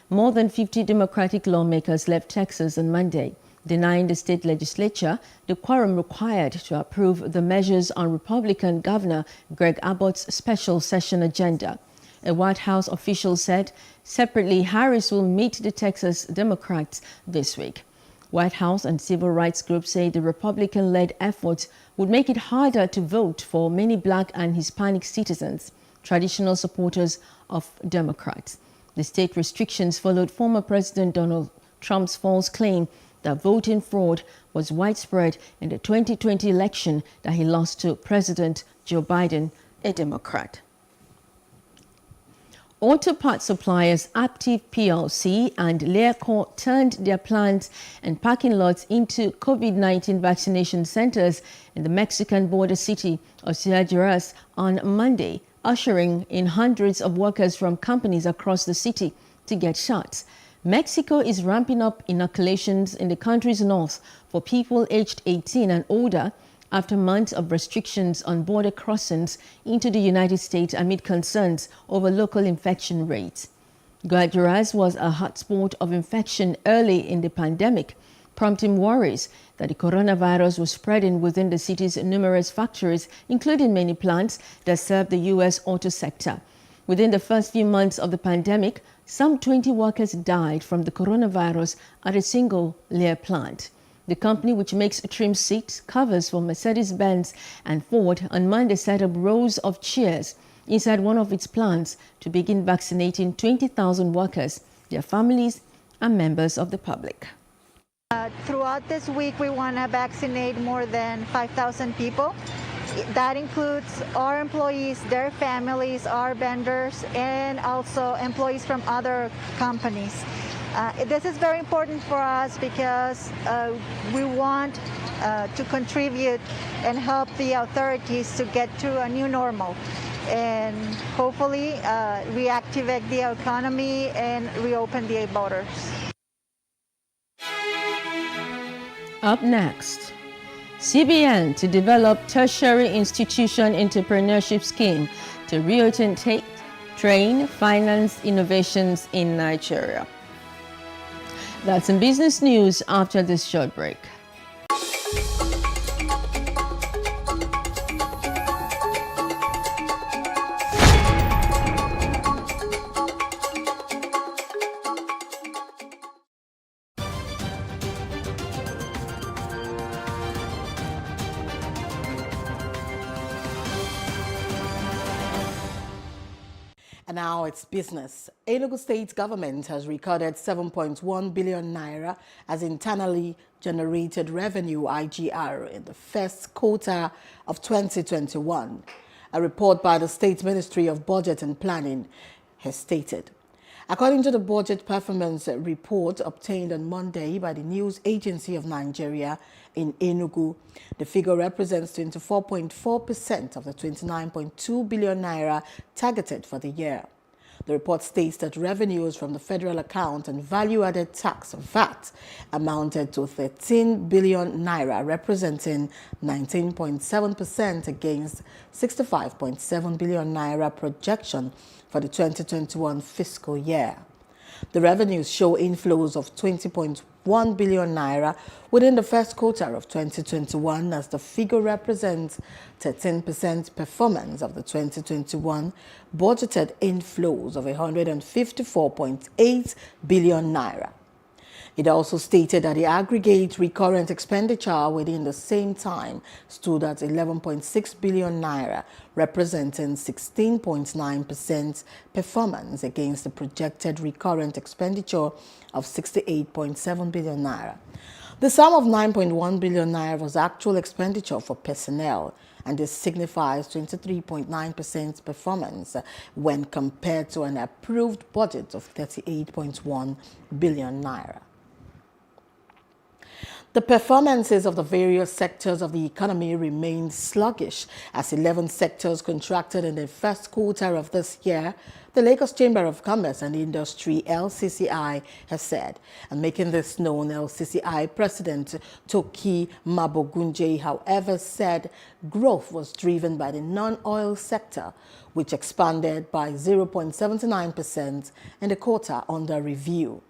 More than 50 Democratic lawmakers left Texas on Monday, denying the state legislature the quorum required to approve the measures on Republican Governor Greg Abbott's special session agenda. A White House official said separately Harris will meet the Texas Democrats this week. White House and civil rights groups say the Republican-led efforts would make it harder to vote for many Black and Hispanic citizens, traditional supporters of Democrats. The state restrictions followed former President Donald Trump's false claim that voting fraud was widespread in the 2020 election that he lost to President Joe Biden, a Democrat. Auto parts suppliers Aptiv plc and Learcorp turned their plants and parking lots into COVID-19 vaccination centers in the Mexican border city of Ciudad Juárez on Monday, ushering in hundreds of workers from companies across the city to get shots. Mexico is ramping up inoculations in the country's north for people aged 18 and older after months of restrictions on border crossings into the United States amid concerns over local infection rates. Juárez was a hotspot of infection early in the pandemic, prompting worries that the coronavirus was spreading within the city's numerous factories, including many plants that serve the U.S. auto sector. Within the first few months of the pandemic, some 20 workers died from the coronavirus at a single Lear plant. The company, which makes trim seat covers for Mercedes-Benz and Ford, on Monday set up rows of chairs inside one of its plants to begin vaccinating 20,000 workers, their families, and members of the public. Throughout this week, we want to vaccinate more than 5,000 people. That includes our employees, their families, our vendors, and also employees from other companies. This is very important for us because we want to contribute and help the authorities to get to a new normal and hopefully reactivate the economy and reopen the borders. Up next, CBN to develop tertiary institution entrepreneurship scheme to reorientate, train, finance innovations in Nigeria. That's in business news after this short break. And now it's business. Enugu State government has recorded 7.1 billion naira as internally generated revenue IGR in the first quarter of 2021. A report by the State Ministry of Budget and Planning has stated. According to the budget performance report obtained on Monday by the News Agency of Nigeria in Enugu, the figure represents 24.4% of the 29.2 billion naira targeted for the year. The report states that revenues from the federal account and value-added tax VAT amounted to 13 billion naira, representing 19.7% against 65.7 billion naira projection for the 2021 fiscal year. The revenues show inflows of 20.1 billion naira within the first quarter of 2021 as the figure represents 13% performance of the 2021 budgeted inflows of 154.8 billion naira. It also stated that the aggregate recurrent expenditure within the same time stood at 11.6 billion naira, representing 16.9% performance against the projected recurrent expenditure of 68.7 billion naira. The sum of 9.1 billion naira was actual expenditure for personnel, and this signifies 23.9% performance when compared to an approved budget of 38.1 billion naira. The performances of the various sectors of the economy remained sluggish as 11 sectors contracted in the first quarter of this year, the Lagos Chamber of Commerce and Industry LCCI has said. And making this known, LCCI President Toki Mabogunje, however, said growth was driven by the non-oil sector, which expanded by 0.79% in the quarter under review.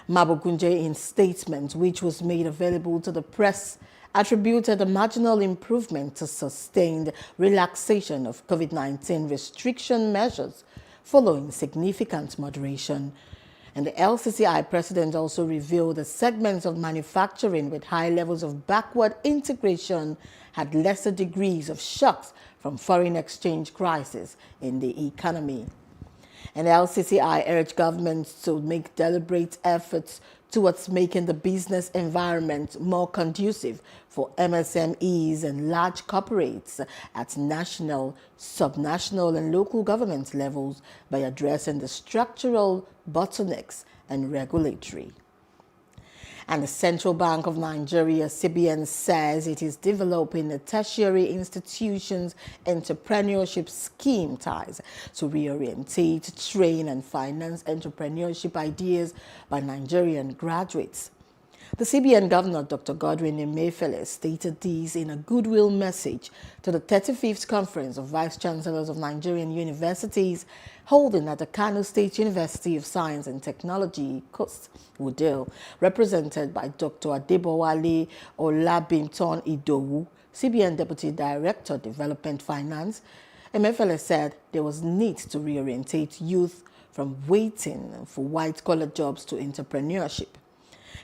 Mabogunje, in statement which was made available to the press, attributed a marginal improvement to sustained relaxation of COVID-19 restriction measures following significant moderation. And the LCCI president also revealed that segments of manufacturing with high levels of backward integration had lesser degrees of shocks from foreign exchange crisis in the economy. And LCCI urged governments to make deliberate efforts towards making the business environment more conducive for MSMEs and large corporates at national, subnational, and local government levels by addressing the structural bottlenecks and regulatory. And the Central Bank of Nigeria, CBN, says it is developing a tertiary institutions entrepreneurship scheme ties to reorientate, train, and finance entrepreneurship ideas by Nigerian graduates. The CBN Governor, Dr. Godwin Emefiele, stated this in a goodwill message to the 35th Conference of Vice Chancellors of Nigerian Universities holding at the Kano State University of Science and Technology, KUST, Wudil, represented by Dr. Adebowale Olabinton Idowu, CBN Deputy Director, Development Finance. Emefiele said there was need to reorientate youth from waiting for white-collar jobs to entrepreneurship.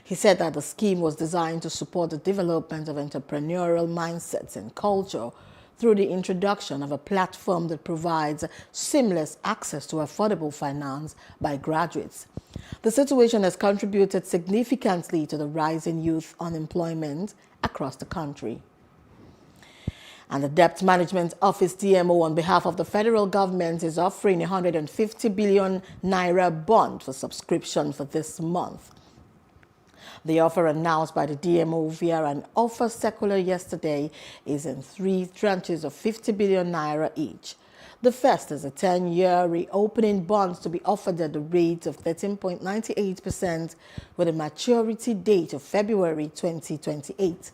He said that the scheme was designed to support the development of entrepreneurial mindsets and culture through the introduction of a platform that provides seamless access to affordable finance by graduates. The situation has contributed significantly to the rise in youth unemployment across the country. And the Debt Management Office DMO on behalf of the federal government is offering 150 billion naira bond for subscription for this month. The offer announced by the DMO via an offer circular yesterday is in 3 tranches of 50 billion naira each. The first is a 10-year reopening bonds to be offered at the rate of 13.98% with a maturity date of February 2028.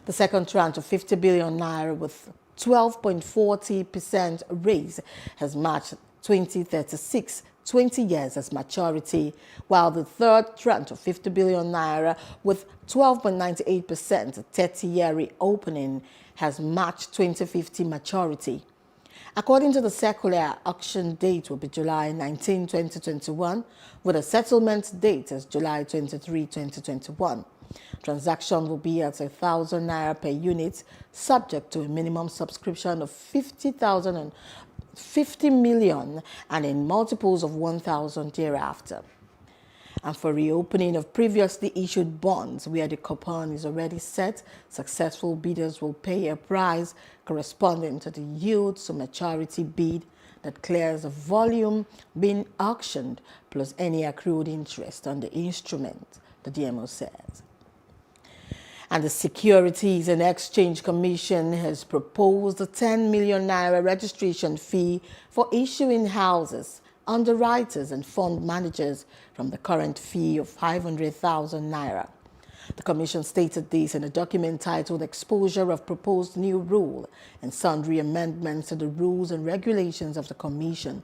The second tranche of 50 billion naira with 12.40% raise has matched 2036, 20 years as maturity, while the third tranche of 50 billion naira with 12.98% 30-year reopening has matched 2050 maturity. According to the circular, auction date will be July 19, 2021, with a settlement date as July 23, 2021. Transaction will be at 1,000 naira per unit, subject to a minimum subscription of 50,000 and 50 million and in multiples of 1,000 thereafter. And for reopening of previously issued bonds where the coupon is already set, successful bidders will pay a price corresponding to the yield to maturity bid that clears the volume being auctioned plus any accrued interest on the instrument, the DMO says. And the Securities and Exchange Commission has proposed a 10 million naira registration fee for issuing houses, underwriters and fund managers from the current fee of 500,000 naira. The Commission stated this in a document titled Exposure of Proposed New Rule and Sundry Amendments to the Rules and Regulations of the Commission,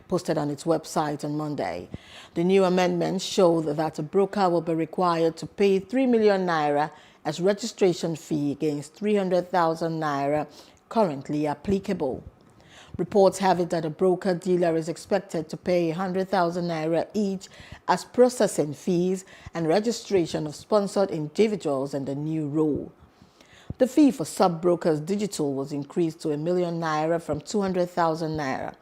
posted on its website on Monday. The new amendments show that a broker will be required to pay 3 million naira as registration fee against 300,000 naira currently applicable. Reports have it that a broker-dealer is expected to pay 100,000 naira each as processing fees and registration of sponsored individuals in the new rule. The fee for sub-brokers digital was increased to 1 million naira from 200,000 naira.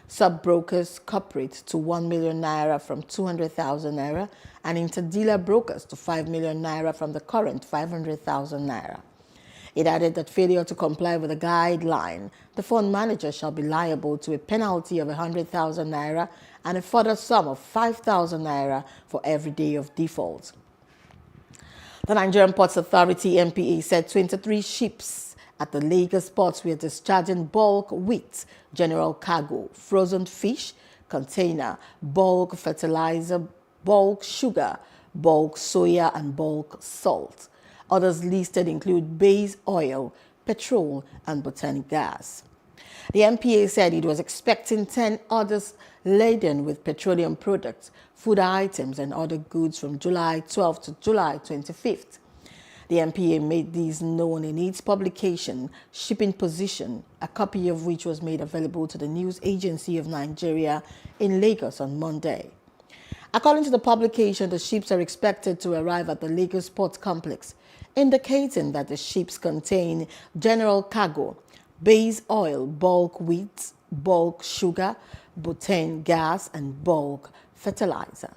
Sub-brokers corporate to 1 million naira from 200,000 naira and interdealer brokers to 5 million naira from the current 500,000 naira. It added that failure to comply with the guideline, the fund manager shall be liable to a penalty of 100,000 naira and a further sum of 5,000 naira for every day of default. The Nigerian Ports Authority (NPA) said 23 ships at the Lagos ports were discharging bulk wheat, general cargo, frozen fish, container, bulk fertilizer, bulk sugar, bulk soya, and bulk salt. Others listed include base oil, petrol, and butane gas. The NPA said it was expecting 10 others laden with petroleum products, food items, and other goods from July 12th to July 25th. The NPA made these known in its publication, Shipping Position, a copy of which was made available to the News Agency of Nigeria in Lagos on Monday. According to the publication, the ships are expected to arrive at the Lagos Port Complex, indicating that the ships contain general cargo, base oil, bulk wheat, bulk sugar, butane gas, and bulk fertilizer.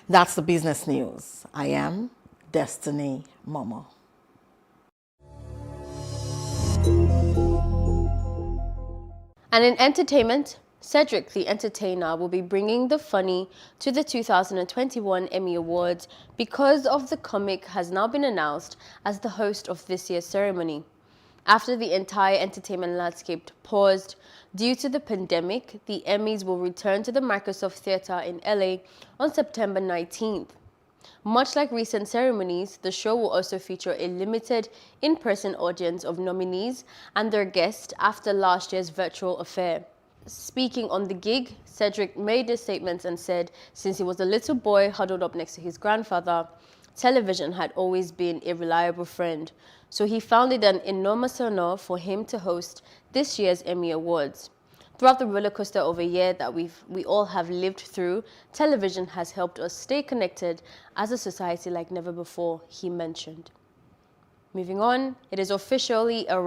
That's the business news. I am Destiny Momo. And in entertainment, Cedric the Entertainer will be bringing the funny to the 2021 Emmy Awards because of the comic has now been announced as the host of this year's ceremony. After the entire entertainment landscape paused due to the pandemic, the Emmys will return to the Microsoft Theatre in LA on September 19th. Much like recent ceremonies, the show will also feature a limited in-person audience of nominees and their guests after last year's virtual affair. Speaking on the gig, Cedric made his statements and said since he was a little boy huddled up next to his grandfather, television had always been a reliable friend. So he found it an enormous honor for him to host this year's Emmy Awards. Throughout the rollercoaster of a year that we all have lived through, television has helped us stay connected as a society like never before, he mentioned. Moving on, it is officially a